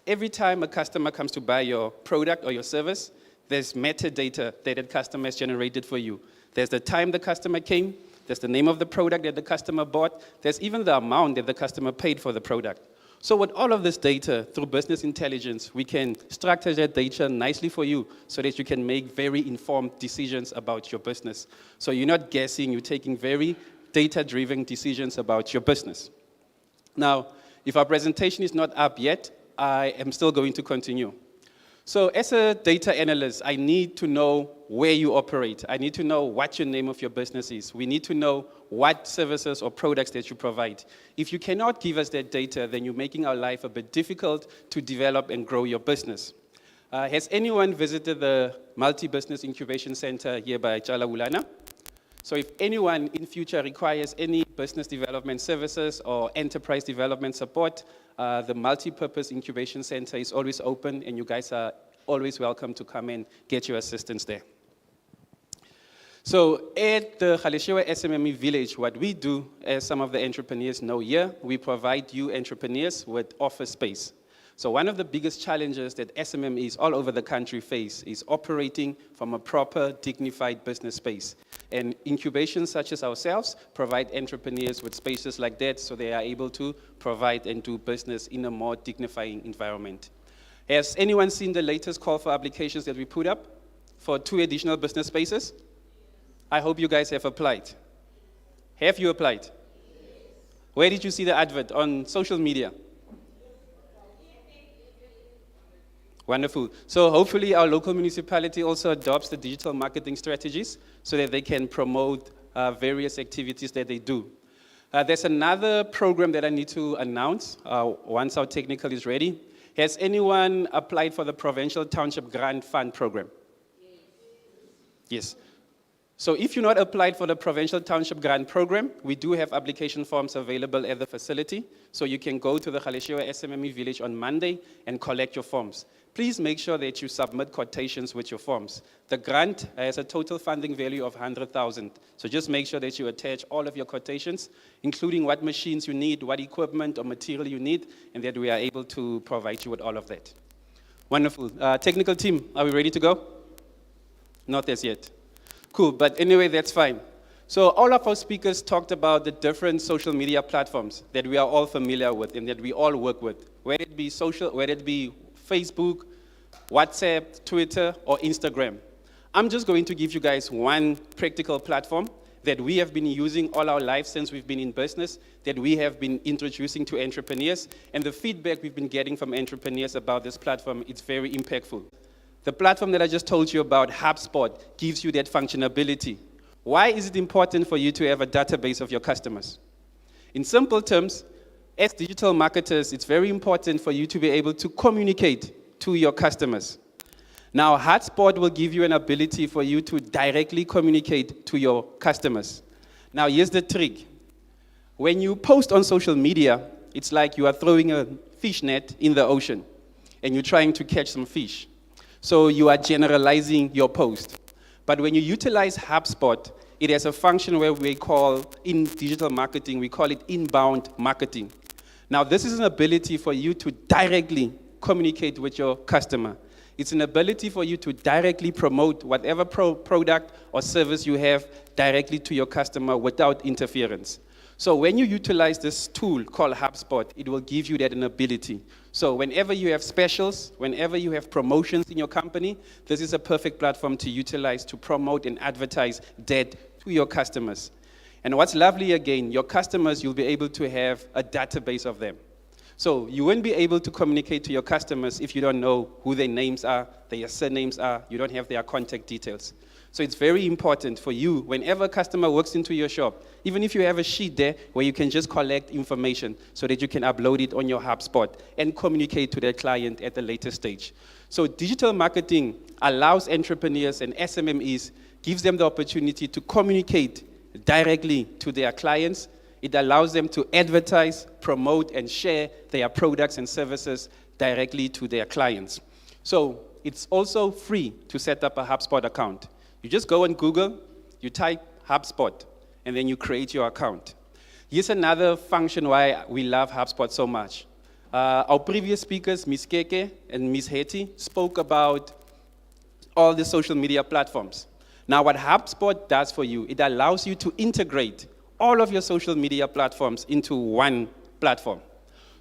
Every time a customer comes to buy your product or your service, there's metadata that that customer has generated for you. There's the time the customer came, there's the name of the product that the customer bought, there's even the amount that the customer paid for the product. So with all of this data, through business intelligence, we can structure that data nicely for you so that you can make very informed decisions about your business. So you're not guessing, you're taking very data-driven decisions about your business. Now, if our presentation is not up yet, I am still going to continue. So as a data analyst, I need to know where you operate. I need to know what your name of your business is. We need to know what services or products that you provide. If you cannot give us that data, then you're making our life a bit difficult to develop and grow your business. Has anyone visited the Multi-Business Incubation Center here by Chala Ulana? So if anyone in future requires any business development services or enterprise development support, the Multi-Purpose Incubation Center is always open, and you guys are always welcome to come and get your assistance there. So at the Galeshewe SMME Village, what we do, as some of the entrepreneurs know here, we provide you entrepreneurs with office space. So one of the biggest challenges that SMMEs all over the country face is operating from a proper, dignified business space. And incubations such as ourselves provide entrepreneurs with spaces like that so they are able to provide and do business in a more dignifying environment. Has anyone seen the latest call for applications that we put up for 2 additional business spaces? I hope you guys have applied. Have you applied? Where did you see the advert? On social media? Wonderful. So hopefully our local municipality also adopts the digital marketing strategies so that they can promote various activities that they do. There's another program that I need to announce once our technical is ready. Has anyone applied for the Provincial Township Grant Fund program? Yes. So if you're not applied for the Provincial Township Grant Program, we do have application forms available at the facility. So you can go to the Galeshewe SMME Village on Monday and collect your forms. Please make sure that you submit quotations with your forms. The grant has a total funding value of 100,000. So just make sure that you attach all of your quotations, including what machines you need, what equipment or material you need, and that we are able to provide you with all of that. Wonderful. Technical team, are we ready to go? Not as yet. Cool, but anyway, that's fine. So all of our speakers talked about the different social media platforms that we are all familiar with and that we all work with, whether it be social, whether it be Facebook, WhatsApp, Twitter, or Instagram. I'm just going to give you guys one practical platform that we have been using all our lives since we've been in business, that we have been introducing to entrepreneurs, and the feedback we've been getting from entrepreneurs about this platform, it's very impactful. The platform that I just told you about, HubSpot, gives you that functionality. Why is it important for you to have a database of your customers? In simple terms, as digital marketers, it's very important for you to be able to communicate to your customers. Now, HubSpot will give you an ability for you to directly communicate to your customers. Now, here's the trick. When you post on social media, it's like you are throwing a fish net in the ocean, and you're trying to catch some fish. So you are generalizing your post. But when you utilize HubSpot, it has a function where we call, in digital marketing, we call it inbound marketing. Now, this is an ability for you to directly communicate with your customer. It's an ability for you to directly promote whatever product or service you have directly to your customer without interference. So when you utilize this tool called HubSpot, it will give you that ability. So whenever you have specials, whenever you have promotions in your company, this is a perfect platform to utilize to promote and advertise that to your customers. And what's lovely again, your customers, you'll be able to have a database of them. So you won't be able to communicate to your customers if you don't know who their names are, their surnames are, you don't have their contact details. So it's very important for you, whenever a customer walks into your shop, even if you have a sheet there where you can just collect information so that you can upload it on your HubSpot and communicate to their client at the later stage. So digital marketing allows entrepreneurs and SMMEs, gives them the opportunity to communicate directly to their clients. It allows them to advertise, promote, and share their products and services directly to their clients. So it's also free to set up a HubSpot account. You just go on Google, you type HubSpot, and then you create your account. Here's another function why we love HubSpot so much. Our previous speakers, Ms. Keke and Ms. Hetty, spoke about all the social media platforms. Now, what HubSpot does for you, it allows you to integrate all of your social media platforms into one platform.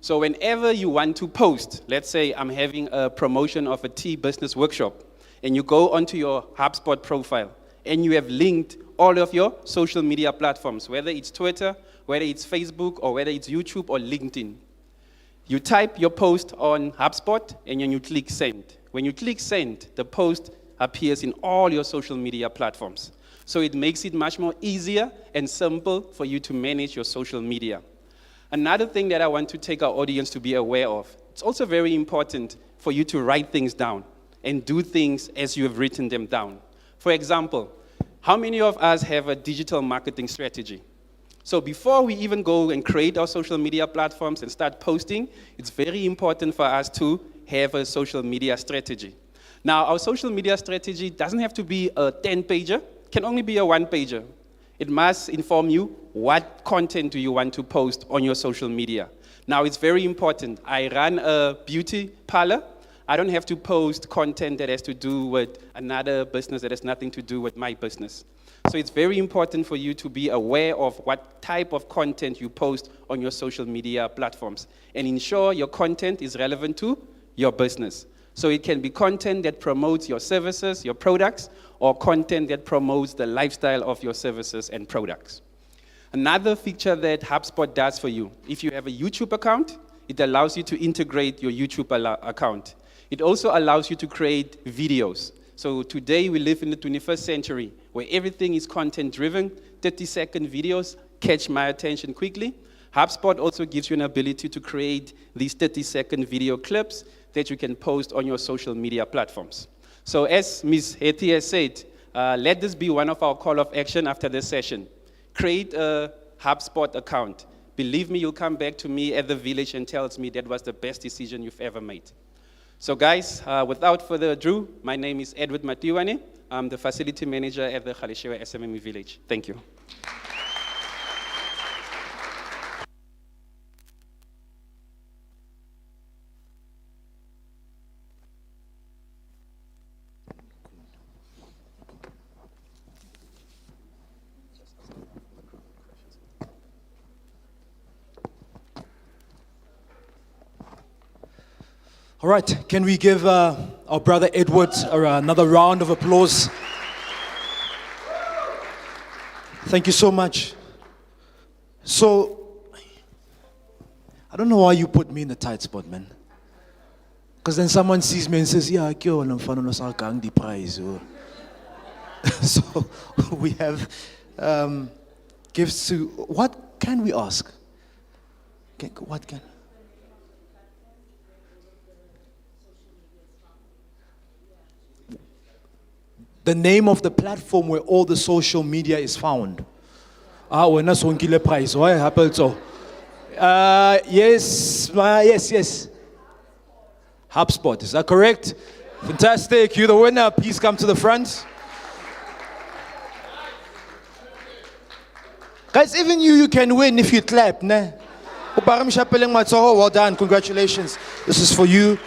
So whenever you want to post, let's say I'm having a promotion of a tea business workshop, and you go onto your HubSpot profile, and you have linked all of your social media platforms, whether it's Twitter, whether it's Facebook, or whether it's YouTube or LinkedIn. You type your post on HubSpot, and then you click send. When you click send, the post appears in all your social media platforms. So it makes it much more easier and simple for you to manage your social media. Another thing that I want to take our audience to be aware of, it's also very important for you to write things down and do things as you have written them down. For example, how many of us have a digital marketing strategy? So before we even go and create our social media platforms and start posting, it's very important for us to have a social media strategy. Now, our social media strategy doesn't have to be a 10-pager, can only be a 1-pager. It must inform you what content do you want to post on your social media. Now, it's very important. I run a beauty parlor. I don't have to post content that has to do with another business that has nothing to do with my business. So it's very important for you to be aware of what type of content you post on your social media platforms and ensure your content is relevant to your business. So it can be content that promotes your services, your products, or content that promotes the lifestyle of your services and products. Another feature that HubSpot does for you, if you have a YouTube account, it allows you to integrate your YouTube account. It also allows you to create videos. So today we live in the 21st century where everything is content-driven. 30-second videos catch my attention quickly. HubSpot also gives you an ability to create these 30-second video clips that you can post on your social media platforms. So as Ms. Hetty has said, let this be one of our call of action after this session. Create a HubSpot account. Believe me, you'll come back to me at the village and tells me that was the best decision you've ever made. So guys, without further ado, my name is Edward Matiwane. I'm the facility manager at the Galeshewe SMME Village. Thank you. All right, can we give our brother Edward another round of applause? Thank you so much. So, I don't know why you put me in the tight spot, man. Because then someone sees me and says, yeah, the prize. So, we have gifts to, what can we ask? What can? The name of the platform where all the social media is found. When I saw the prize, why happened so? Yes. HubSpot, is that correct? Fantastic, you're the winner. Please come to the front. Guys, even you can win if you clap, ne? Well done, congratulations. This is for you.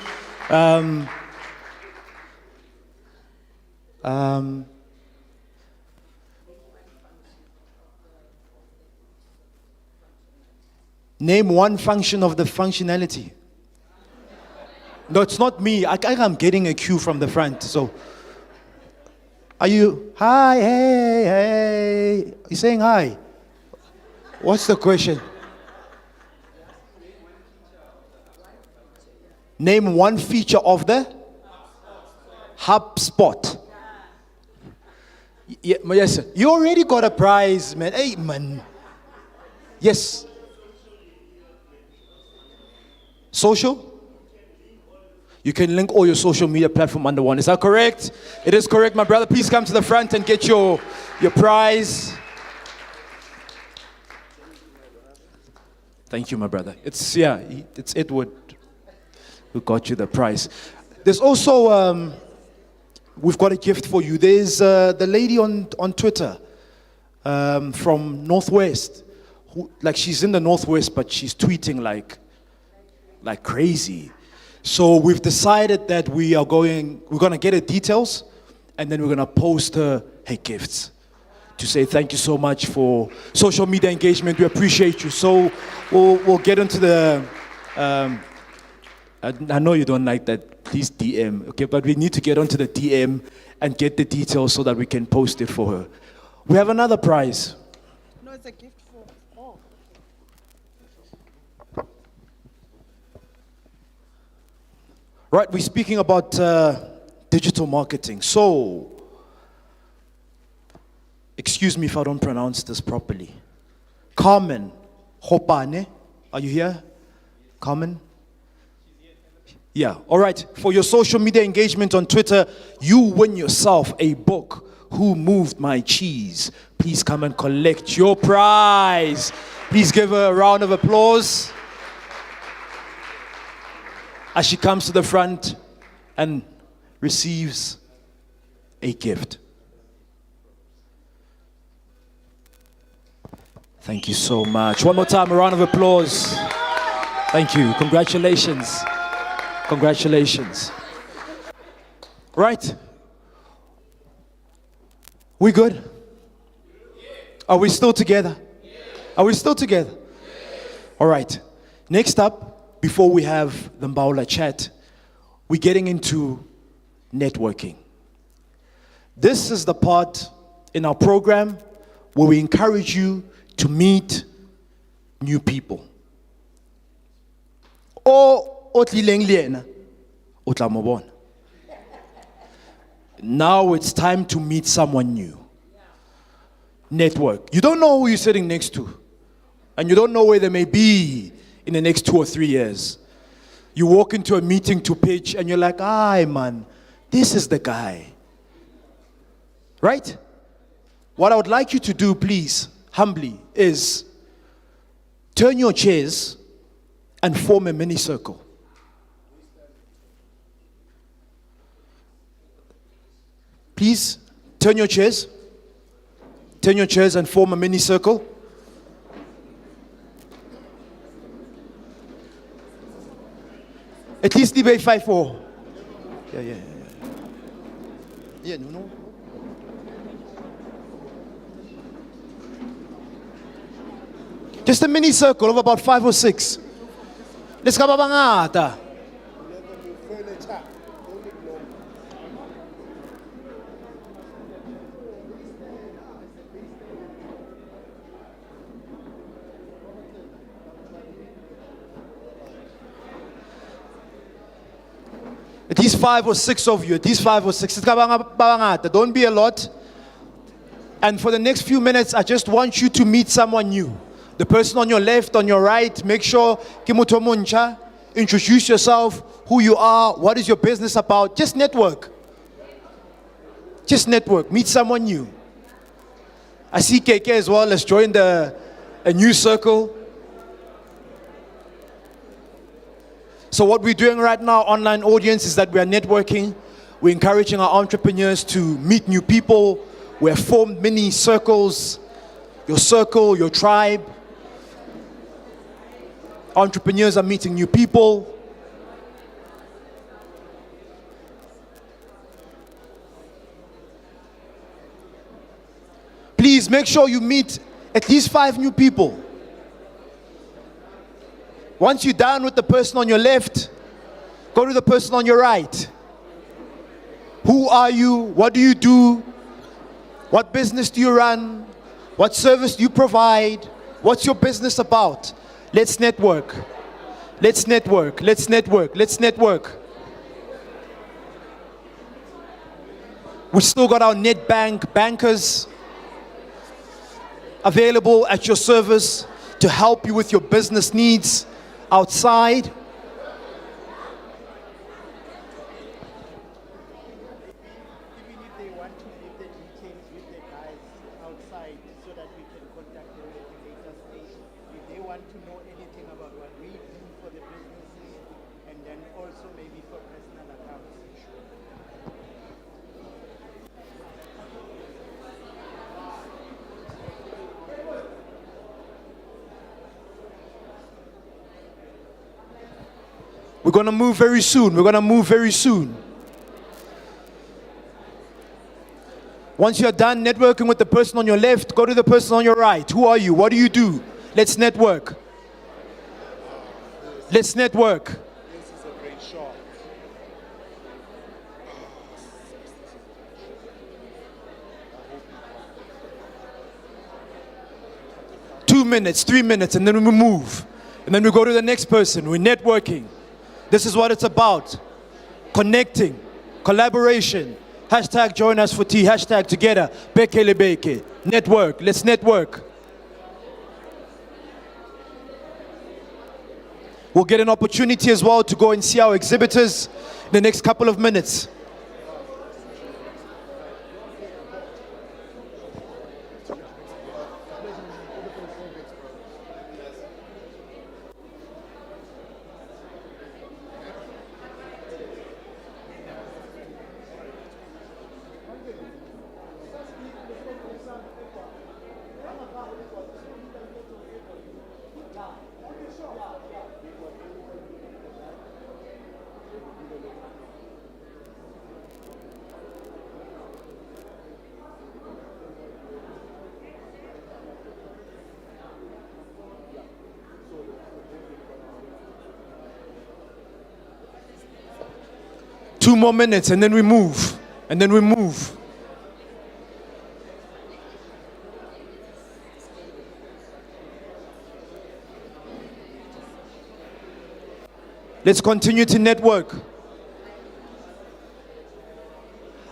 Name one function of the functionality. No, it's not me. I'm getting a cue from the front. So, are you? Hi, hey, hey. You saying hi? What's the question? Name one feature of the HubSpot. Yeah, yes, sir. You already got a prize, man. Hey, man. Yes. Social? You can link all your social media platform under one. Is that correct? It is correct, my brother. Please come to the front and get your prize. Thank you, my brother. It's Edward who got you the prize. There's also, we've got a gift for you. There's the lady on Twitter from Northwest. She's in the Northwest, but she's tweeting like crazy. So we've decided that we're going to get her details, and then we're going to post her gifts to say thank you so much for social media engagement. We appreciate you. So we'll get into the, I know you don't like that, please DM, okay? But we need to get onto the DM and get the details so that we can post it for her. We have another prize. No, it's a gift for all. Right, we're speaking about digital marketing. So, excuse me if I don't pronounce this properly. Carmen Hopane, are you here? Carmen? Yeah, all right. For your social media engagement on Twitter, you win yourself a book, Who Moved My Cheese? Please come and collect your prize. Please give her a round of applause as she comes to the front and receives a gift. Thank you so much. One more time, a round of applause. Thank you. Congratulations. Congratulations. Right. We good? Are we still together? Are we still together? All right. Next up, before we have the Mbaula chat, we're getting into networking. This is the part in our program where we encourage you to meet new people. Now it's time to meet someone new. Network. You don't know who you're sitting next to, and you don't know where they may be in the next 2 or 3 years. You walk into a meeting to pitch and you're like, "Aye, man, this is the guy." Right? What I would like you to do, please, humbly, is turn your chairs and form a mini circle. Please, turn your chairs. Turn your chairs and form a mini circle. At least debate 5-4. Yeah. Yeah, no. Just a mini circle of about 5 or 6. Let's go bangata. At least 5 or 6 of you, at least 5 or 6. Don't be a lot. And for the next few minutes, I just want you to meet someone new. The person on your left, on your right, make sure, introduce yourself, who you are, what is your business about. Just network. Just network. Meet someone new. I see KK as well. Let's join a new circle. So what we're doing right now, online audience, is that we are networking. We're encouraging our entrepreneurs to meet new people. We have formed mini circles. Your circle, your tribe. Entrepreneurs are meeting new people. Please make sure you meet at least 5 new people. Once you're done with the person on your left, go to the person on your right. Who are you? What do you do? What business do you run? What service do you provide? What's your business about? Let's network. Let's network. Let's network. Let's network. We still got our net bankers available at your service to help you with your business needs outside. We're going to move very soon. We're going to move very soon. Once you're done networking with the person on your left, go to the person on your right. Who are you? What do you do? Let's network. Let's network. This is a great shot. 2 minutes, 3 minutes, and then we move. And then we go to the next person. We're networking. This is what it's about. Connecting, collaboration. Hashtag join us for tea. Hashtag together. Bekele beke. Network. Let's network. We'll get an opportunity as well to go and see our exhibitors in the next couple of minutes. Two more minutes and then we move. And then we move. Let's continue to network.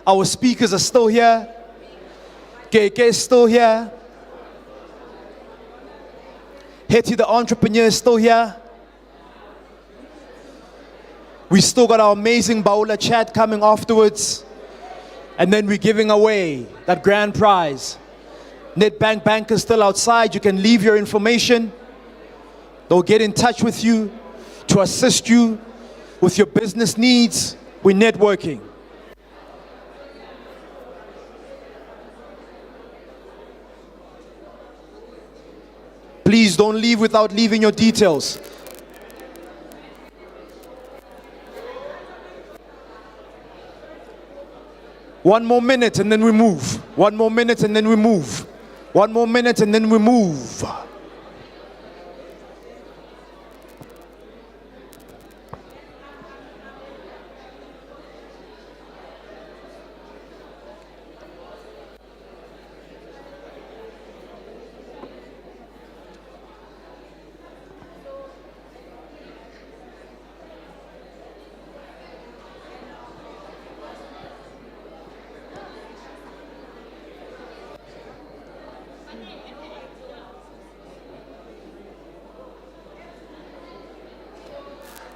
Our speakers are still here. KK is still here. Hetty the entrepreneur is still here. We still got our amazing Baula chat coming afterwards. And then we're giving away that grand prize. Nedbank bankers still outside. You can leave your information. They'll get in touch with you to assist you with your business needs. We're networking. Please don't leave without leaving your details. One more minute and then we move. One more minute and then we move. One more minute and then we move.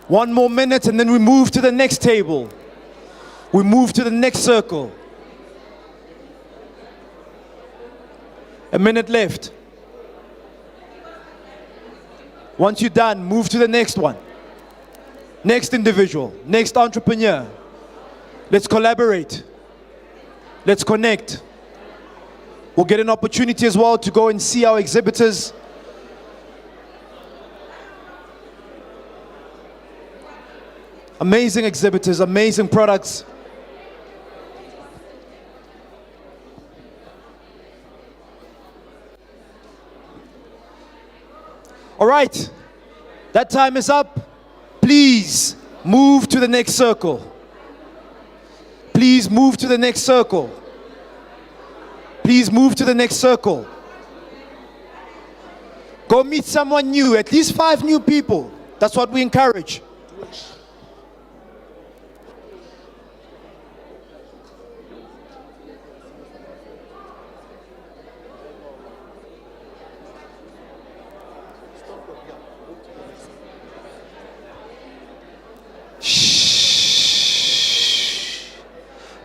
One more minute and then we move to the next table. We move to the next circle. A minute left. Once you're done, move to the next one. Next individual, next entrepreneur. Let's collaborate. Let's connect. We'll get an opportunity as well to go and see our exhibitors. Amazing exhibitors, amazing products. All right, that time is up. Please move to the next circle. Please move to the next circle. Please move to the next circle. Go meet someone new, at least 5 new people. That's what we encourage.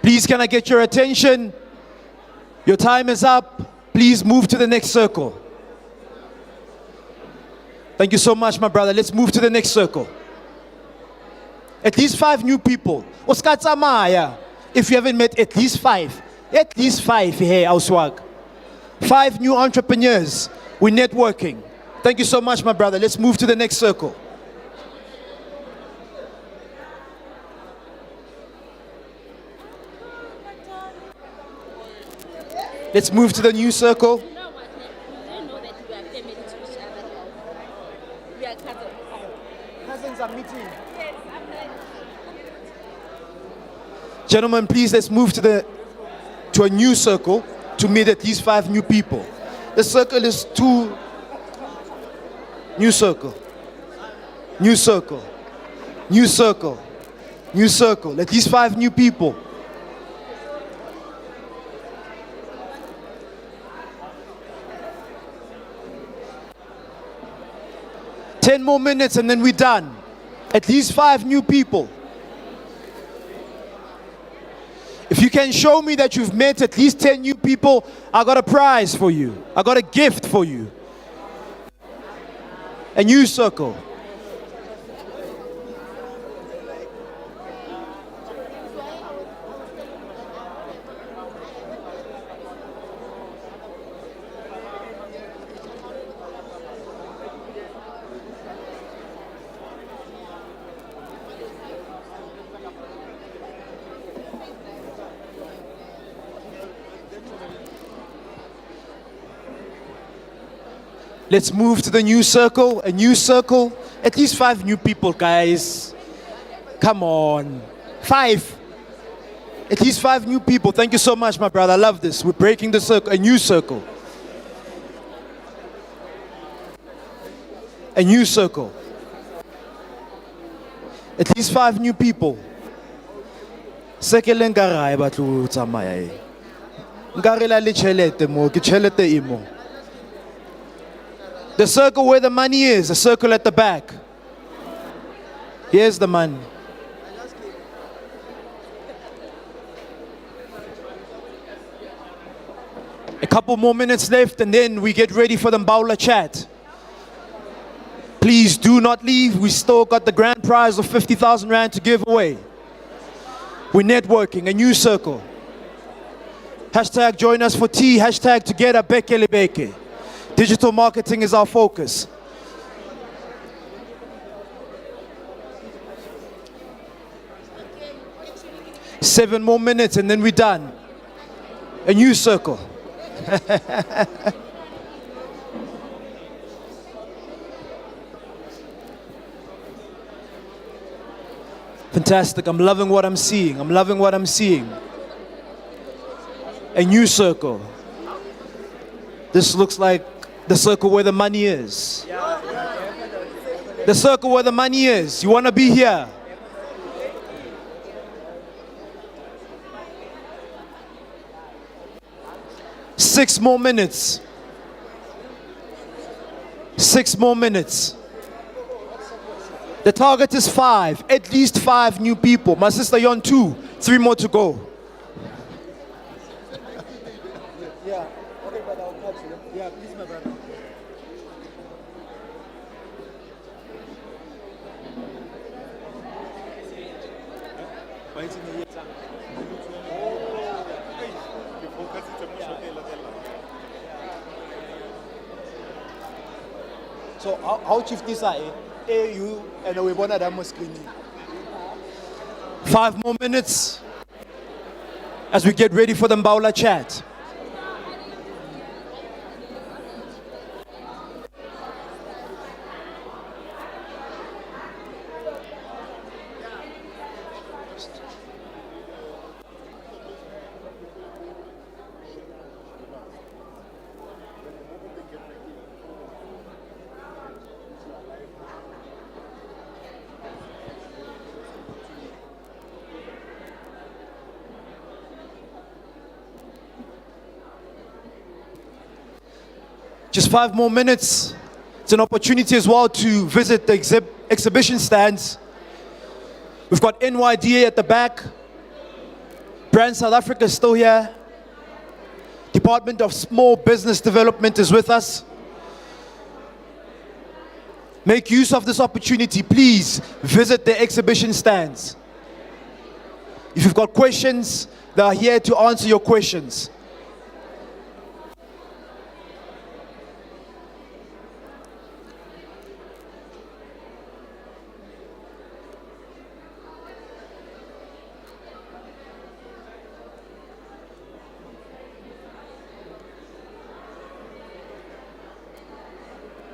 Please, can I get your attention? Your time is up. Please move to the next circle. Thank you so much, my brother. Let's move to the next circle. At least 5 new people. Oskatsamaya. If you haven't met at least 5. At least 5 here, Auswag. 5 new entrepreneurs. We're networking. Thank you so much, my brother. Let's move to the next circle. Let's move to the new circle. Cousins are meeting. Gentlemen, please, let's move to a new circle to meet at least 5 new people. The circle is 2. New circle. New circle. New circle. New circle. At least 5 new people. Ten more minutes and then we're done. At least 5 new people. If you can show me that you've met at least 10 new people, I got a prize for you. I got a gift for you. A new circle. Let's move to the new circle. A new circle. At least 5 new people, guys. Come on. 5. At least 5 new people. Thank you so much, my brother. I love this. We're breaking the circle. A new circle. A new circle. At least 5 new people. Sekele nkarai batlo tsamaya e. Nkarela le tšhelete mo, ke tšhelete e mo. The circle where the money is, the circle at the back. Here's the money. A couple more minutes left and then we get ready for the Mbaula chat. Please do not leave. We still got the grand prize of 50,000 Rand to give away. We're networking, a new circle. Hashtag join us for tea. Hashtag together Bekele Beke. Digital marketing is our focus. Seven more minutes and then we're done. A new circle. Fantastic. I'm loving what I'm seeing. I'm loving what I'm seeing. A new circle. This looks like the circle where the money is. The circle where the money is. You want to be here? Six more minutes. 6 more minutes. The target is 5. At least 5 new people. My sister, you're on 2. 3 more to go. Yeah. Okay, but I'll catch you. Yeah, please, my brother. So how chief this AU and we want to screening. 5 more minutes as we get ready for the Mbaula chat. Just 5 more minutes. It's an opportunity as well to visit the exhibition stands. We've got NYDA at the back. Brand South Africa is still here. Department of Small Business Development is with us. Make use of this opportunity. Please visit the exhibition stands. If you've got questions, they are here to answer your questions.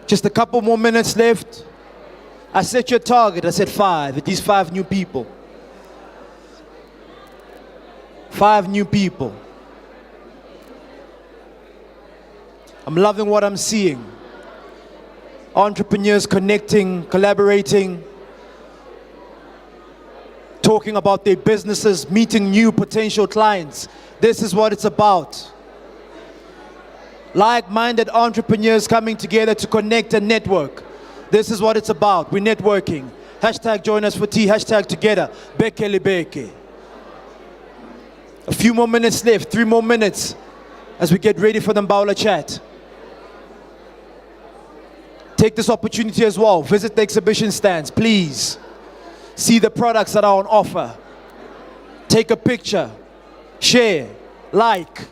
Just a couple more minutes left. I set your target. I said 5. At least 5 new people. 5 new people. I'm loving what I'm seeing. Entrepreneurs connecting, collaborating, talking about their businesses, meeting new potential clients. This is what it's about. Like-minded entrepreneurs coming together to connect and network. This is what it's about. We're networking. Hashtag join us for tea. Hashtag together. Bekele beke. A few more minutes left. 3 more minutes as we get ready for the Mbaula chat. Take this opportunity as well. Visit the exhibition stands, please. See the products that are on offer. Take a picture. Share. Like.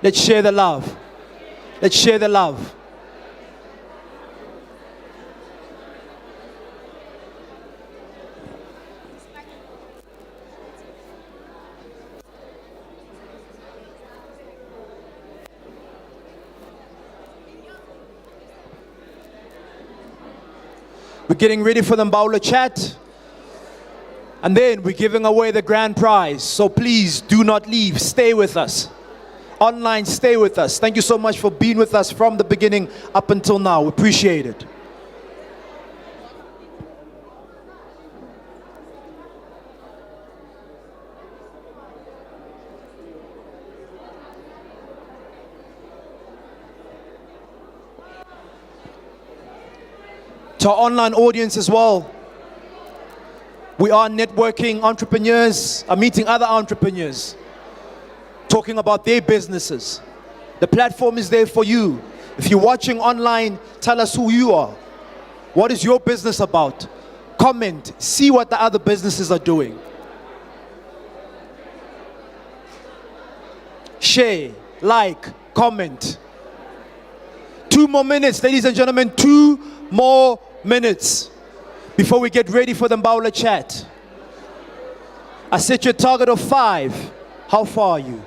Let's share the love. Let's share the love. We're getting ready for the Mbaula chat. And then we're giving away the grand prize. So please do not leave. Stay with us. Online, stay with us. Thank you so much for being with us from the beginning up until now. We appreciate it. To our online audience as well, we are networking entrepreneurs, are meeting other entrepreneurs, talking about their businesses. The platform is there for you. If you're watching online, tell us who you are. What is your business about? Comment, see what the other businesses are doing. Share, like, comment. 2 more minutes, ladies and gentlemen, 2 more minutes before we get ready for the Mbaula chat. I set your target of 5. How far are you?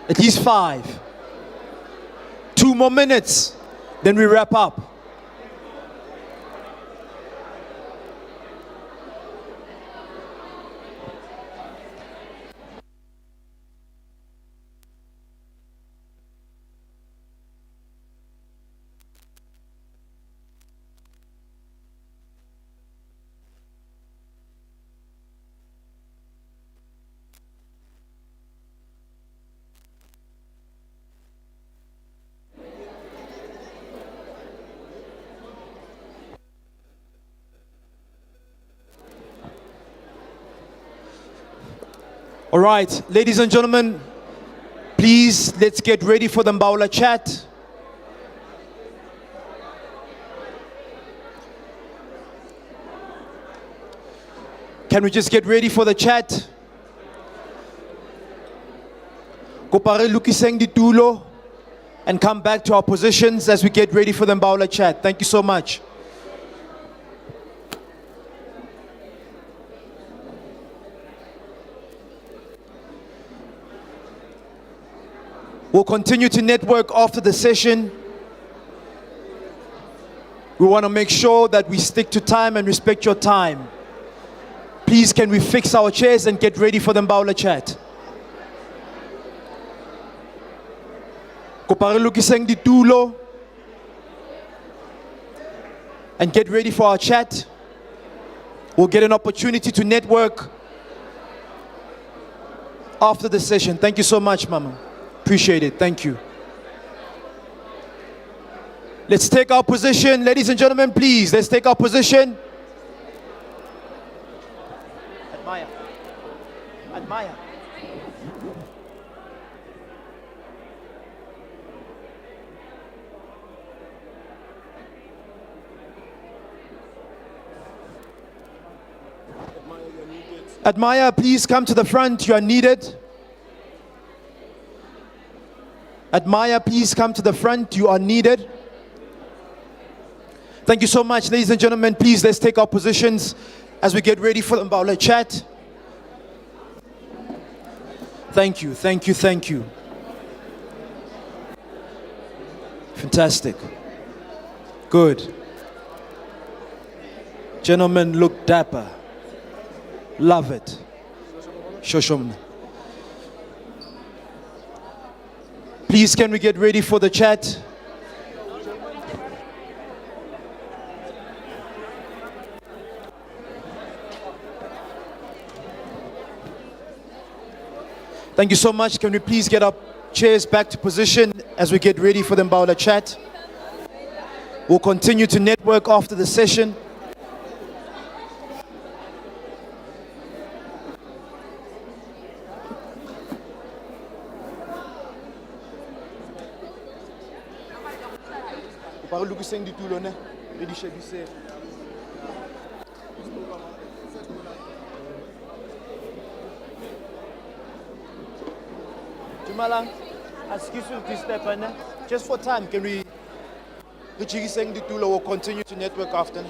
At least 5. 2 more minutes, then we wrap up. All right, ladies and gentlemen, please let's get ready for the Mbaula chat. Can we just get ready for the chat? Kopare lukiseng ditulo and come back to our positions as we get ready for the Mbaula chat. Thank you so much. We'll continue to network after the session. We want to make sure that we stick to time and respect your time. Please, can we fix our chairs and get ready for the Mbaula chat? Kopare lukiseng ditulo and get ready for our chat. We'll get an opportunity to network after the session. Thank you so much, Mama. Appreciate it. Thank you. Let's take our position. Ladies and gentlemen, please, let's take our position. Admire. Admire. Admire, please come to the front. You are needed. Admire, please come to the front. You are needed. Thank you so much, ladies and gentlemen. Please, let's take our positions as we get ready for the Mbaula chat. Thank you, thank you, thank you. Fantastic. Good. Gentlemen, look dapper. Love it. Shoshom. Please, can we get ready for the chat? Thank you so much. Can we please get our chairs back to position as we get ready for the Mbaula chat? We'll continue to network after the session. Jumalang, excuse you to step in. Just for time, can we will continue to network after?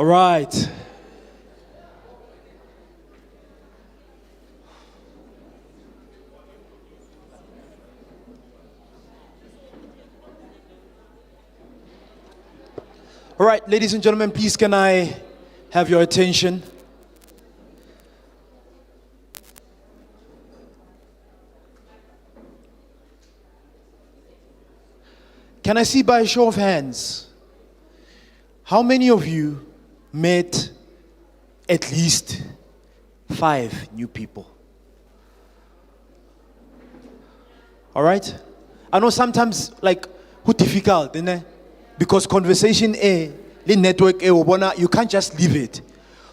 All right. All right, ladies and gentlemen, please can I have your attention? Can I see by a show of hands How many of you met at least 5 new people? All right? I know sometimes, like, who difficult, innit? Because conversation the network you can't just leave it.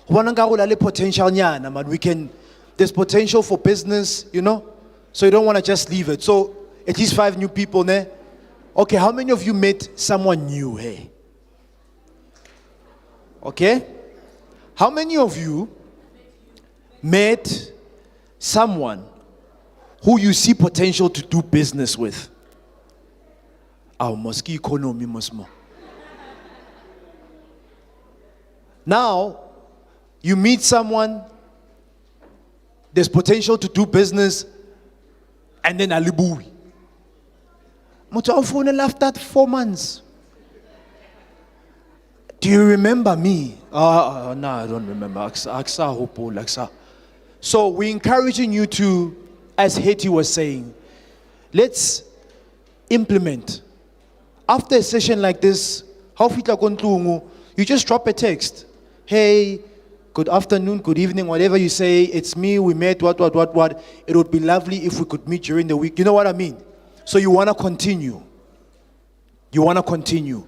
Potential nyana, man. There's potential for business, you know? So you don't want to just leave it. So at least 5 new people, ne? Okay, how many of you met someone new, hey? Okay? How many of you met someone who you see potential to do business with? Our mosque economy must more. Now, you meet someone, there's potential to do business, and then alibui. Mutu phone left that 4 months. Do you remember me? No, I don't remember. Aksa hopo laksa. So we're encouraging you to, as Hetty was saying, let's implement. After a session like this, you just drop a text. Hey, good afternoon, good evening, whatever you say. It's me, we met, what. It would be lovely if we could meet during the week. You know what I mean? So you want to continue. You want to continue.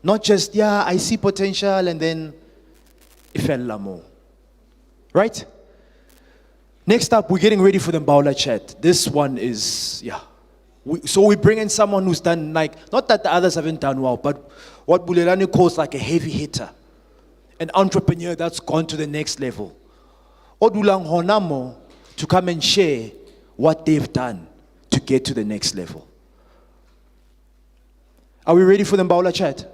Not just, yeah, I see potential and then ifellamo. Right? Next up, we're getting ready for the Mbaula chat. This one is, so we bring in someone who's done, like, not that the others haven't done well, but what Bulelani calls like a heavy hitter. An entrepreneur that's gone to the next level. Odulang Honamo to come and share what they've done to get to the next level. Are we ready for the Mbaula chat?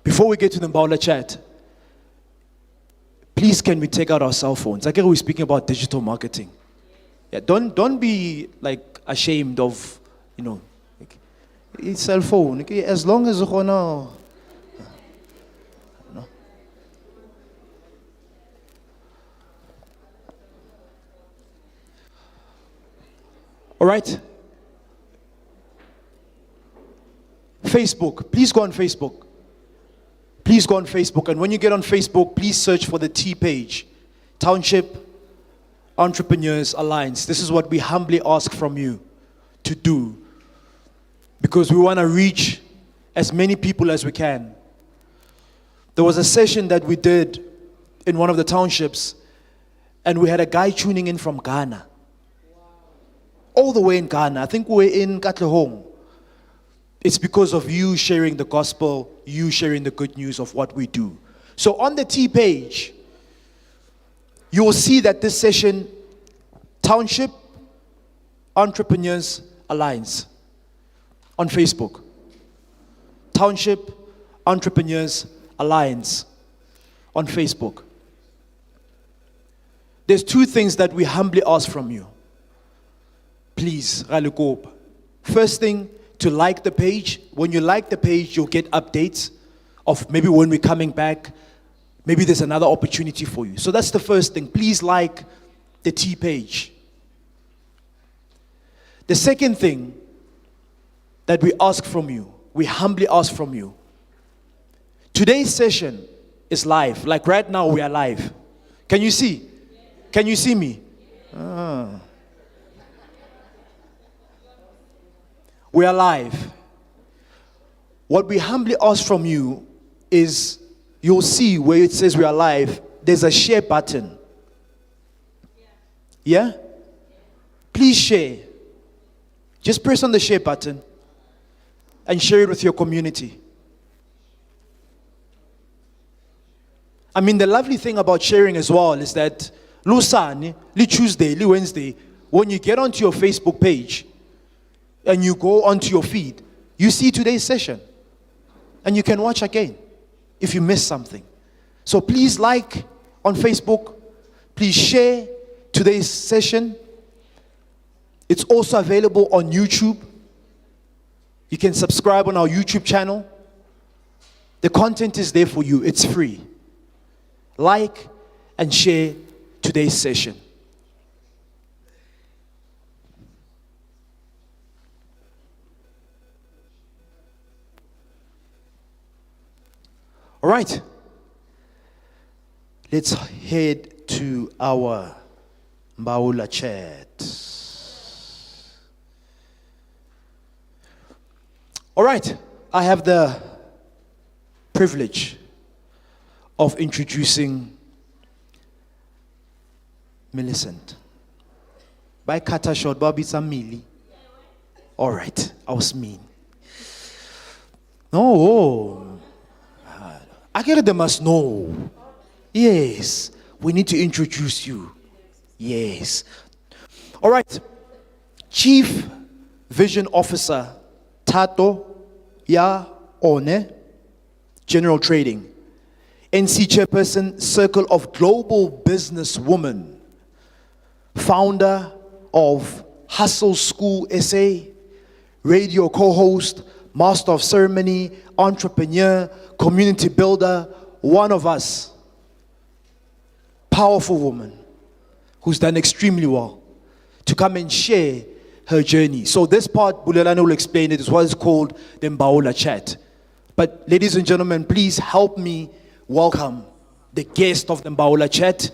Before we get to the Mbaula chat, please can we take out our cell phones? I get we're speaking about digital marketing. Yeah, don't be like ashamed of, like, it's cell phone. Okay? As long as you know. All right. Facebook. Please go on Facebook. Please go on Facebook. And when you get on Facebook, please search for the T page. Township Entrepreneurs Alliance. This is what we humbly ask from you to do. Because we want to reach as many people as we can. There was a session that we did in one of the townships, and we had a guy tuning in from Ghana. All the way in Ghana. I think we're in Galeshewe. It's because of you sharing the gospel, you sharing the good news of what we do. So on the T page, you will see that this session, Township Entrepreneurs Alliance, on Facebook. Township Entrepreneurs Alliance on Facebook. There's 2 things that we humbly ask from you. Please, Ralikop. First thing, to like the page. When you like the page, you'll get updates of maybe when we're coming back. Maybe there's another opportunity for you. So that's the first thing. Please like the T page. The second thing that we ask from you, we humbly ask from you. Today's session is live. Like right now, we are live. Can you see? Can you see me? We are live. What we humbly ask from you is, you'll see where it says we are live, there's a share button. Yeah? Please share. Just press on the share button and share it with your community. I mean, the lovely thing about sharing as well is that Lusani, Tuesday, Wednesday, when you get onto your Facebook page, and you go onto your feed, you see today's session. And you can watch again if you missed something. So please like on Facebook. Please share today's session. It's also available on YouTube. You can subscribe on our YouTube channel. The content is there for you. It's free. Like and share today's session. All right. Let's head to our Mbaula chat. All right. I have the privilege of introducing Millicent. By Kata short, Bobby Samili. All right, I was mean. No, I get it, they must know. Yes, we need to introduce you. Yes. All right, Chief Vision Officer Tato Ya One, General Trading. NC Chairperson, Circle of Global Business Women. Founder of Hustle School SA, radio co-host, master of ceremony, entrepreneur, community builder, one of us. Powerful woman who's done extremely well to come and share her journey. So this part, Bulelane will explain it, is what is called the Mbaula chat. But ladies and gentlemen, please help me welcome the guest of the Mbaula chat.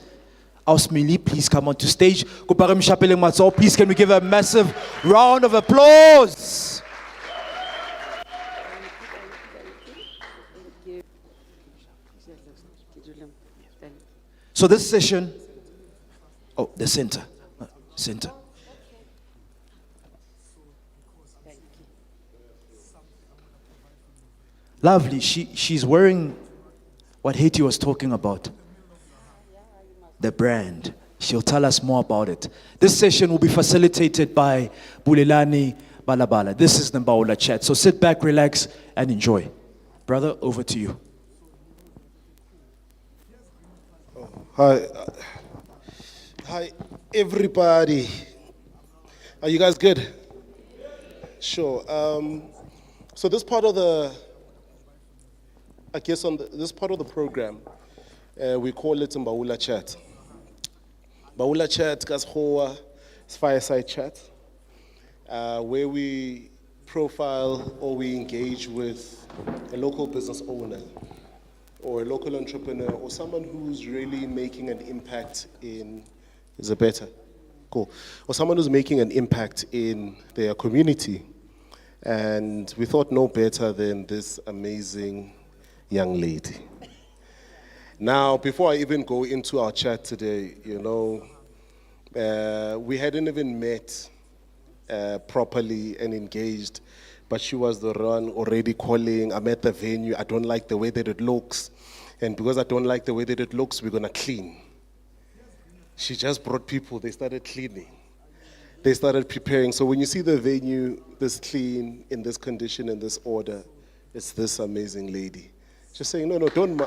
Ausmili, please come on to stage. Please can we give a massive round of applause? So this session, oh, the center. Lovely, she's wearing what Haiti was talking about. The brand. She'll tell us more about it. This session will be facilitated by Bulelani Balabala. This is the Mbaula chat. So sit back, relax, and enjoy. Brother, over to you. Hi, everybody. Are you guys good? Sure. So this part of the, I guess this part of the program, we call it Mbaula chat. Mbaula chat, Galeshewe, it's Fireside chat, where we profile or we engage with a local business owner or a local entrepreneur or someone who's really making an impact in, is it better? Cool. Or someone who's making an impact in their community. And we thought no better than this amazing young lady. Now, before I even go into our chat today, you know, we hadn't even met properly and engaged, but she was the one already calling, I'm at the venue, I don't like the way that it looks, and because I don't like the way that it looks, we're gonna clean. She just brought people, they started cleaning. They started preparing. So when you see the venue this clean, in this condition, in this order, it's this amazing lady. Just saying, no, don't.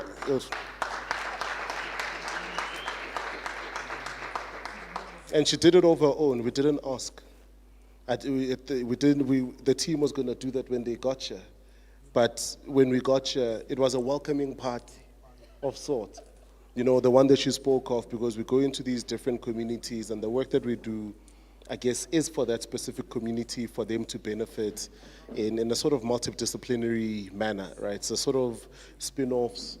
And she did it of her own. We didn't ask. The team was going to do that when they got here. But when we got here, it was a welcoming party of sort. You know, the one that she spoke of, because we go into these different communities and the work that we do, I guess, is for that specific community, for them to benefit in a sort of multidisciplinary manner, right? So sort of spin-offs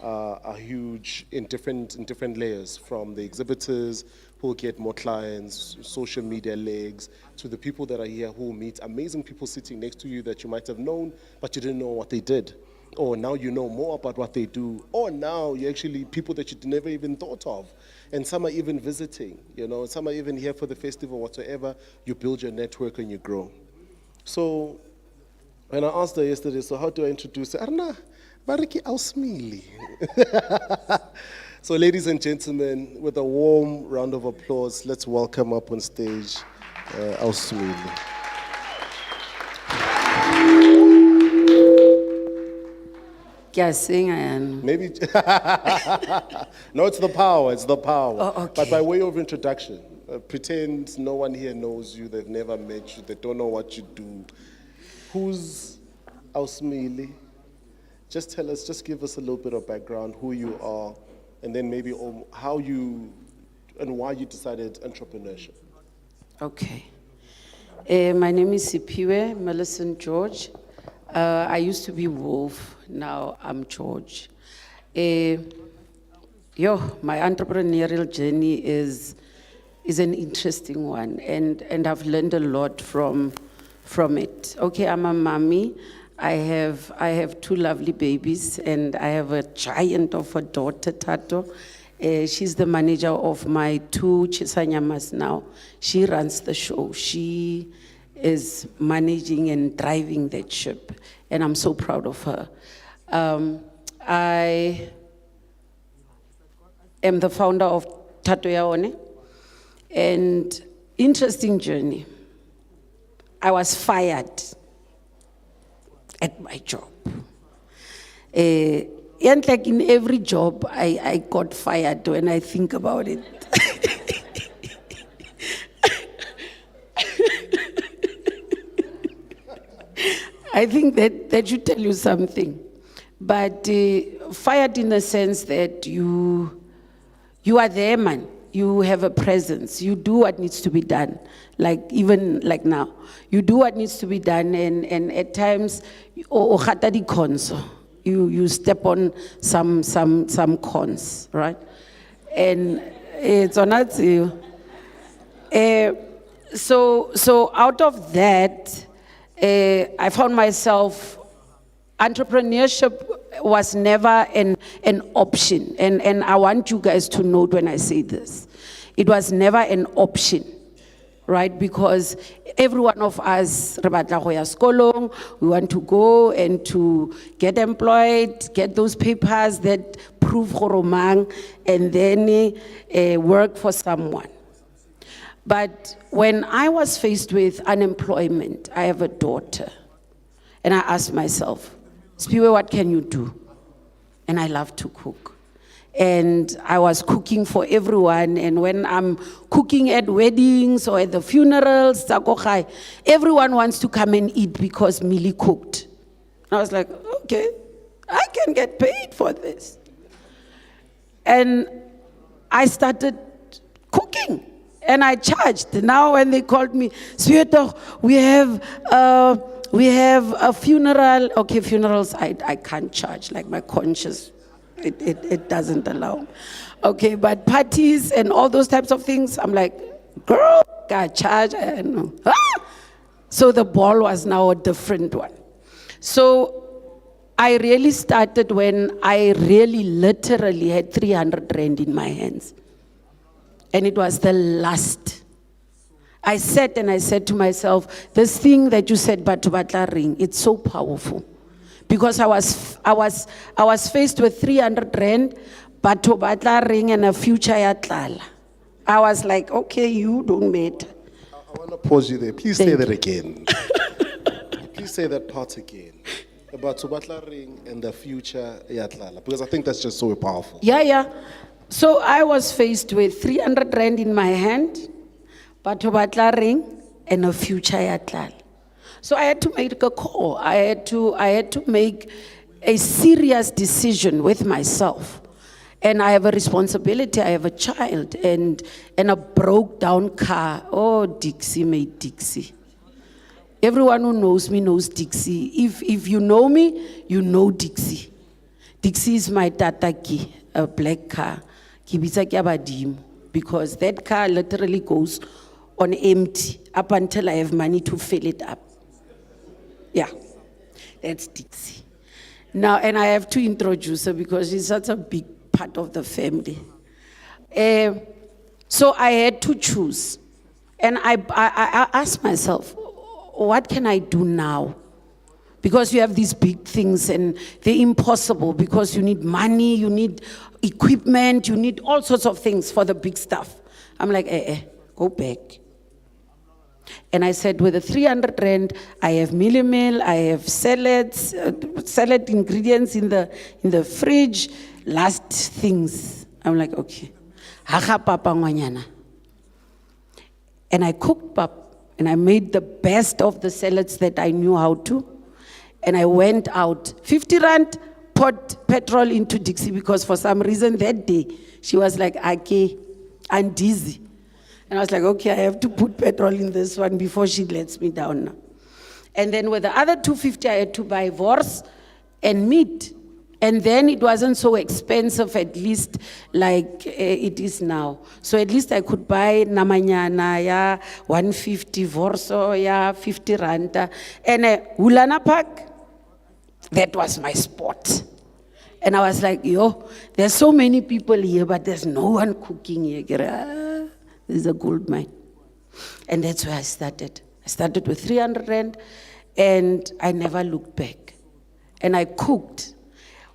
are huge in different layers, from the exhibitors who get more clients, social media legs, to the people that are here who meet amazing people sitting next to you that you might have known, but you didn't know what they did. Or now you know more about what they do. Or now you're actually people that you never even thought of. And some are even visiting, you know, some are even here for the festival, whatsoever. You build your network and you grow. So when I asked her yesterday, so how do I introduce her? Arna, Bariki Ausmili. So ladies and gentlemen, with a warm round of applause, let's welcome up on stage Ausmili. Maybe. No, it's the power, it's the power. Oh, okay. But by way of introduction, pretend no one here knows you, they've never met you, they don't know what you do. Who's Ausmili? Just tell us, just give us a little bit of background, who you are, and then maybe how you, and why you decided entrepreneurship. Okay. My name is Sipiwe Millicent George. I used to be Wolf, now I'm George. My entrepreneurial journey is an interesting one, and I've learned a lot from it. Okay, I'm a mommy. I have 2 lovely babies, and I have a giant of a daughter, Tato. She's the manager of my 2 Chisanyamas now. She runs the show. She is managing and driving that ship, and I'm so proud of her. I am the founder of Tato Yaone, and interesting journey. I was fired at my job. And like in every job, I got fired when I think about it. I think that should tell you something. But fired in the sense that you are there, man. You have a presence. You do what needs to be done. Like even like now, you do what needs to be done, and at times, you step on some cons, right? And it's on that. So out of that, I found myself. Entrepreneurship was never an option, and I want you guys to note when I say this. It was never an option, right? Because every one of us, we want to go and to get employed, get those papers that prove horomang, and then work for someone. But when I was faced with unemployment, I have a daughter, and I asked myself, Spiwe, what can you do? And I love to cook. And I was cooking for everyone. And when I'm cooking at weddings or at the funerals, everyone wants to come and eat because Millie cooked. And I was like, okay, I can get paid for this. And I started cooking. And I charged. Now when they called me, Spiwe, we have a funeral. Okay, funerals, I can't charge, like my conscience, it doesn't allow. Okay, but parties and all those types of things, I'm like, girl, got charge. I don't know. So the ball was now a different one. So I really started when I really literally had 300 rand in my hands. And it was the last. I sat and I said to myself, this thing that you said, Batho Batla Ring, it's so powerful. Because I was faced with 300 rand, Batho Batla Ring, and a future ya tlala. I was like, okay, you don't matter. I want to pause you there. Please say that again. Please say that part again. About Batla Ring and the future ya tlala. Because I think that's just so powerful. Yeah. So I was faced with 300 rand in my hand, Batho Batla Ring, and a future ya tlala. So I had to make a call. I had to make a serious decision with myself. And I have a responsibility. I have a child and a broke down car. Oh, Dixie made Dixie. Everyone who knows me knows Dixie. If you know me, you know Dixie. Dixie is my tataki, a black car. Because that car literally goes on empty up until I have money to fill it up. Yeah, that's Dixie. Now, and I have to introduce her because she's such a big part of the family. So I had to choose. And I asked myself, what can I do now? Because you have these big things and they're impossible because you need money, you need equipment, you need all sorts of things for the big stuff. I'm like, go back. And I said, with the 300 rand, I have mealie meal, I have salads, salad ingredients in the fridge, last things. I'm like, okay. And I cooked pap, and I made the best of the salads that I knew how to. And I went out, 50 rand, poured petrol into Dixie because for some reason that day, she was like, okay, I'm dizzy. And I was like, okay, I have to put petrol in this one before she lets me down now. And then with the other 250, I had to buy wors and meat. And then it wasn't so expensive, at least like it is now. So at least I could buy namanyana, ya 150 vorso, ya 50 ranta. And Hulana Park, that was my spot. And I was like, yo, there's so many people here, but there's no one cooking here. This is a gold mine. And that's where I started. I started with 300 rand, and I never looked back. And I cooked.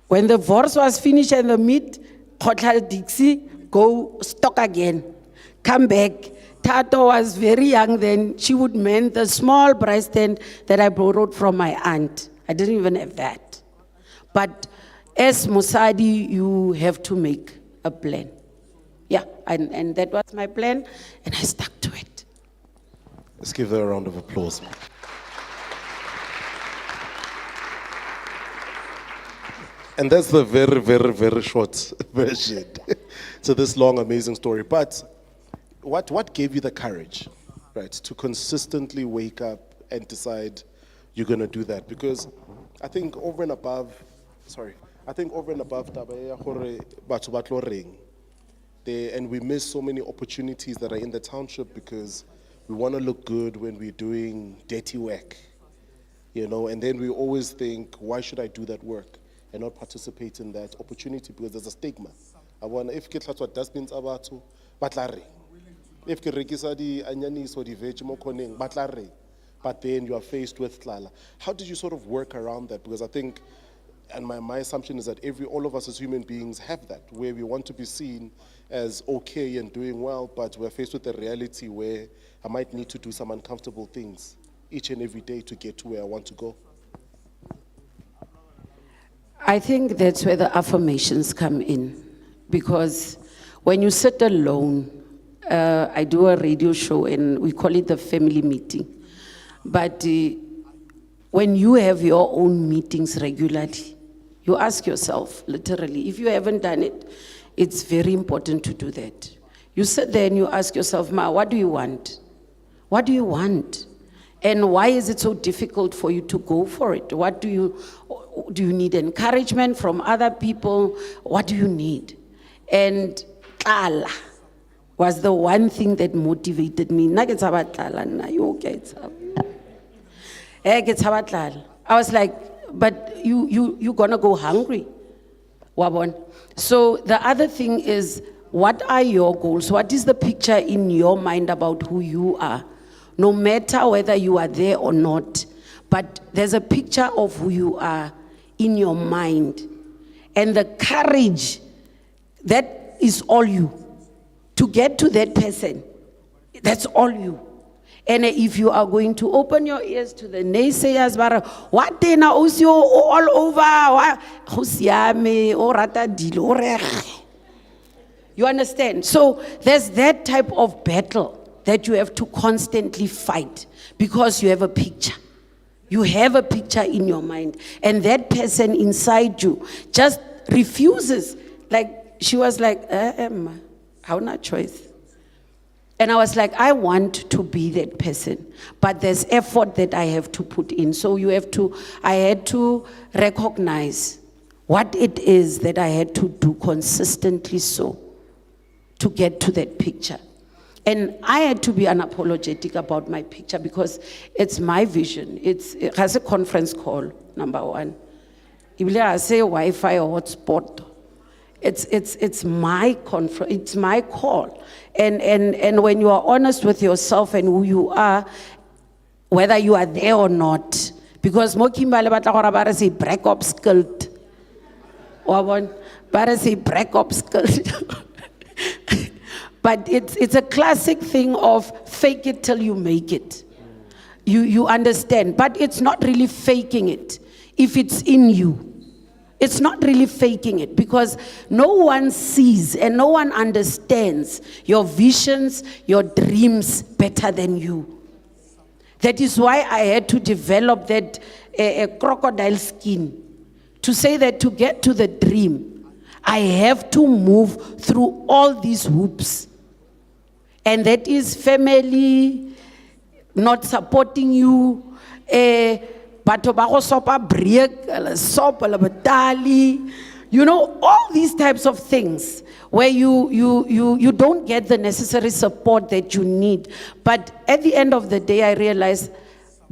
When the vorse was finished and the meat, Khotla Dixie, go stock again, come back. Tato was very young then. She would mend the small braai stand that I borrowed from my aunt. I didn't even have that. But as Musadi, you have to make a plan. Yeah, and that was my plan, and I stuck to it. Let's give her a round of applause. And that's the very, very, very short version to this long, amazing story. But what gave you the courage, right, to consistently wake up and decide you're going to do that? Because I think over and above, taba ya gore batho ba tlo reng, and we miss so many opportunities that are in the township because we want to look good when we're doing dirty work, and then we always think, why should I do that work and not participate in that opportunity? Because there's a stigma. I wonder if ke tlhatswa dustbins a batho ba tla reng, if ke rekisa di anyanis or di veg mo corneng ba tla reng, but then you are faced with tlala. How did you sort of work around that? Because I think, and my assumption is that all of us as human beings have that, where we want to be seen as okay and doing well, but we're faced with the reality where I might need to do some uncomfortable things each and every day to get to where I want to go. I think that's where the affirmations come in. Because when you sit alone, I do a radio show and we call it the family meeting. But when you have your own meetings regularly, you ask yourself, literally, if you haven't done it, it's very important to do that. You sit there and you ask yourself, Ma, what do you want? What do you want? And why is it so difficult for you to go for it? What do you need encouragement from other people? What do you need? And Kala was the one thing that motivated me. I was like, but you're gonna go hungry. Wabon. So the other thing is, what are your goals? What is the picture in your mind about who you are? No matter whether you are there or not, but there's a picture of who you are in your mind. And the courage, that is all you. To get to that person, that's all you. And if you are going to open your ears to the naysayers, what they now all over, you understand? So there's that type of battle that you have to constantly fight because you have a picture. You have a picture in your mind, and that person inside you just refuses. Like, she was like, Emma, how not choice? And I was like, I want to be that person, but there's effort that I have to put in. So I had to recognize what it is that I had to do consistently so to get to that picture. And I had to be unapologetic about my picture because it's my vision. It has a conference call, number one. I say Wi-Fi or hotspot. It's my conference, it's my call. And when you are honest with yourself and who you are, whether you are there or not, because Mokimbale Batla say break up skilled. Or say break up skilled. But it's a classic thing of fake it till you make it. You understand, but it's not really faking it if it's in you. It's not really faking it because no one sees and no one understands your visions, your dreams better than you. That is why I had to develop that crocodile skin to say that to get to the dream, I have to move through all these hoops. And that is family not supporting you, batho ba go sopa break, hulle sop, hulle betali. You know, all these types of things where you don't get the necessary support that you need. But at the end of the day, I realized,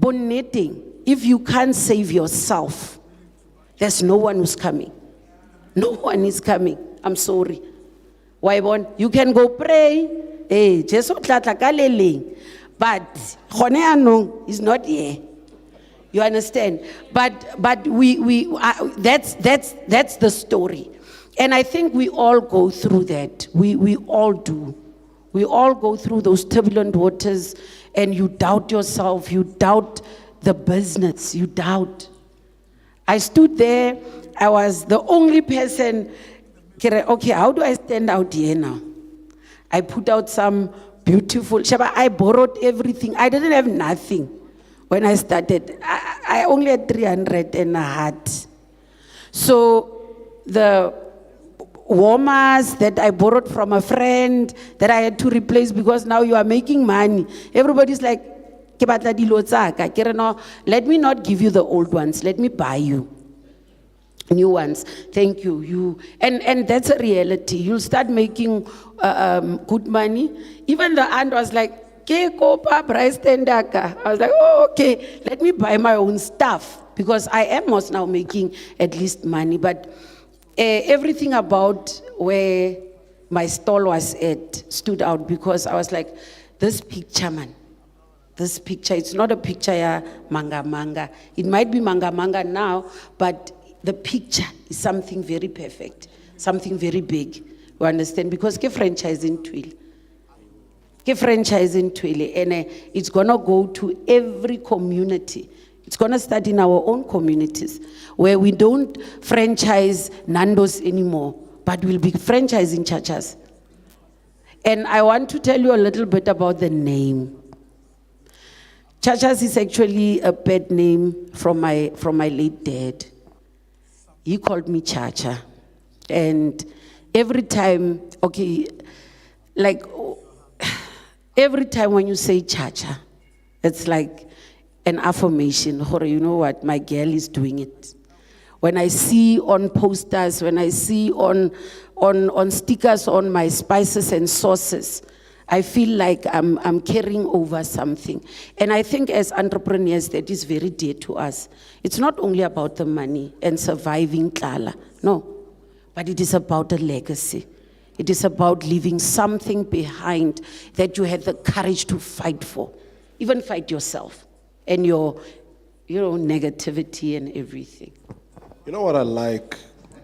bonneteng, if you can't save yourself, there's no one who's coming. No one is coming. I'm sorry. Why bon? You can go pray. Hey, Jesu tlatla ka le leng. But gone anong is not here. You understand? But that's the story. And I think we all go through that. We all do. We all go through those turbulent waters, and you doubt yourself, you doubt the business, you doubt. I stood there, I was the only person, okay, how do I stand out here now? I put out some beautiful, Shaba, I borrowed everything. I didn't have nothing when I started. I only had 300 and a hat. So the warmers that I borrowed from a friend that I had to replace because now you are making money. Everybody's like, "Ke batla dilo tsaka." Ke re, "No, let me not give you the old ones. Let me buy you new ones." Thank you. And that's a reality. You'll start making good money. Even the aunt was like, "Ke kopa price tendaka." I was like, "Oh, okay. Let me buy my own stuff because I am most now making at least money." But everything about where my stall was at stood out because I was like, this picture, man. This picture, it's not a picture ya manga. It might be manga now, but the picture is something very perfect, something very big. You understand? Because ke franchise in Twile. And it's gonna go to every community. It's gonna start in our own communities where we don't franchise Nando's anymore, but we'll be franchising churches. And I want to tell you a little bit about the name. Chachas is actually a pet name from my late dad. He called me Chacha. And every time, every time when you say Chacha, it's like an affirmation. You know what? My girl is doing it. When I see on posters, when I see on stickers on my spices and sauces, I feel like I'm carrying over something. And I think as entrepreneurs, that is very dear to us. It's not only about the money and surviving Tlala, no. But it is about a legacy. It is about leaving something behind that you had the courage to fight for. Even fight yourself and your negativity and everything. You know what I like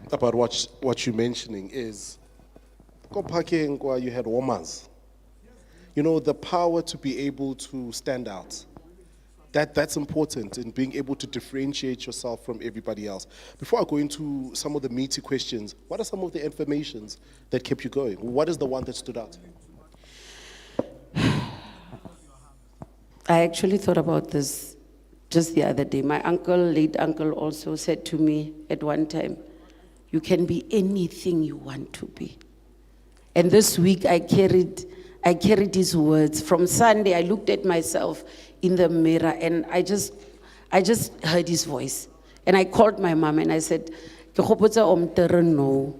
about what you're mentioning is, you had warmers. You know, the power to be able to stand out. That's important in being able to differentiate yourself from everybody else. Before I go into some of the meaty questions, what are some of the informations that kept you going? What is the one that stood out? I actually thought about this just the other day. My late uncle also said to me at one time, you can be anything you want to be. And this week I carried his words. From Sunday, I looked at myself in the mirror and I just heard his voice. And I called my mom and I said, and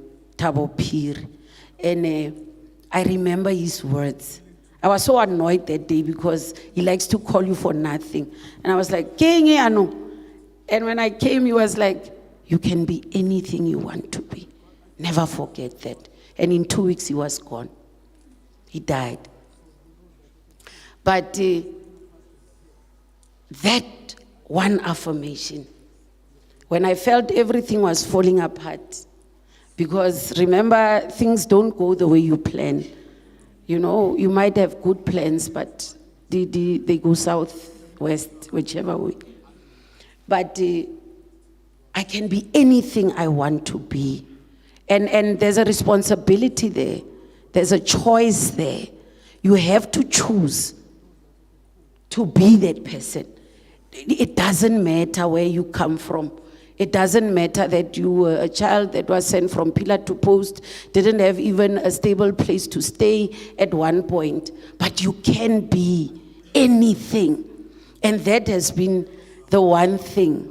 I remember his words. I was so annoyed that day because he likes to call you for nothing. And I was like, and when I came, he was like, you can be anything you want to be. Never forget that. And in 2 weeks, he was gone. He died. But that one affirmation, when I felt everything was falling apart, because remember, things don't go the way you plan. You know, you might have good plans, but they go south, west, whichever way. But I can be anything I want to be. And there's a responsibility there. There's a choice there. You have to choose to be that person. It doesn't matter where you come from. It doesn't matter that you were a child that was sent from pillar to post, didn't have even a stable place to stay at one point. But you can be anything. And that has been the one thing,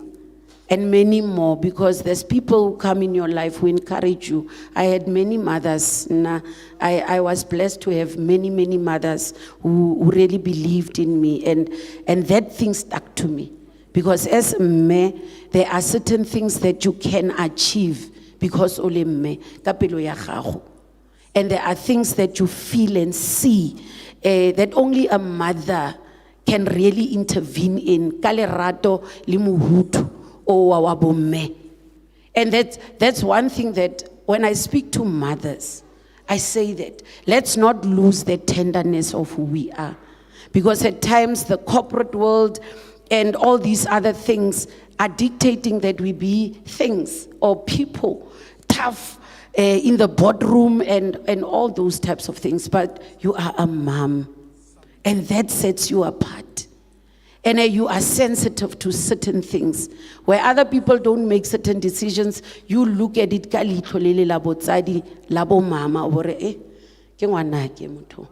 and many more, because there's people who come in your life who encourage you. I had many mothers. I was blessed to have many mothers who really believed in me, and that thing stuck to me. Because as me, there are certain things that you can achieve because ole me, ka pelo ya gago. And there are things that you feel and see that only a mother can really intervene in. Ka lerato le mohutu o wa bomme. And that's one thing that when I speak to mothers, I say that let's not lose the tenderness of who we are. Because at times the corporate world and all these other things are dictating that we be things or people, tough in the boardroom and all those types of things. But you are a mom, and that sets you apart. And you are sensitive to certain things. Where other people don't make certain decisions, you look at it, ka leihlo le le la botsadi, la bo mama, o bore, ke ngwanake motho.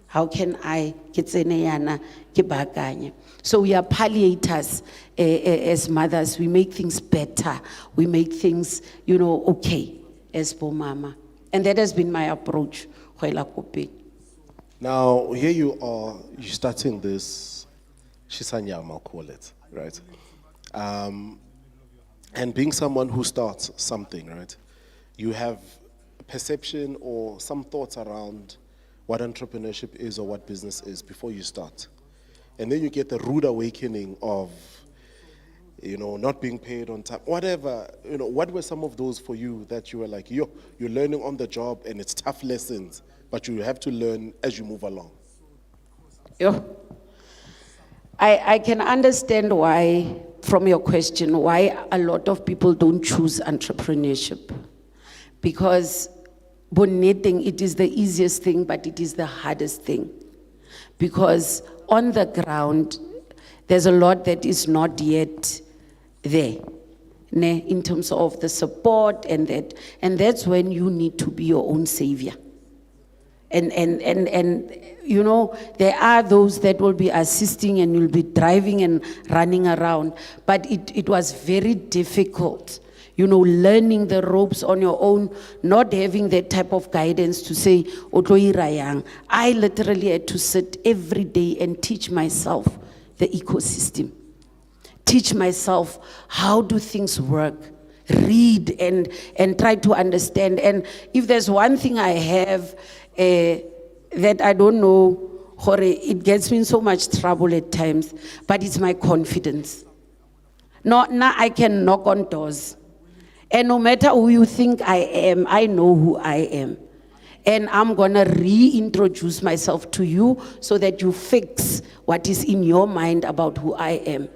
How can I ke tsene yana, ke baakanye? So we are palliators as mothers. We make things better. We make things, okay, as bo mama. And that has been my approach. Now, here you are, you're starting this Shisanyama, I'll call it, right? And being someone who starts something, right? You have a perception or some thoughts around what entrepreneurship is or what business is before you start. And then you get the rude awakening of, not being paid on time, whatever. What were some of those for you that you were like, you're learning on the job and it's tough lessons, but you have to learn as you move along? I can understand why, from your question, why a lot of people don't choose entrepreneurship. Because bonnetting, it is the easiest thing, but it is the hardest thing. Because on the ground, there's a lot that is not yet there, in terms of the support and that. And that's when you need to be your own savior. And there are those that will be assisting and you'll be driving and running around. But it was very difficult, learning the ropes on your own, not having that type of guidance to say, I literally had to sit every day and teach myself the ecosystem. Teach myself how do things work. Read and try to understand. And if there's one thing I have, that I don't know, it gets me in so much trouble at times, but it's my confidence. Now I can knock on doors. And no matter who you think I am, I know who I am. And I'm gonna reintroduce myself to you so that you fix what is in your mind about who I am.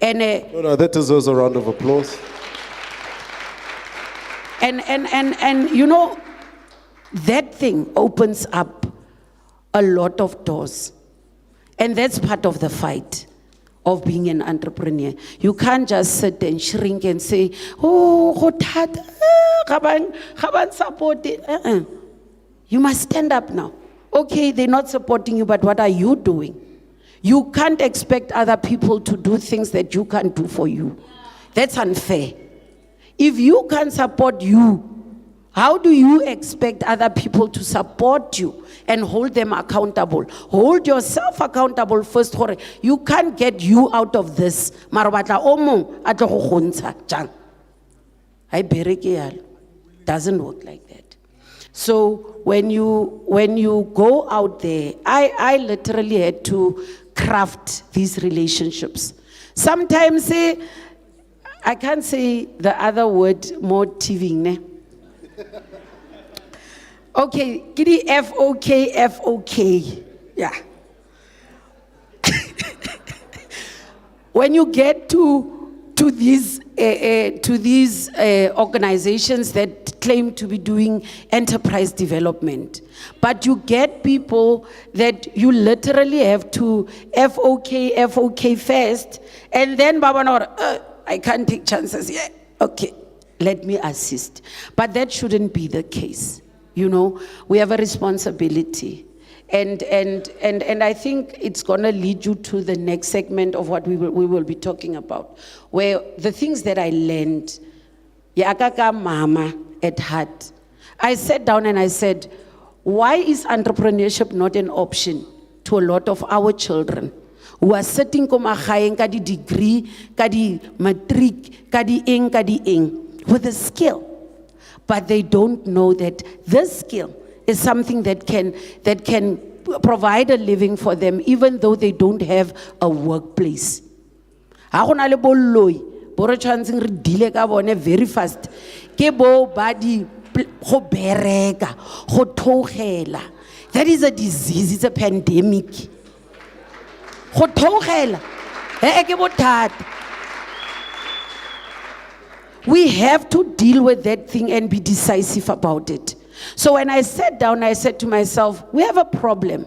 And no, that deserves a round of applause. And that thing opens up a lot of doors. And that's part of the fight of being an entrepreneur. You can't just sit and shrink and say, support it. You must stand up now. Okay, they're not supporting you, but what are you doing? You can't expect other people to do things that you can't do for you. That's unfair. If you can't support you, how do you expect other people to support you and hold them accountable? Hold yourself accountable first. You can't get you out of this. Doesn't work like that. So when you go out there, I literally had to craft these relationships. Sometimes I can't say the other word, motivating. Okay, giddy FOK. Yeah. When you get to these organizations that claim to be doing enterprise development, but you get people that you literally have to FOK first, and then I can't take chances. Yeah, okay. Let me assist. But that shouldn't be the case. We have a responsibility. And I think it's going to lead you to the next segment of what we will be talking about, where the things that I learned, Yakaka Mama at heart. I sat down and I said, why is entrepreneurship not an option to a lot of our children who are sitting komagaeng ka di degree, ka di matric, ka di eng, with a skill, but they don't know that this skill is something that can provide a living for them, even though they don't have a workplace. Ha go na le bolloi, bo re tshwantseng re deale ka bone very fast. Ke bo ba di go bereka, go thogela. That is a disease, it's a pandemic. Go thogela. Ke bothata. We have to deal with that thing and be decisive about it. So when I sat down, I said to myself, we have a problem.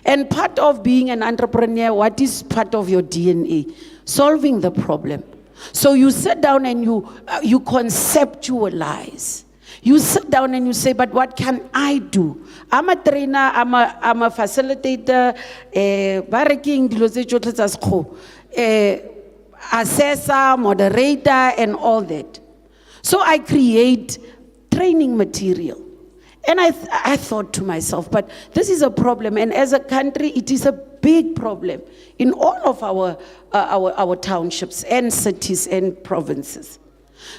And part of being an entrepreneur, what is part of your DNA? Solving the problem. So you sit down and you conceptualize. You sit down and you say, but what can I do? I'm a trainer, I'm a facilitator, assessor, moderator, and all that. So I create training material. And I thought to myself, but this is a problem, and as a country, it is a big problem in all of our townships and cities and provinces.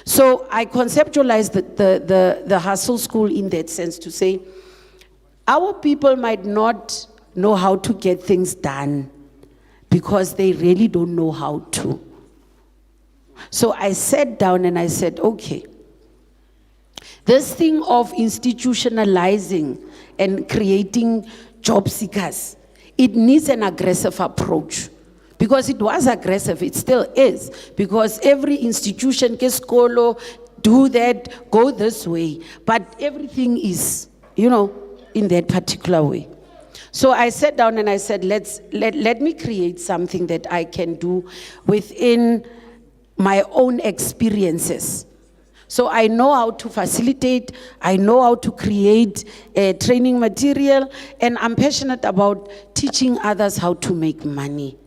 So I conceptualized the hustle school in that sense to say, our people might not know how to get things done because they really don't know how to. So I sat down and I said, okay, this thing of institutionalizing and creating job seekers, it needs an aggressive approach. Because it was aggressive, it still is. Because every institution, Keskolo, do that, go this way. But everything is, in that particular way. So I sat down and I said, let me create something that I can do within my own experiences. So I know how to facilitate, I know how to create training material, and I'm passionate about teaching others how to make money.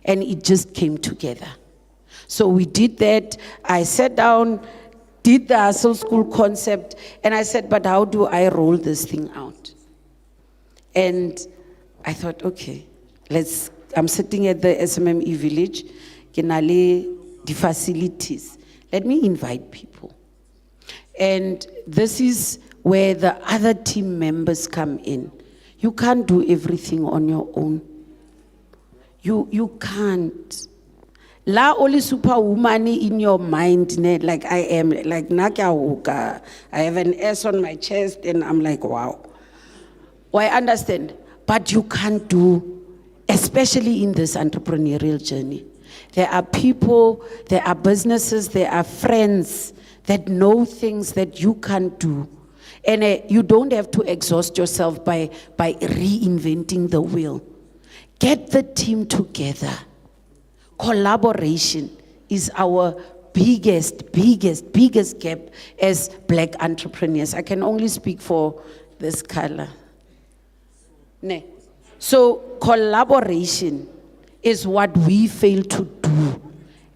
And it just came together. So we did that. I sat down, did the hustle school concept, and I said, but how do I roll this thing out? And I thought, okay, I'm sitting at the SMME village, Kenale, the facilities. Let me invite people. And this is where the other team members come in. You can't do everything on your own. You can't. La only superwoman in your mind, like I am, like Nakia, I have an S on my chest and I'm like, wow. Well, I understand, but you can't do, especially in this entrepreneurial journey. There are people, there are businesses, there are friends that know things that you can't do. And you don't have to exhaust yourself by reinventing the wheel. Get the team together. Collaboration is our biggest gap as Black entrepreneurs. I can only speak for this color. So collaboration is what we fail to do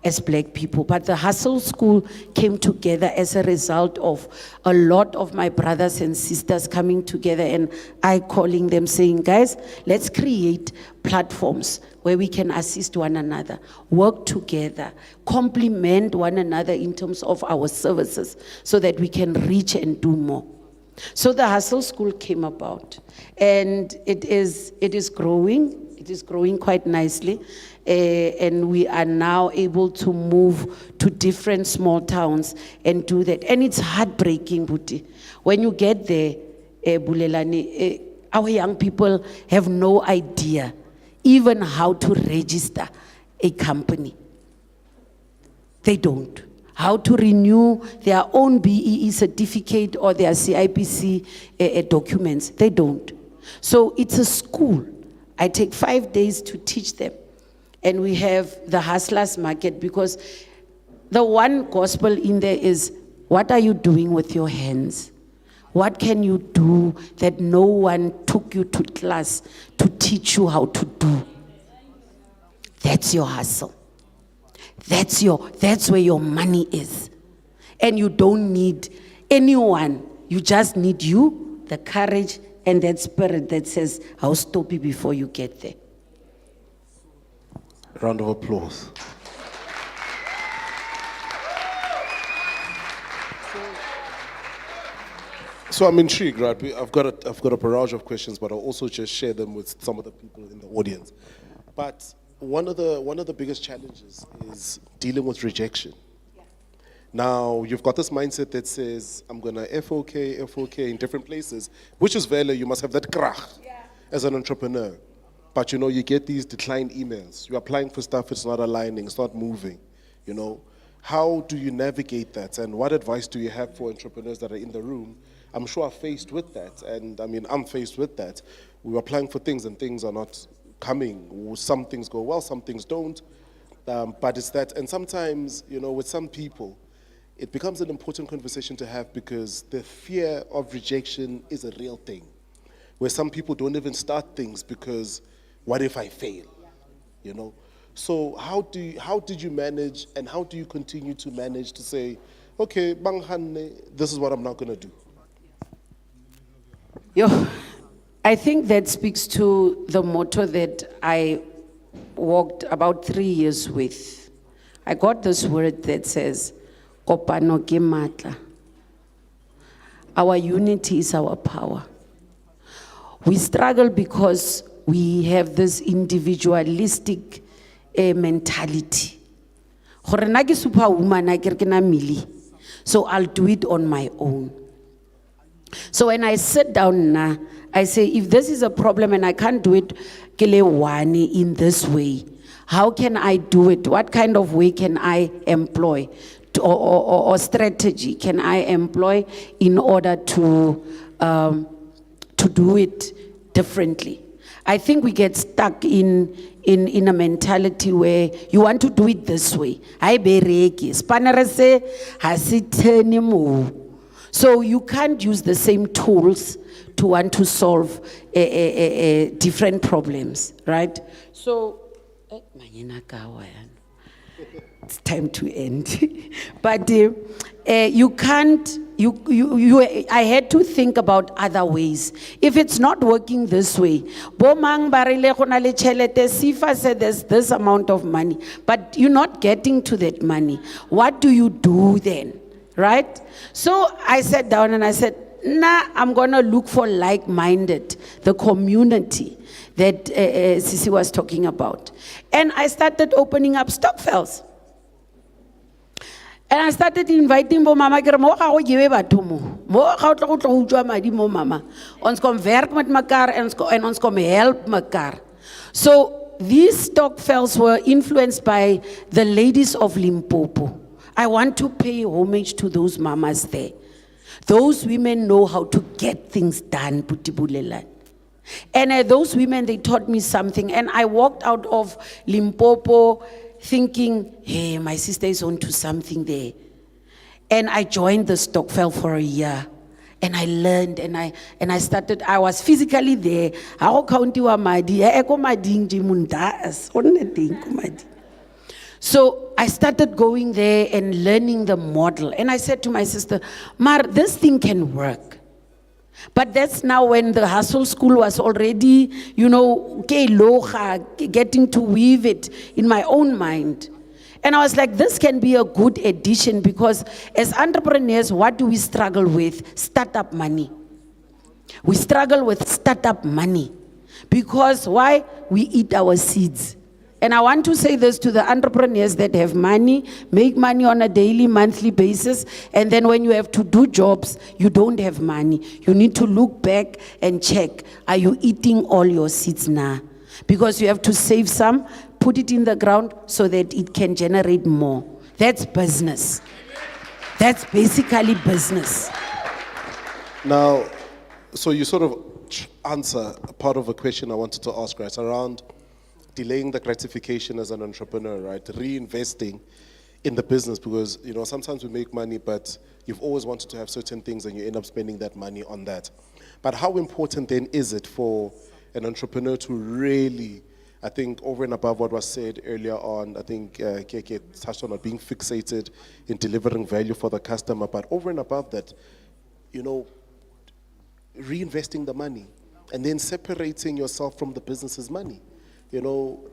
as Black people. But the hustle school came together as a result of a lot of my brothers and sisters coming together and I calling them saying, guys, let's create platforms where we can assist one another, work together, complement one another in terms of our services so that we can reach and do more. So the hustle school came about and it is growing. It is growing quite nicely. And we are now able to move to different small towns and do that. And it's heartbreaking, Buti. When you get there, Bulelani, our young people have no idea even how to register a company. They don't. How to renew their own BEE certificate or their CIPC documents. They don't. So it's a school. I take 5 days to teach them. And we have the hustlers market because the one gospel in there is, what are you doing with your hands? What can you do that no one took you to class to teach you how to do? That's your hustle. That's where your money is. And you don't need anyone. You just need you, the courage, and that spirit that says, I'll stop you before you get there. Round of applause. So I'm intrigued, right? I've got a barrage of questions, but I'll also just share them with some of the people in the audience. But one of the biggest challenges is dealing with rejection. Now, you've got this mindset that says, I'm gonna FOK in different places, which is valid. You must have that krach as an entrepreneur. But you get these declined emails. You're applying for stuff, it's not aligning, it's not moving, How do you navigate that? And what advice do you have for entrepreneurs that are in the room? I'm sure are faced with that, and I'm faced with that. We're applying for things and things are not coming. Some things go well, some things don't. But it's that, and sometimes, with some people, it becomes an important conversation to have because the fear of rejection is a real thing. Where some people don't even start things because, what if I fail? So how did you manage, and how do you continue to manage to say, okay, this is what I'm not gonna do? I think that speaks to the motto that I walked about 3 years with. I got this word that says, Kopano ke matla. Our unity is our power. We struggle because we have this individualistic mentality. Gore nna ke superwoman, akere ke na mmele. So I'll do it on my own. So when I sit down now, I say, if this is a problem and I can't do it in this way, how can I do it? What kind of way can I employ? Or strategy can I employ in order to do it differently? I think we get stuck in a mentality where you want to do it this way. So you can't use the same tools to want to solve different problems, right? So, it's time to end. But you can't, I had to think about other ways. If it's not working this way, Sifa said there's this amount of money, but you're not getting to that money. What do you do then? Right? So I sat down and I said, I'm going to look for like-minded, the community that Sisi was talking about. And I started opening up stokvels. And I started inviting mama, mo ga go give batho mo. Mo ga o tla go utswa madi mo mama. Ons kom werk met mekaar en ons kom help mekaar. So these stokvels were influenced by the ladies of Limpopo. I want to pay homage to those mamas there. Those women know how to get things done, Putibulela. And those women, they taught me something. And I walked out of Limpopo thinking, hey, my sister is onto something there. And I joined the stokvel for a year. And I learned, and I started, I was physically there. So I started going there and learning the model. And I said to my sister, Mar, this thing can work. But that's now when the hustle school was already, getting to weave it in my own mind. And I was like, this can be a good addition because as entrepreneurs, what do we struggle with? Startup money. We struggle with startup money because why? We eat our seeds. And I want to say this to the entrepreneurs that have money, make money on a daily, monthly basis, and then when you have to do jobs, you don't have money. You need to look back and check, are you eating all your seeds now? Because you have to save some, put it in the ground so that it can generate more. That's business. That's basically business. Now, so you sort of answer a part of a question I wanted to ask, right, around delaying the gratification as an entrepreneur, right? Reinvesting in the business? Because, you know, sometimes we make money, but you've always wanted to have certain things and you end up spending that money on that. But how important then is it for an entrepreneur to really, I think over and above what was said earlier on, I think KK touched on being fixated in delivering value for the customer, but over and above that, you know, reinvesting the money and then separating yourself from the business's money, you know,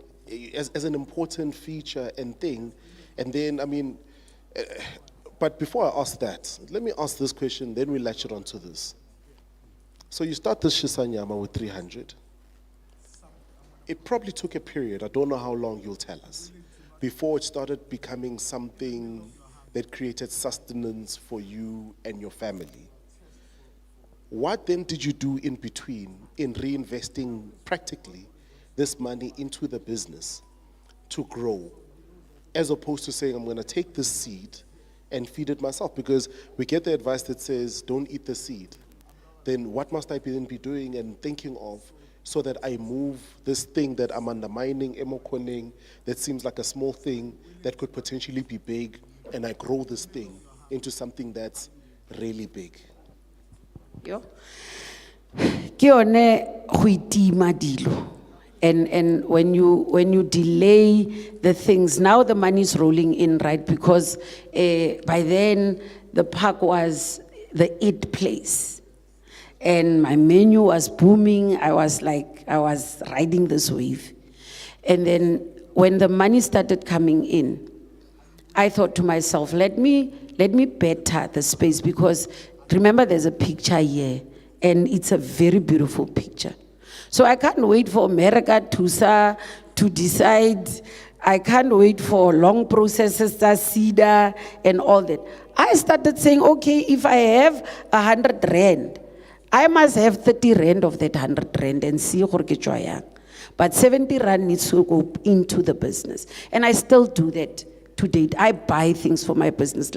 as an important feature and thing. And then, I mean, but before I ask that, let me ask this question, then we latch it onto this. So you start this Shisanyama with 300. It probably took a period, I don't know how long, you'll tell us, before it started becoming something that created sustenance for you and your family. What then did you do in between in reinvesting practically this money into the business to grow, as opposed to saying, I'm going to take this seed and feed it myself? Because we get the advice that says, don't eat the seed. Then what must I then be doing and thinking of so that I move this thing that I'm undermining, emokoning, that seems like a small thing that could potentially be big, and I grow this thing into something that's really big? Yo. Ke yone go itima dilo. And when you delay the things, now the money is rolling in, right? Because by then the park was the it place. And my menu was booming. I was riding this wave. And then when the money started coming in, I thought to myself, let me better the space, because remember there's a picture here and it's a very beautiful picture. So I can't wait for America to decide. I can't wait for long processes, CEDA and all that. I started saying, okay, if I have 100 rand, I must have 30 rand of that 100 rand and see gore ke tswa yang. But 70 rand needs to go into the business. And I still do that to date. I buy things for my business,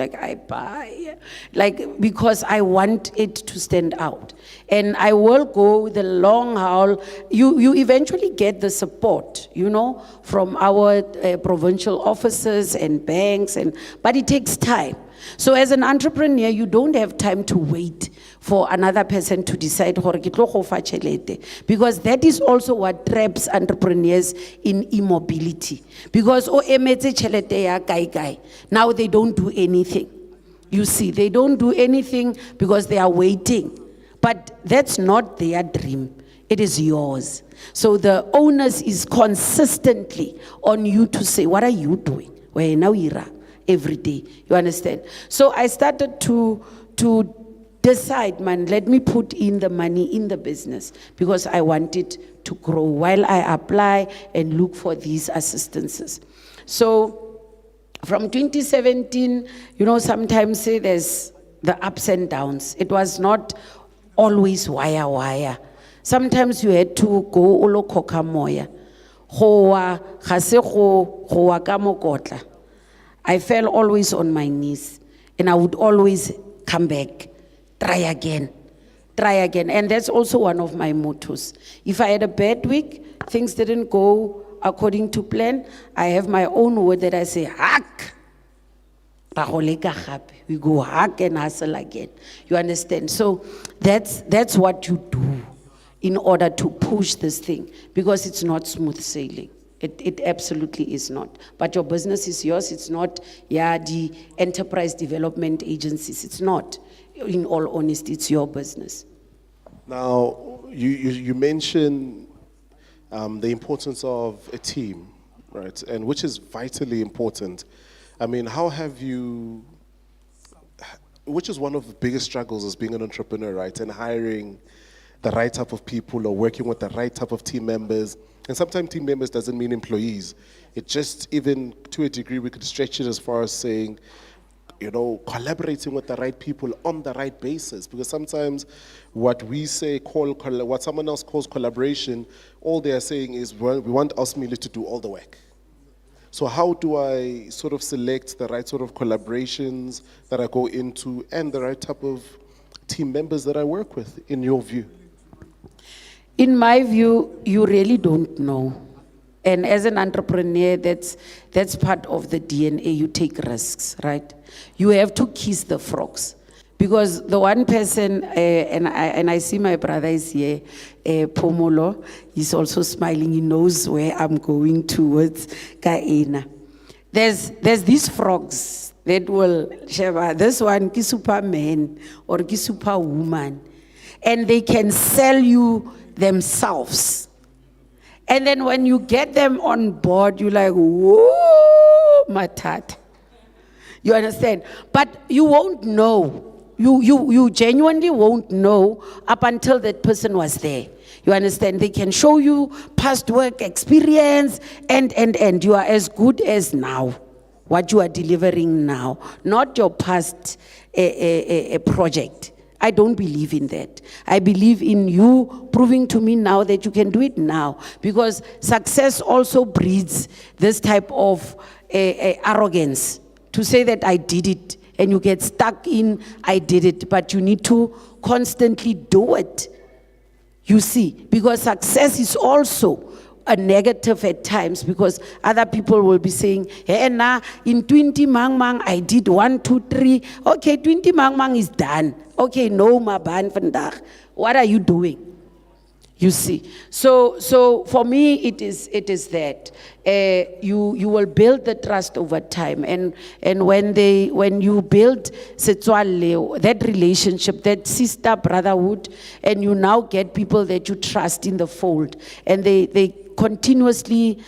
because I want it to stand out. And I will go the long haul. You eventually get the support, you know, from our provincial offices and banks, but it takes time. So as an entrepreneur, you don't have time to wait for another person to decide, because that is also what traps entrepreneurs in immobility. Because now they don't do anything. You see, they don't do anything because they are waiting. But that's not their dream. It is yours. So the onus is consistently on you to say, what are you doing? Well, now every day, you understand? So I started to decide, man, let me put in the money in the business because I want it to grow while I apply and look for these assistances. So from 2017, you know, sometimes there's the ups and downs. It was not always wire. Sometimes you had to go olo koka moya. I fell always on my knees and I would always come back, try again. And that's also one of my mottos. If I had a bad week, things didn't go according to plan, I have my own word that I say, hack. We go hack and hustle again. You understand? So that's what you do in order to push this thing, because it's not smooth sailing. It absolutely is not. But your business is yours. It's not, the enterprise development agencies. It's not. In all honesty, it's your business. Now, you mentioned the importance of a team, right? And which is vitally important. I mean, which is one of the biggest struggles as being an entrepreneur, right? And hiring the right type of people or working with the right type of team members. And sometimes team members doesn't mean employees. It just, even to a degree, we could stretch it as far as saying, you know, collaborating with the right people on the right basis. Because sometimes what we say, what someone else calls collaboration, all they are saying is, well, we want us merely to do all the work. So how do I sort of select the right sort of collaborations that I go into and the right type of team members that I work with, in your view? In my view, you really don't know. And as an entrepreneur, that's part of the DNA. You take risks, right? You have to kiss the frogs. Because the one person, and I see my brother is here, Pomolo, he's also smiling, he knows where I'm going towards Kaena. There's these frogs that will, Sheba, this one ki superman or ki superwoman, and they can sell you themselves. And then when you get them on board, you're like, whoa, matat. You understand? But you won't know. You genuinely won't know up until that person was there. You understand? They can show you past work experience and you are as good as now, what you are delivering now, not your past project. I don't believe in that. I believe in you proving to me now that you can do it now, because success also breeds this type of arrogance to say that I did it. And you get stuck in, I did it, but you need to constantly do it. You see, because success is also a negative at times, because other people will be saying, hey, nah, in 20 mang, I did 1, 2, 3. Okay, 20 mang is done. Okay, no, ma ban vandag. What are you doing? You see, so for me, it is that you will build the trust over time, and when you build that relationship, that sister brotherhood, and you now get people that you trust in the fold, and they continuously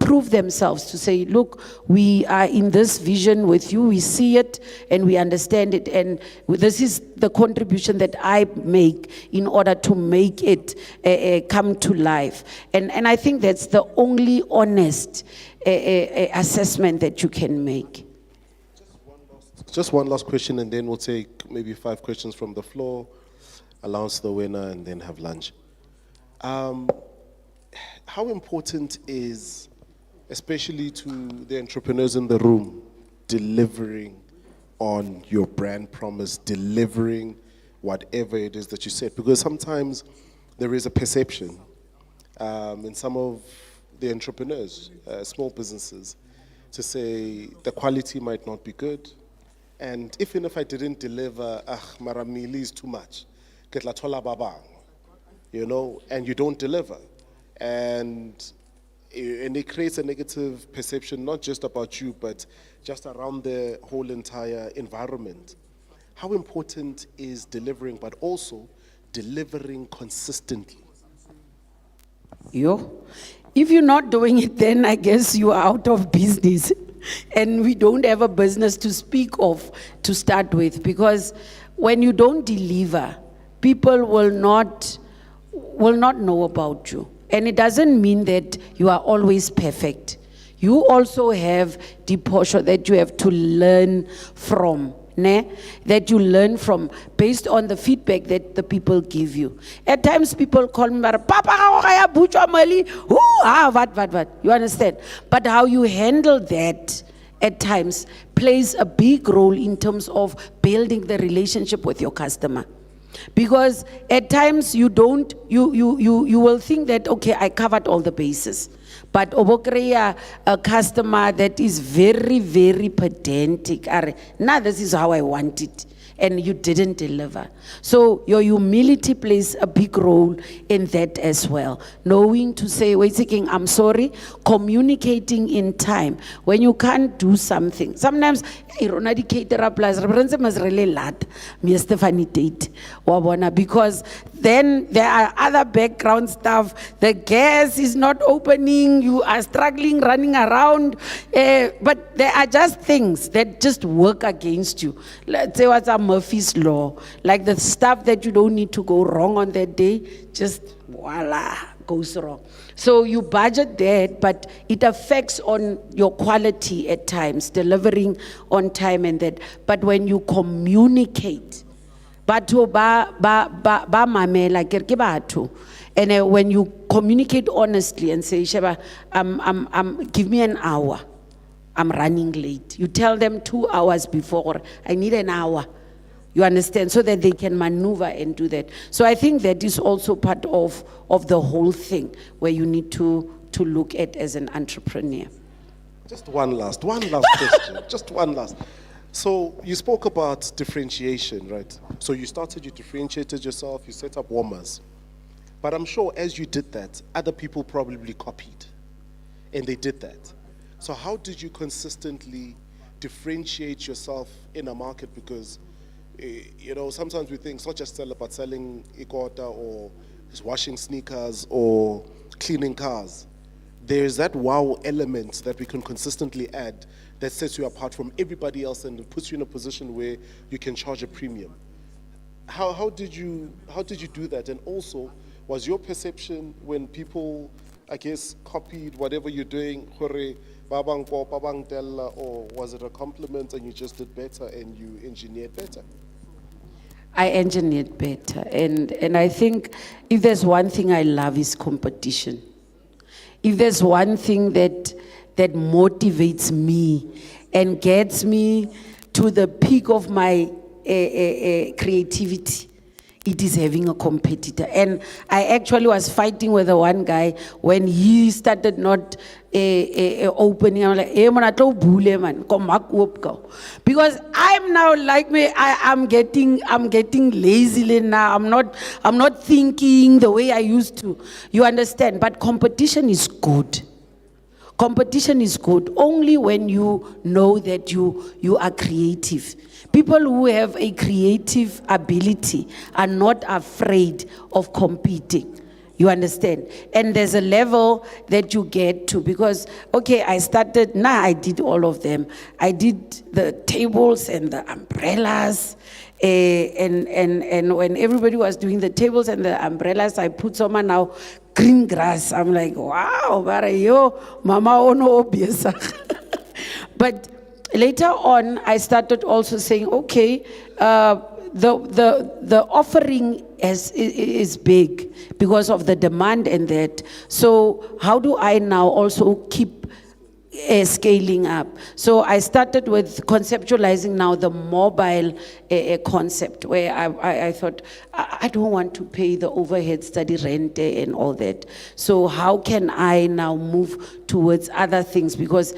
prove themselves to say, look, we are in this vision with you, we see it and we understand it, and this is the contribution that I make in order to make it come to life. And I think that's the only honest assessment that you can make. Just one last question, and then we'll take maybe 5 questions from the floor, announce the winner, and then have lunch. How important is, especially to the entrepreneurs in the room, delivering on your brand promise, delivering whatever it is that you said? Because sometimes there is a perception in some of the entrepreneurs, small businesses, to say the quality might not be good. And even if I didn't deliver, maramili is too much, ketla thola babang, you know, and you don't deliver. And it creates a negative perception, not just about you, but just around the whole entire environment. How important is delivering, but also delivering consistently? If you're not doing it, then I guess you are out of business. And we don't have a business to speak of to start with, because when you don't deliver, people will not know about you. And it doesn't mean that you are always perfect. You also have the portion that you have to learn from, that you learn from based on the feedback that the people give you. At times people call me, Papa, what? You understand? But how you handle that at times plays a big role in terms of building the relationship with your customer. Because at times you will think that, okay, I covered all the bases. But obokreya a customer that is very, very pedantic. Now this is how I want it. And you didn't deliver. So your humility plays a big role in that as well. Knowing to say, wait a second, I'm sorry. Communicating in time. When you can't do something. Sometimes, because then there are other background stuff. The gas is not opening. You are struggling, running around. But there are just things that just work against you. Let's say what's Murphy's Law, like the stuff that you don't need to go wrong on that day, just voila, goes wrong. So you budget that, but it affects on your quality at times, delivering on time and that. But when you communicate, and when you communicate honestly and say, Sheba, give me an hour, I'm running late. You tell them 2 hours before, I need an hour. You understand? So that they can maneuver and do that. So I think that is also part of the whole thing, where you need to to look at as an entrepreneur. Just one last question. Just one last. So you spoke about differentiation, right? So you differentiated yourself, you set up warmers. But I'm sure as you did that, other people probably copied. And they did that. So how did you consistently differentiate yourself in a market? Because, sometimes we think it's not just about selling ikota or washing sneakers or cleaning cars. There's that wow element that we can consistently add that sets you apart from everybody else and puts you in a position where you can charge a premium. How did you do that? And also, was your perception when people, I guess, copied whatever you're doing, or was it a compliment and you just did better and you engineered better? I engineered better. And I think if there's one thing I love is competition. If there's one thing that motivates me and gets me to the peak of my creativity, it is having a competitor. And I actually was fighting with the one guy when he started not opening. I'm like, hey, man, I told Bule, man, come back up, go. Because I'm now like me, I'm getting lazy now. I'm not thinking the way I used to. You understand? But competition is good. Competition is good only when you know that you are creative. People who have a creative ability are not afraid of competing. You understand? And there's a level that you get to because, okay, I did all of them. I did the tables and the umbrellas. And when everybody was doing the tables and the umbrellas, I put someone now green grass. I'm like, wow, mama ono obiesa. But later on, I started also saying, okay, the offering is big because of the demand and that. So how do I now also keep scaling up? So I started with conceptualizing now the mobile concept where I thought, I don't want to pay the overhead study rent and all that. So how can I now move towards other things? Because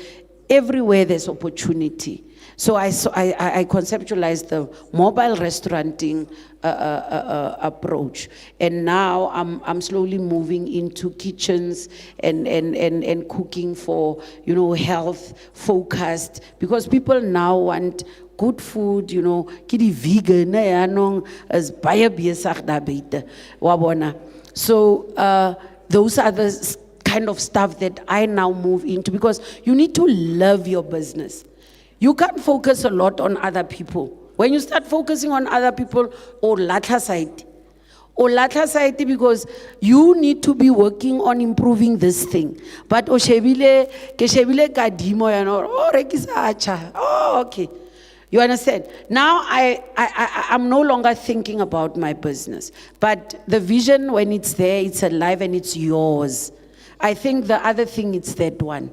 everywhere there's opportunity. So I conceptualized the mobile restauranting approach, and now I'm slowly moving into kitchens and cooking for health focused, because people now want good food, kidi vegan as baie besig daar buite wabona. So those are the kind of stuff that I now move into, because you need to love your business. You can't focus a lot on other people. When you start focusing on other people, or latha side, because you need to be working on improving this thing. But ke shebile kadimo okay. You understand? Now I'm no longer thinking about my business, but the vision, when it's there, it's alive and it's yours. I think the other thing is that one.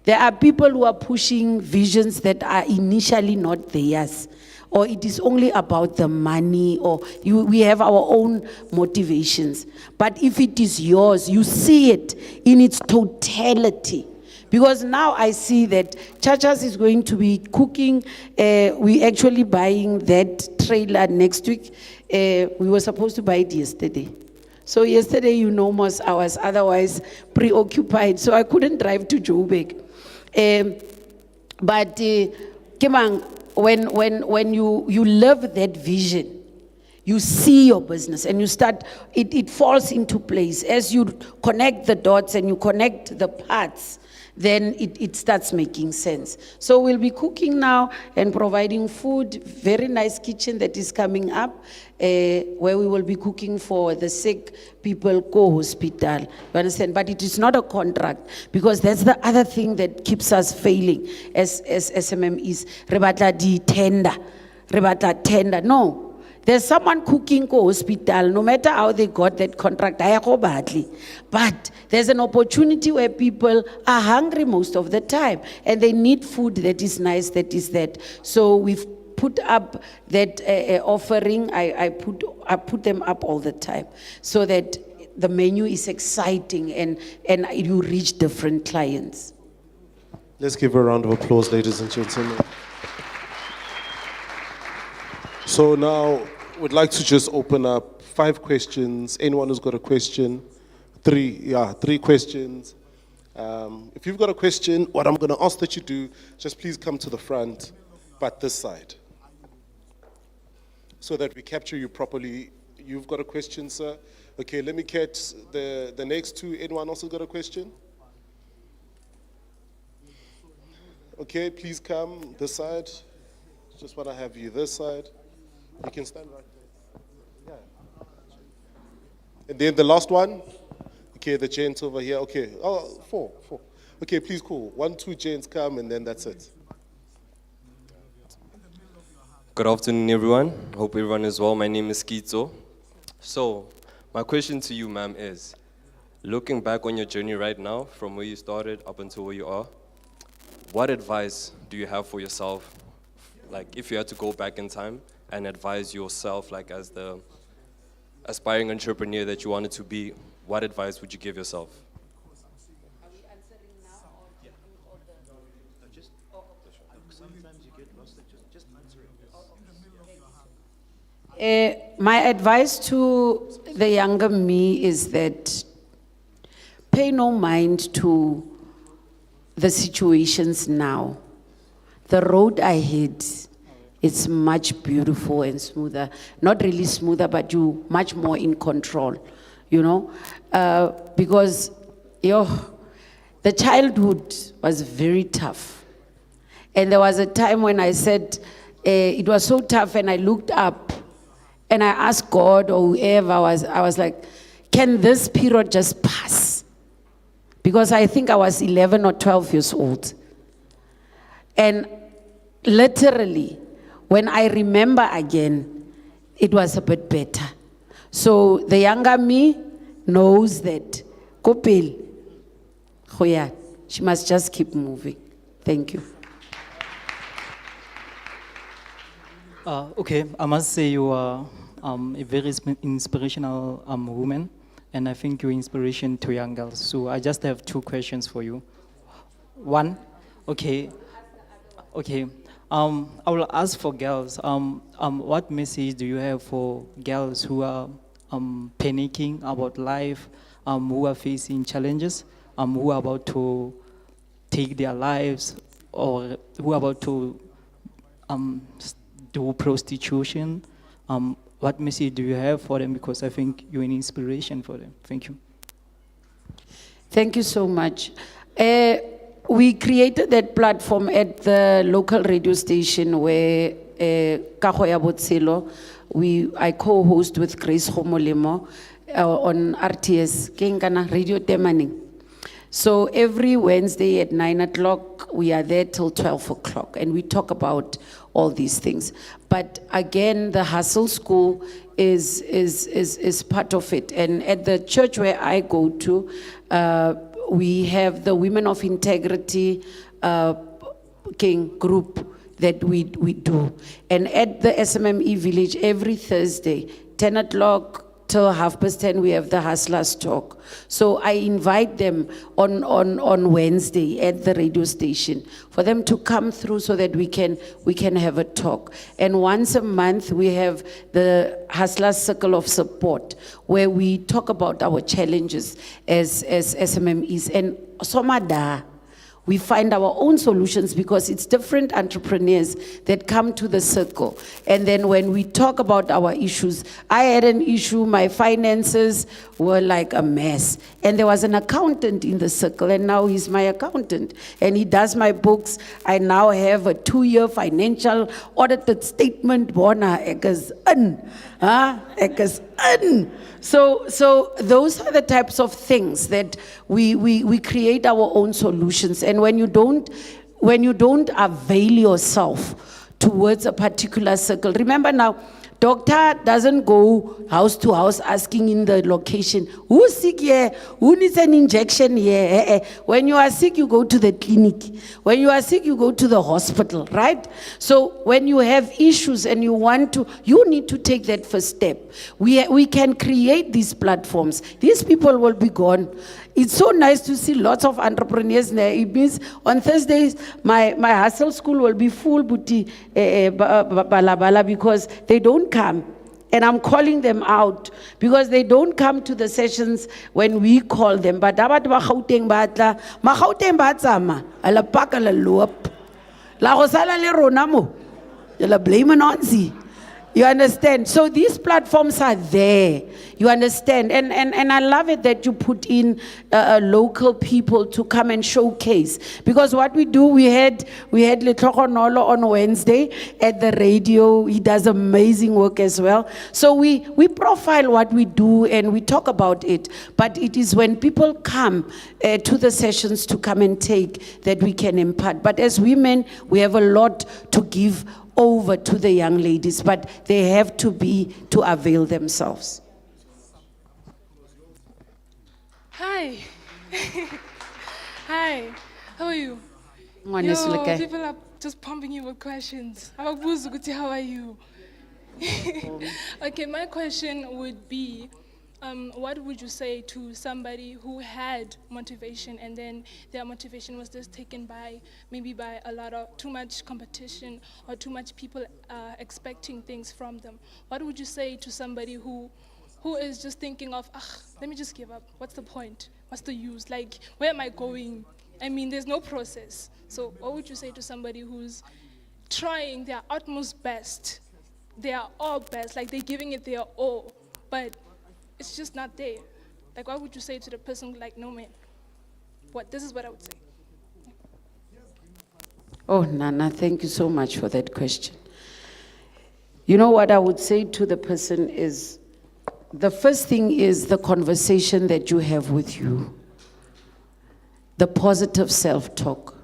There are people who are pushing visions that are initially not theirs, or it is only about the money, or we have our own motivations. But if it is yours, you see it in its totality. Because now I see that Chachas is going to be cooking. We're actually buying that trailer next week. We were supposed to buy it yesterday. So yesterday, most I was otherwise preoccupied, so I couldn't drive to Joburg. But Kimang, when you love that vision, you see your business and you start, it falls into place. As you connect the dots and you connect the parts, then it starts making sense. So we'll be cooking now and providing food. Very nice kitchen that is coming up, where we will be cooking for the sick people, co-hospital. You understand? But it is not a contract, because that's the other thing that keeps us failing as SMMEs. Rebata di tender. No. There's someone cooking co-hospital, no matter how they got that contract, I go badly. But there's an opportunity where people are hungry most of the time, and they need food that is nice, that is that. So we've put up that offering. I put them up all the time, so that the menu is exciting and you reach different clients. Let's give a round of applause, ladies and gentlemen. So now, we'd like to just open up 5 questions. Anyone who's got a question? 3 questions. If you've got a question, what I'm going to ask that you do, just please come to the front, but this side, so that we capture you properly. You've got a question, sir? Okay, let me catch the next 2. Anyone else has got a question? Okay, please come this side. Just want to have you this side. You can stand right there. Yeah. And then the last one. Okay, the gents over here. Okay, 4. Okay, please, cool. 1, 2 gents come, and then that's it. Good afternoon, everyone. Hope everyone is well. My name is Kitso. So, my question to you, ma'am, is, looking back on your journey right now, from where you started up until where you are, what advice do you have for yourself? Like, if you had to go back in time and advise yourself, like as the aspiring entrepreneur that you wanted to be, what advice would you give yourself? Are we answering now or sometimes you get lost, just answer it. My advice to the younger me is that pay no mind to the situations now. The road ahead, it's much beautiful and smoother. Not really smoother, but you much more in control, you know? Because the childhood was very tough. And there was a time when I said, it was so tough, and I looked up and I asked God or whoever I was like, can this period just pass? Because I think I was 11 or 12 years old. And literally, when I remember again, it was a bit better. So the younger me knows that, Kopil, she must just keep moving. Thank you. Okay, I must say you are a very inspirational woman, and I think you're inspiration to young girls. So I just have 2 questions for you. One, okay, I will ask for girls. What message do you have for girls who are panicking about life, who are facing challenges, who are about to take their lives, or who are about to do prostitution? What message do you have for them? Because I think you're an inspiration for them. Thank you. Thank you so much. We created that platform at the local radio station where Kahoya Botselo, I co-host with Grace Homolemo on RTS, Kengana Radio Temaning. So every Wednesday at 9 o'clock, we are there till 12 o'clock, and we talk about all these things. But again, the Hustle School is part of it. And at the church where I go to, we have the Women of Integrity group that we do. And at the SMME village, every Thursday, 10 o'clock till 10:30, we have the Hustlers Talk. So I invite them on Wednesday at the radio station for them to come through so that we can have a talk. And once a month, we have the Hustlers Circle of Support, where we talk about our challenges as SMMEs. And Somada, we find our own solutions because it's different entrepreneurs that come to the circle. And then when we talk about our issues, I had an issue, my finances were like a mess. And there was an accountant in the circle, and now he's my accountant. And he does my books. I now have a 2-year financial audited statement. So those are the types of things that we create our own solutions. And when you don't avail yourself towards a particular circle. Remember now, doctor doesn't go house to house asking in the location, who's sick here? Who needs an injection here? When you are sick, you go to the clinic. When you are sick, you go to the hospital, right? So when you have issues and you need to take that first step. We can create these platforms. These people will be gone. It's so nice to see lots of entrepreneurs there. It means on Thursdays, my hustle school will be full booty balabala because they don't come. And I'm calling them out because they don't come to the sessions when we call them. But abat ba Gauteng batla, ma Gauteng ba tsama, ala paka la loop. La go sala le rona mo. La blame nonsi. You understand? So these platforms are there. You understand? And I love it that you put in local people to come and showcase. Because what we do, we had Letlhogo Nolo on Wednesday at the radio. He does amazing work as well. So we profile what we do and we talk about it. But it is when people come to the sessions to come and take that we can impart. But as women, we have a lot to give over to the young ladies, but they have to avail themselves. Hi. Hi. How are you? Yo, people are just pumping you with questions. How are you? Okay, my question would be, what would you say to somebody who had motivation and then their motivation was just taken by a lot of too much competition or too much people expecting things from them? What would you say to somebody who is just thinking of, let me just give up. What's the point? What's the use? Like, where am I going? I mean, there's no process. So what would you say to somebody who's trying their utmost best? They are all best, like they're giving it their all, but it's just not there. Like, what would you say to the person like, no man? This is what I would say. Oh, Nana, thank you so much for that question. You know what I would say to the person is, the first thing is the conversation that you have with you. The positive self-talk.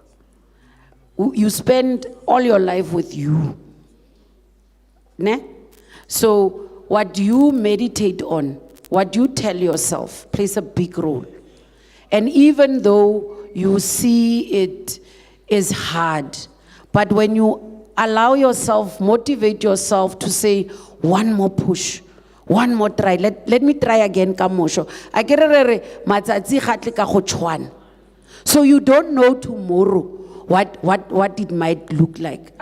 You spend all your life with you. Ne? So what you meditate on, what you tell yourself plays a big role. And even though you see it is hard, but when you allow yourself, motivate yourself to say, one more push, one more try, let me try again, Kamosho. So you don't know tomorrow what it might look like.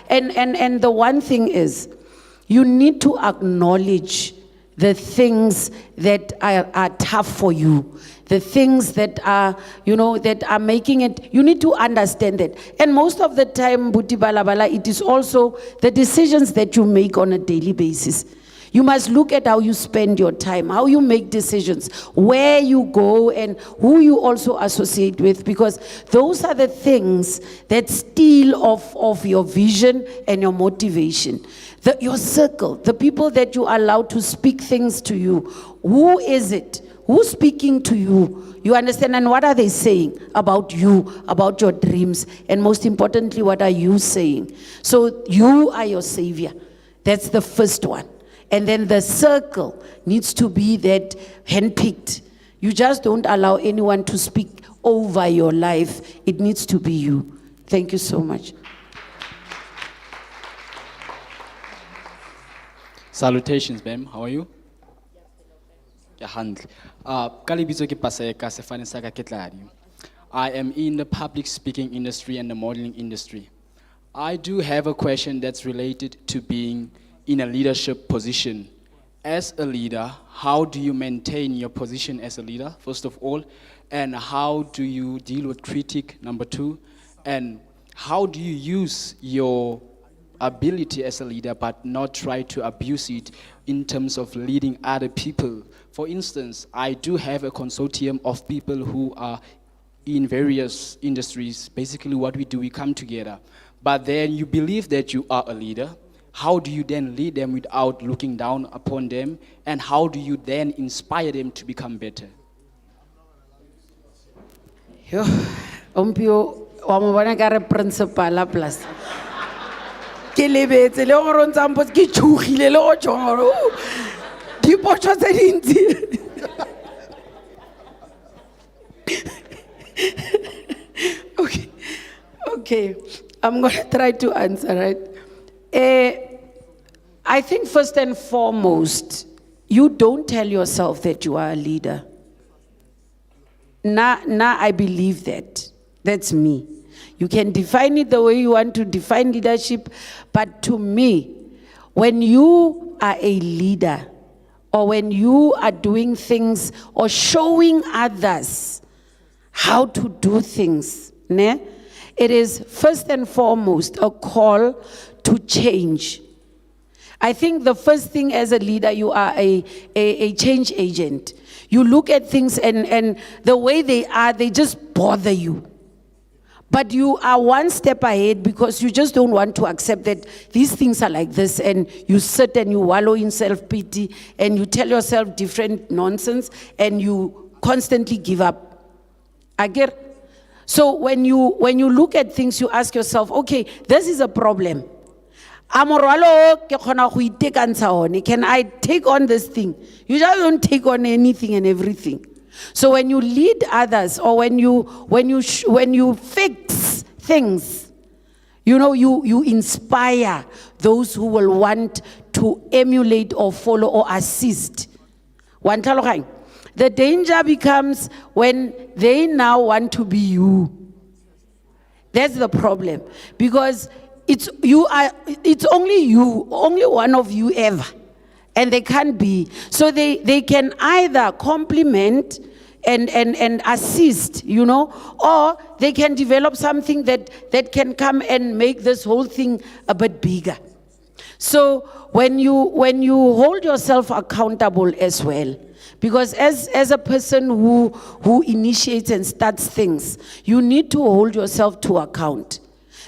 And the one thing is, you need to acknowledge the things that are tough for you, the things that are, that are making it, you need to understand that. And most of the time, Buti Balabala, it is also the decisions that you make on a daily basis. You must look at how you spend your time, how you make decisions, where you go and who you also associate with, because those are the things that steal of your vision and your motivation. Your circle, the people that you allow to speak things to you, who is it? Who's speaking to you? You understand? And what are they saying about you, about your dreams? And most importantly, what are you saying? So you are your savior. That's the first one. And then the circle needs to be that handpicked. You just don't allow anyone to speak over your life. It needs to be you. Thank you so much. Salutations, ma'am. How are you? I am in the public speaking industry and the modeling industry. I do have a question that's related to being in a leadership position. As a leader, how do you maintain your position as a leader, first of all? And how do you deal with critique, number two? And how do you use your ability as a leader but not try to abuse it in terms of leading other people? For instance, I do have a consortium of people who are in various industries. Basically what we do, we come together. But then you believe that you are a leader. How do you then lead them without looking down upon them? And how do you then inspire them to become better? Ompio, wamubona kare principal plus. Ke lebetse le gore o ntse a mpotsa, ke tshogile le go tjhong gore, "Oh, dipotso tse dintsi." Okay, I'm going to try to answer, right? I think first and foremost, you don't tell yourself that you are a leader. Now I believe that. That's me. You can define it the way you want to define leadership, but to me, when you are a leader, or when you are doing things or showing others how to do things, ne? It is first and foremost a call to change. I think the first thing as a leader, you are a change agent. You look at things and the way they are, they just bother you. But you are one step ahead because you just don't want to accept that these things are like this, and you sit and you wallow in self-pity and you tell yourself different nonsense and you constantly give up. Again, so when you look at things, you ask yourself, okay, this is a problem. Can I take on this thing? You just don't take on anything and everything. So when you lead others, or when you fix things, you inspire those who will want to emulate or follow or assist. The danger becomes when they now want to be you. That's the problem, because it's only you, only one of you ever, and they can't be. So they can either complement and assist, or they can develop something that can come and make this whole thing a bit bigger. So when you hold yourself accountable as well, because as a person who initiates and starts things, you need to hold yourself to account.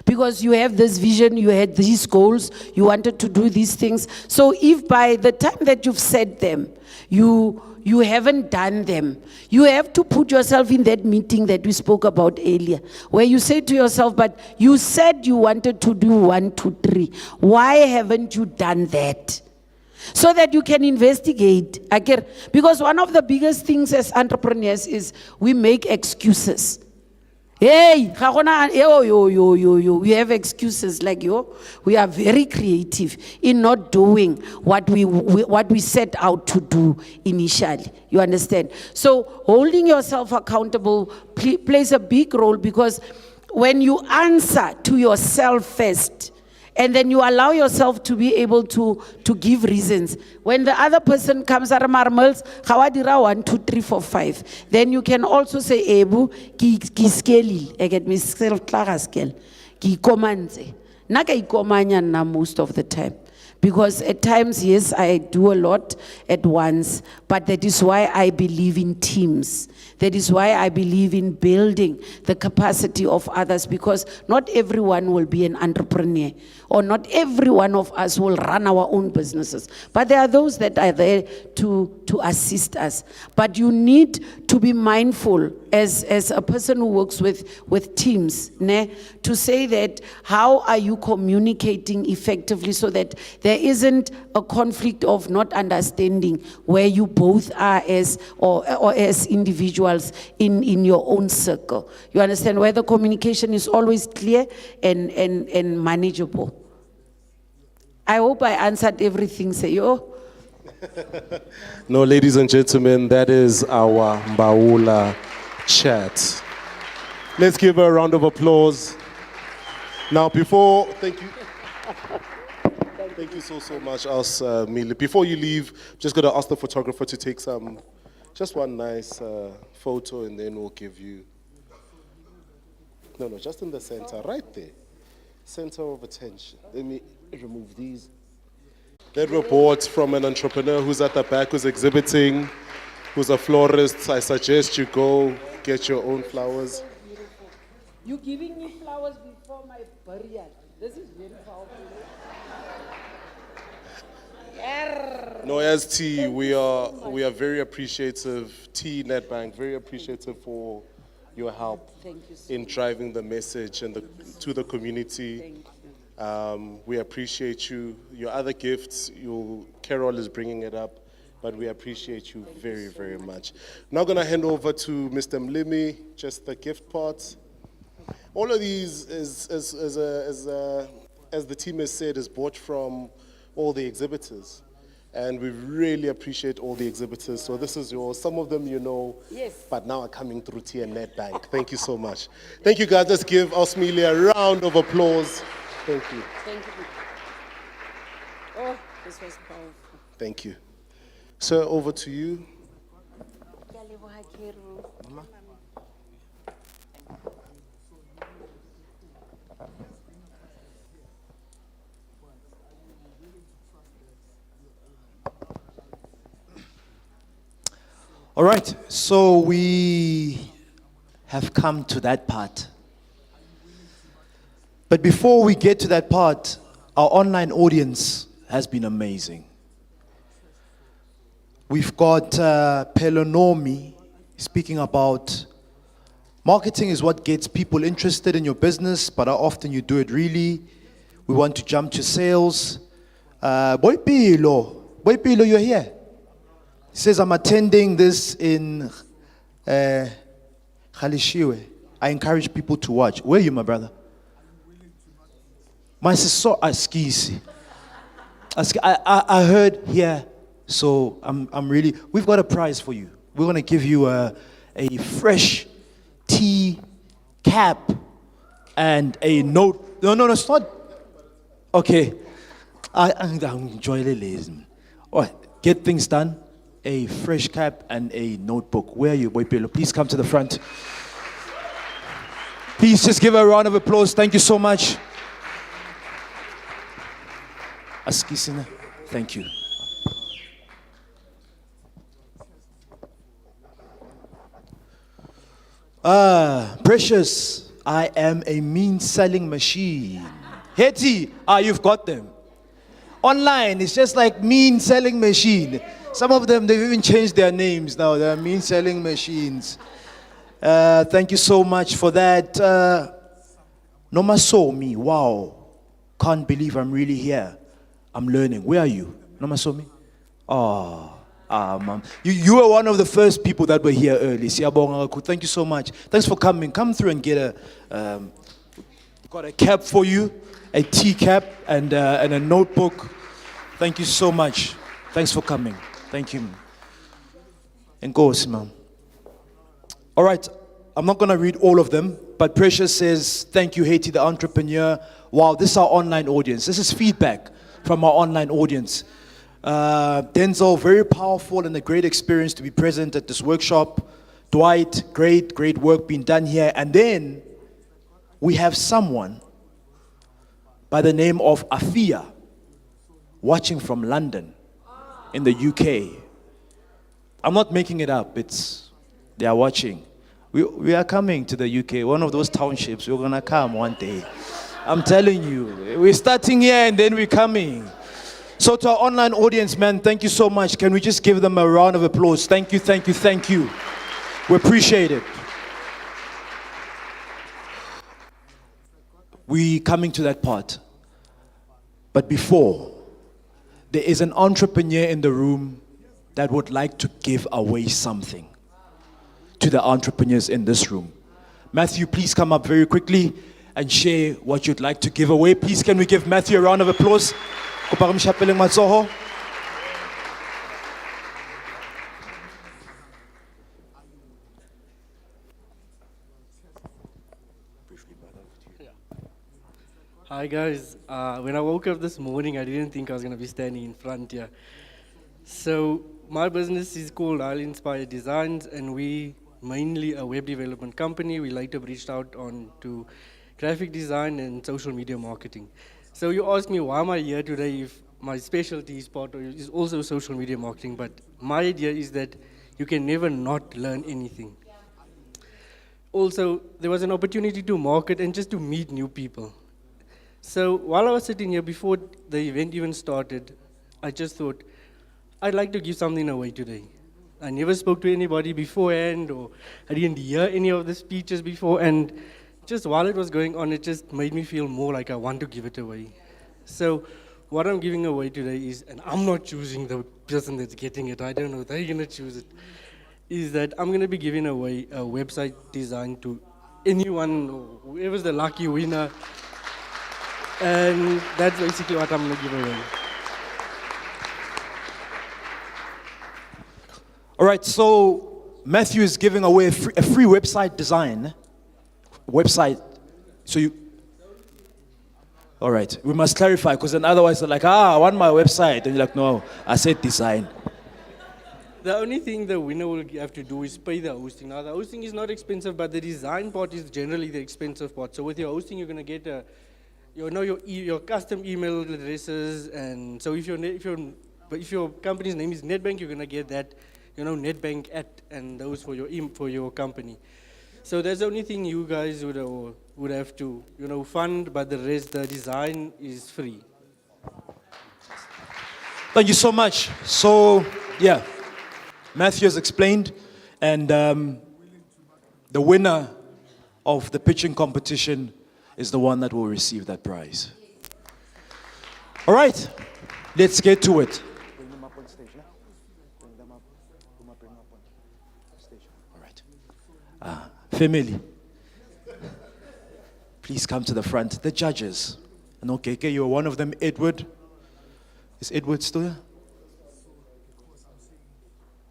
Because you have this vision, you had these goals, you wanted to do these things. So if by the time that you've set them, you haven't done them, you have to put yourself in that meeting that we spoke about earlier, where you say to yourself, but you said you wanted to do 1, 2, 3. Why haven't you done that? So that you can investigate. Again, because one of the biggest things as entrepreneurs is we make excuses. Hey, we have excuses like we are very creative in not doing what we set out to do initially. You understand? So holding yourself accountable plays a big role, because when you answer to yourself first, and then you allow yourself to be able to give reasons. When the other person comes at marmals, 1, 2, 3, 4, 5. Then you can also say, Ebu, ki skeli, I get me self-class ki komandze. Naka ikomanya na most of the time. Because at times, yes, I do a lot at once, but that is why I believe in teams. That is why I believe in building the capacity of others, because not everyone will be an entrepreneur, or not every one of us will run our own businesses. But there are those that are there to assist us. But you need to be mindful as a person who works with teams, to say that how are you communicating effectively so that there isn't a conflict of not understanding where you both are as individuals in your own circle. You understand, where the communication is always clear and manageable. I hope I answered everything, Seyo. No, ladies and gentlemen, that is our Mbaula chat. Let's give her a round of applause. Now, thank you. Thank you so much, Mili. Before you leave, just going to ask the photographer to take just one nice photo, and then we'll give you. No, just in the center, right there. Center of attention. Let me remove these. That were bought from an entrepreneur who's at the back, who's exhibiting, who's a florist. I suggest you go get your own flowers. You're giving me flowers before my burial. This is very powerful. No, as T, we are very appreciative, T Netbank, very appreciative for your help in driving the message to the community. We appreciate you. Your other gifts, Carol is bringing it up, but we appreciate you very, very much. Now going to hand over to Mr. Mlimi, just the gift parts. All of these, as the team has said, is bought from all the exhibitors. And we really appreciate all the exhibitors. So this is yours. Some of them you know, Yes. but now are coming through TNet Bank. Thank you so much. Thank you, guys. Let's give Osmili a round of applause. Thank you. Thank you. Oh, this was powerful. Thank you. Sir, over to you. All right, so we have come to that part. But before we get to that part, our online audience has been amazing. We've got Pelonomi speaking about marketing is what gets people interested in your business, but how often you do it really. We want to jump to sales. Boipilo, you're here. He says, I'm attending this in Galeshewe. I encourage people to watch. Where are you, my brother? My sister, Askisi. I heard here, so I'm really, we've got a prize for you. We're going to give you a fresh tea cap and a note. No, it's not. Okay. I'm enjoying the All right, get things done. A fresh cap and a notebook. Where are you, Boipelo? Please come to the front. Please just give her a round of applause. Thank you so much. Askisina, thank you. Precious, I am a mean selling machine. Hetty, you've got them. Online, it's just like mean selling machine. Some of them, they've even changed their names now. They're mean selling machines. Thank you so much for that. Nomasomi, wow. Can't believe I'm really here. I'm learning. Where are you? Nomasomi? Mom. You were one of the first people that were here early. Siyabonga. Thank you so much. Thanks for coming. Come through and get got a cap for you, a tea cap and a notebook. Thank you so much. Thanks for coming. Thank you. And go, Simon. All right, I'm not going to read all of them, but Precious says, thank you, Haiti, the entrepreneur. Wow, this is our online audience. This is feedback from our online audience. Denzel, very powerful and a great experience to be present at this workshop. Dwight, great work being done here. And then we have someone by the name of Afia watching from London in the UK. I'm not making it up. They are watching. We are coming to the UK, one of those townships. We're going to come one day. I'm telling you. We're starting here and then we're coming. So to our online audience, man, thank you so much. Can we just give them a round of applause? Thank you. We appreciate it. We're coming to that part. But before, there is an entrepreneur in the room that would like to give away something to the entrepreneurs in this room. Matthew, please come up very quickly and share what you'd like to give away. Please, can we give Matthew a round of applause? Hi guys, when I woke up this morning, I didn't think I was going to be standing in front here. So my business is called I'll Inspire Designs, and we mainly a web development company. We later reached out on to graphic design and social media marketing. So you asked me why am I here today if my specialty is also social media marketing, but my idea is that you can never not learn anything. Also, there was an opportunity to market and just to meet new people. So while I was sitting here before the event even started, I just thought, I'd like to give something away today. I never spoke to anybody beforehand, or I didn't hear any of the speeches before, and just while it was going on, it just made me feel more like I want to give it away. So what I'm giving away today is, and I'm not choosing the person that's getting it, I don't know, they're gonna choose it, is that I'm gonna be giving away a website design to anyone, whoever's the lucky winner. And that's basically what I'm gonna give away. All right, so Matthew is giving away a free website design. Website. So you. All right, we must clarify because then otherwise they're like, I want my website. And you're like, no, I said design. The only thing the winner will have to do is pay the hosting. Now, the hosting is not expensive, but the design part is generally the expensive part. So with your hosting, you're gonna get your custom email addresses, and so if your company's name is Netbank, you're gonna get that, Netbank and those for your company. So that's the only thing you guys would have to fund, but the rest, the design is free. Thank you so much. So yeah, Matthew has explained, and the winner of the pitching competition is the one that will receive that prize. All right, let's get to it. Bring them up on stage, yeah? Bring them up on stage. All right. Family, please come to the front. The judges. And okay, you're one of them, Edward. Is Edward still here?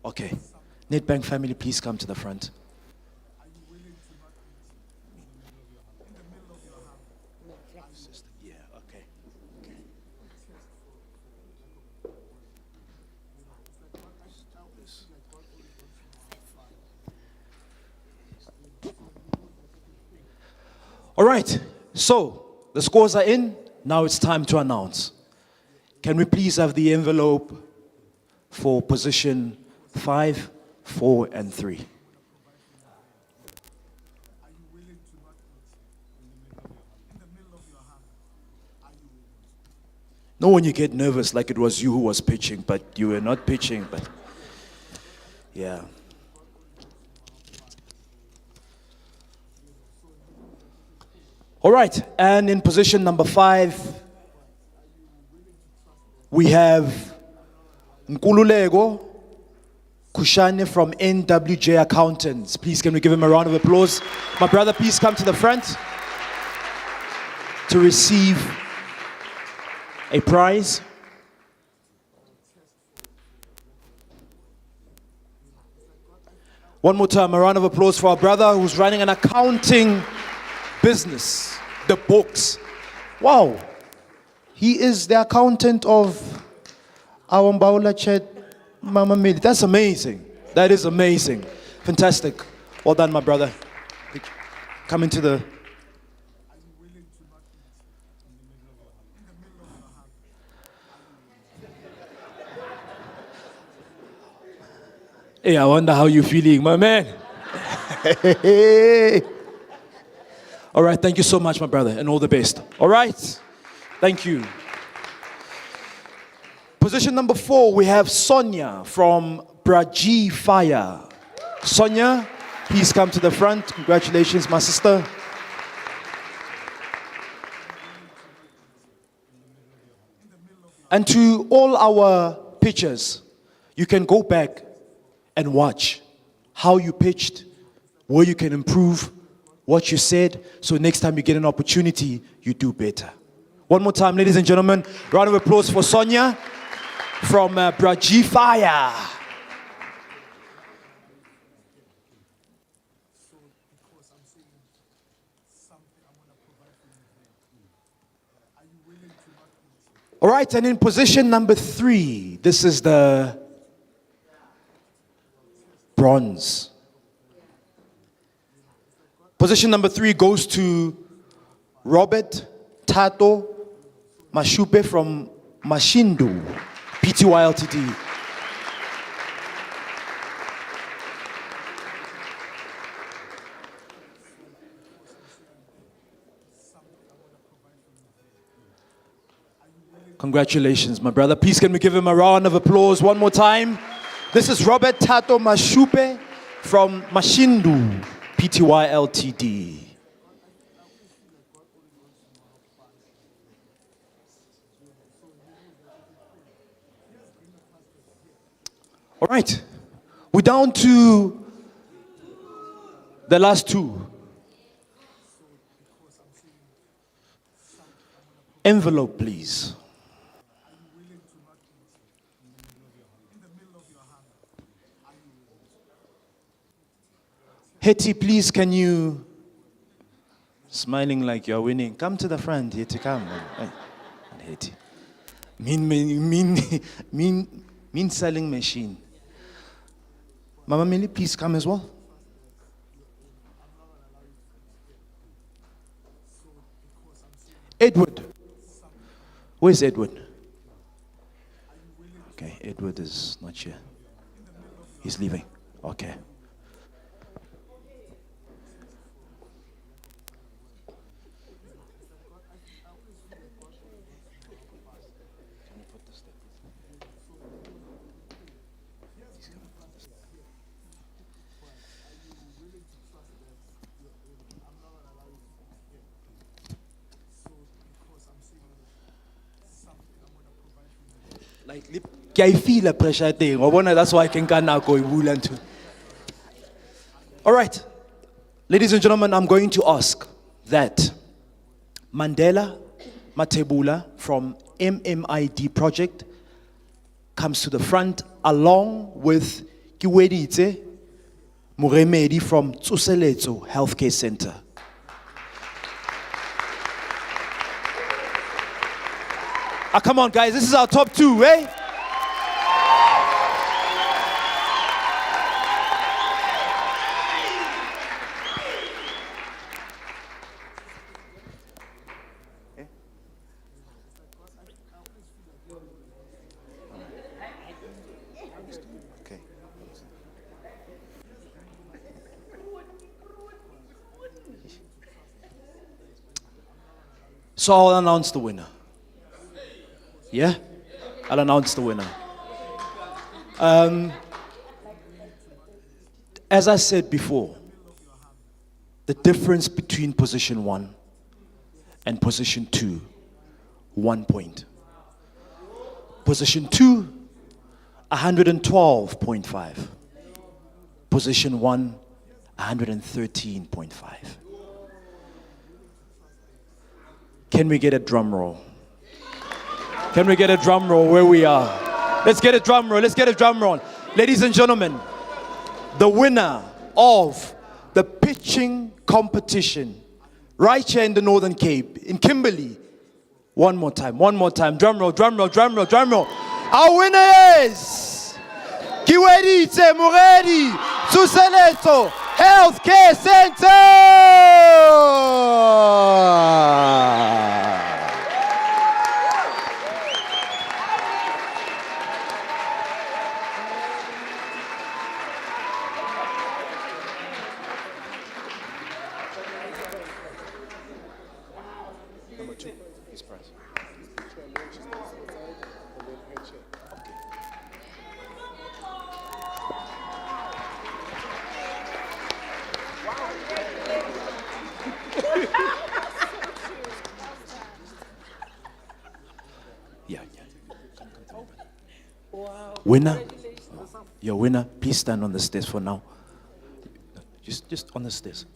Okay. Nedbank family, please come to the front. All right, so the scores are in. Now it's time to announce. Can we please have the envelope for position 5, 4, and 3? No, when you get nervous like it was you who was pitching, but you were not pitching, but yeah. All right, and in position number 5, we have Nkululeko Kushane from NWJ Accountants. Please, can we give him a round of applause? My brother, please come to the front to receive a prize. One more time, a round of applause for our brother who's running an accounting business, the books. Wow, he is the accountant of our Mbaula Chet Mama Mili. That's amazing. That is amazing. Fantastic. Well done, my brother. Come into the... Hey, I wonder how you're feeling, my man. All right, thank you so much, my brother, and all the best. All right, thank you. Position number 4, we have Sonia from Braji Fire. Sonia, please come to the front. Congratulations, my sister. And to all our pitchers, you can go back and watch how you pitched, where you can improve, what you said, so next time you get an opportunity, you do better. One more time, ladies and gentlemen, round of applause for Sonia from Braji Fire. All right, and in position number 3, this is the bronze. Position number 3 goes to Robert Tato Mashupe from Mashindu, Pty Ltd. Congratulations, my brother. Please can we give him a round of applause one more time? This is Robert Tato Mashupe from Mashindu, Pty Ltd. All right. We're down to the last two. Envelope, please. Hetty, please, can you, smiling like you're winning, come to the front, Hetty, come. Hey, Hetty. Mean selling machine. Mama Millie, please come as well. Edward. Where's Edward? Okay, Edward is not here. He's leaving. Okay. Like, I feel a pressure thing. That's why I can now go to. All right, ladies and gentlemen, I'm going to ask that Mandela Matebula from MMID Project comes to the front along with Kiwedite Muremedi from Tsuseletso Healthcare Center. Come on, guys, this is our top two, eh? Okay. So I'll announce the winner. Yeah? I'll announce the winner. As I said before, the difference between position 1 and position 2, 1 point. Position 2, 112.5. Position 1, 113.5. Can we get a drum roll? Can we get a drum roll where we are? Let's get a drum roll. Let's get a drum roll. Ladies and gentlemen, the winner of the pitching competition right here in the Northern Cape, in Kimberley. One more time. Drum roll, drum roll, drum roll, drum roll. Our winner is Kiwedite Muredi Tsuseletso Healthcare Center. Winner, your winner, please stand on the stairs for now. Just on the stairs.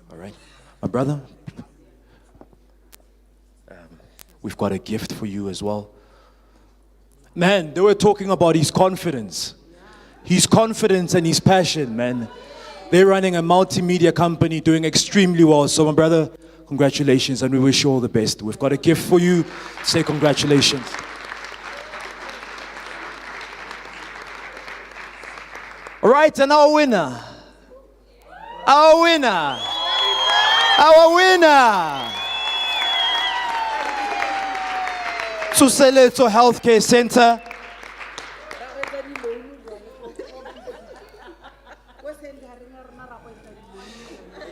All right, my brother, we've got a gift for you as well. Man, they were talking about his confidence and his passion, man. They're running a multimedia company doing extremely well. So my brother, congratulations, and we wish you all the best. We've got a gift for you. Say congratulations. All right, and our winner, Tsuseletso Healthcare Center.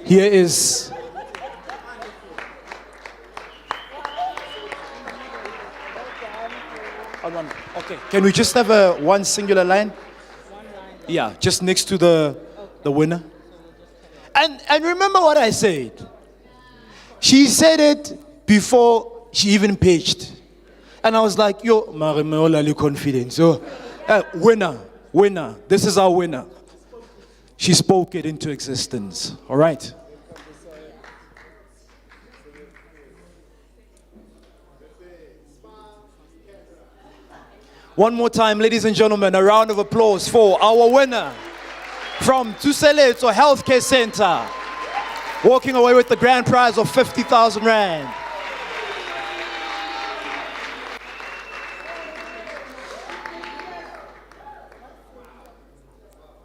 Here is okay. Can we just have one singular line? Yeah, just next to the winner. And remember what I said. She said it before she even pitched. And I was like, yo, Marimeola confident. So, winner. This is our winner. She spoke it into existence. All right. One more time, ladies and gentlemen, a round of applause for our winner from Tsoseletso Healthcare Center, walking away with the grand prize of 50,000 Rand.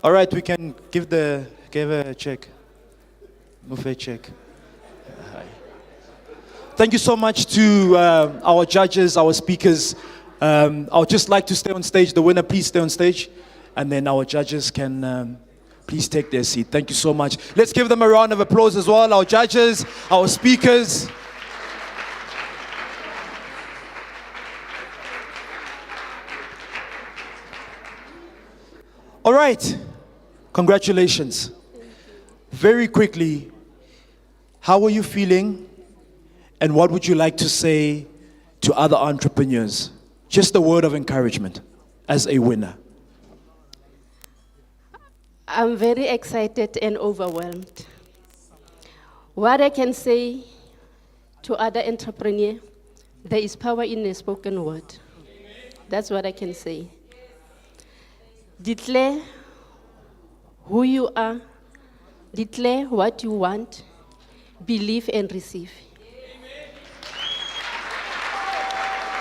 All right, we can give her a check. Move a check. Thank you so much to our judges, our speakers. I would just like to stay on stage. The winner, please stay on stage. And then our judges can please take their seat. Thank you so much. Let's give them a round of applause as well. Our judges, our speakers. All right. Congratulations. Very quickly, how are you feeling? And what would you like to say to other entrepreneurs? Just a word of encouragement as a winner. I'm very excited and overwhelmed. What I can say to other entrepreneurs, there is power in a spoken word. That's what I can say. Declare who you are, declare what you want, believe and receive.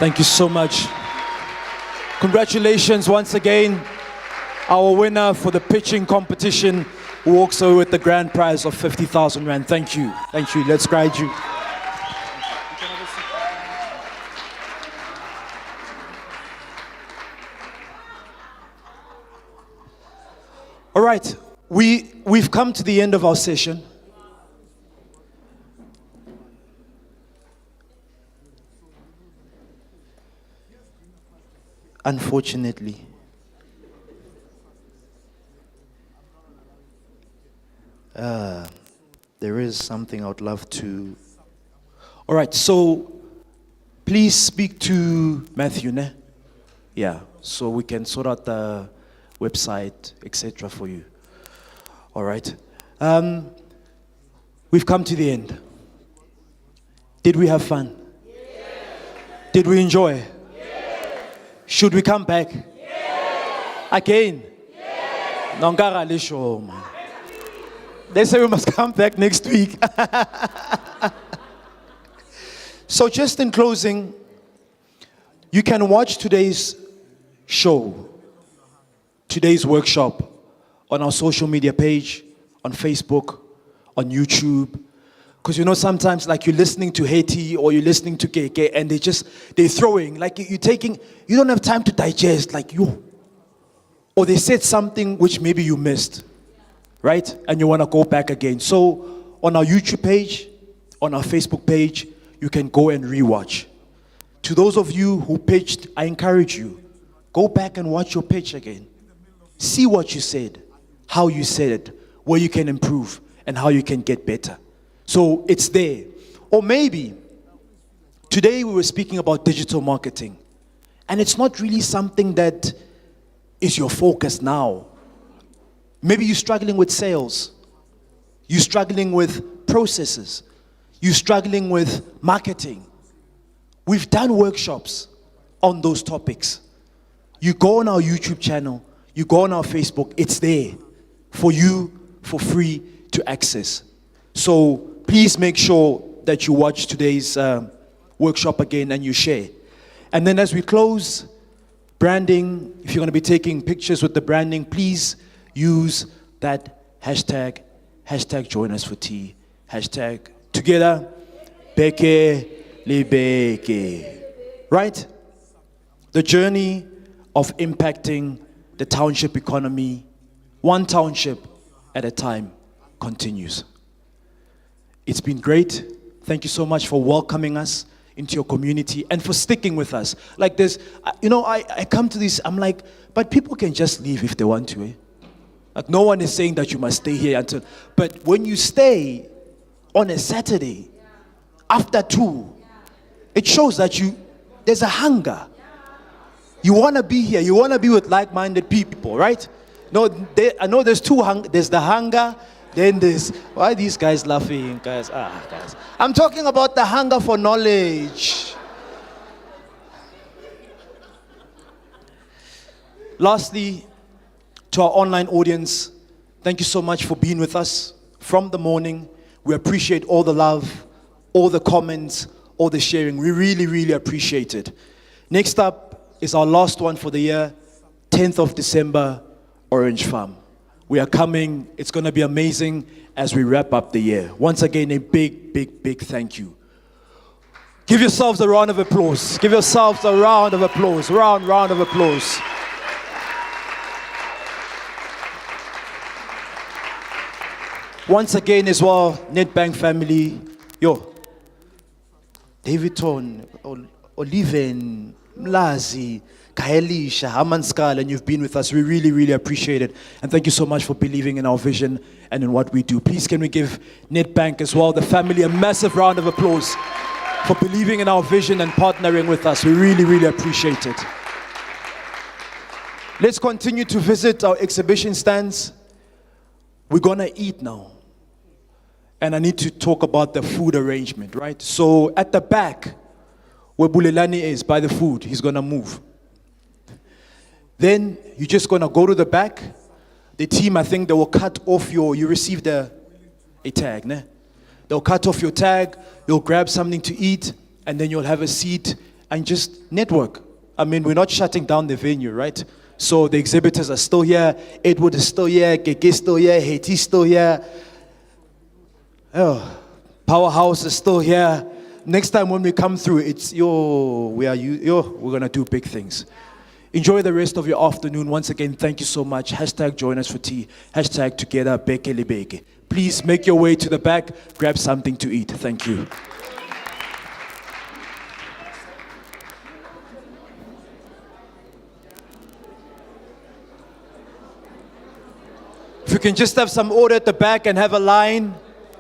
Thank you so much. Congratulations once again. Our winner for the pitching competition walks away with the grand prize of 50,000 Rand. Thank you. Thank you. Let's guide you. All right. We've come to the end of our session. Unfortunately, there is something I would love to. All right, so please speak to Matthew, ne? Yeah, so we can sort out the website, etc. for you. All right. We've come to the end. Did we have fun? Did we enjoy? Should we come back? Again? Nongara lisho, man. They say we must come back next week. So just in closing, you can watch today's show, today's workshop on our social media page, on Facebook, on YouTube. Because you know, sometimes like you're listening to Haiti or you're listening to KK and they're throwing, like you're taking, you don't have time to digest, like you. Or they said something which maybe you missed, right? And you want to go back again. So on our YouTube page, on our Facebook page, you can go and rewatch. To those of you who pitched, I encourage you, go back and watch your pitch again. See what you said, how you said it, where you can improve, and how you can get better. So it's there. Or maybe today we were speaking about digital marketing, and it's not really something that is your focus now. Maybe you're struggling with sales. You're struggling with processes. You're struggling with marketing. We've done workshops on those topics. You go on our YouTube channel, you go on our Facebook, it's there for you for free to access. So please make sure that you watch today's workshop again and you share. And then as we close, branding, if you're going to be taking pictures with the branding, please use that hashtag join us for tea, hashtag together, Beke Libeke. Right? The journey of impacting the township economy, one township at a time, continues. It's been great. Thank you so much for welcoming us into your community and for sticking with us. Like this, you know, I come to this, I'm like, but people can just leave if they want to, eh? Like no one is saying that you must stay here until, but when you stay on a Saturday, after 2, it shows that There's a hunger. You want to be here. You want to be with like-minded people, right? No, I know there's there's the hunger, then there's, why are these guys laughing, guys? Guys. I'm talking about the hunger for knowledge. Lastly, to our online audience, thank you so much for being with us from the morning. We appreciate all the love, all the comments, all the sharing. We really, really appreciate it. Next up is our last one for the year, 10th of December, Orange Farm. We are coming. It's going to be amazing as we wrap up the year. Once again, a big, big, big thank you. Give yourselves a round of applause. Give yourselves a round of applause. Round of applause. Once again as well, Nedbank family, David Ton, Oliven, Mlazi, Kaelisha, Hamanskal, and you've been with us. We really, really appreciate it. And thank you so much for believing in our vision and in what we do. Please can we give Nedbank as well, the family, a massive round of applause for believing in our vision and partnering with us. We really, really appreciate it. Let's continue to visit our exhibition stands. We're gonna eat now. And I need to talk about the food arrangement, right? So at the back, where Bulelani is, by the food, he's gonna move. Then you're just gonna go to the back. The team, I think they will cut off you received a tag, ne? They'll cut off your tag, you'll grab something to eat, and then you'll have a seat and just network. I mean, we're not shutting down the venue, right? So the exhibitors are still here, Edward is still here, Keke is still here, Haiti's still here. Oh, Powerhouse is still here. Next time when we come through, it's we're gonna do big things. Enjoy the rest of your afternoon. Once again, thank you so much. # join us for tea. # together beke le beke. Please make your way to the back, grab something to eat. Thank you. If you can just have some order at the back and have a line.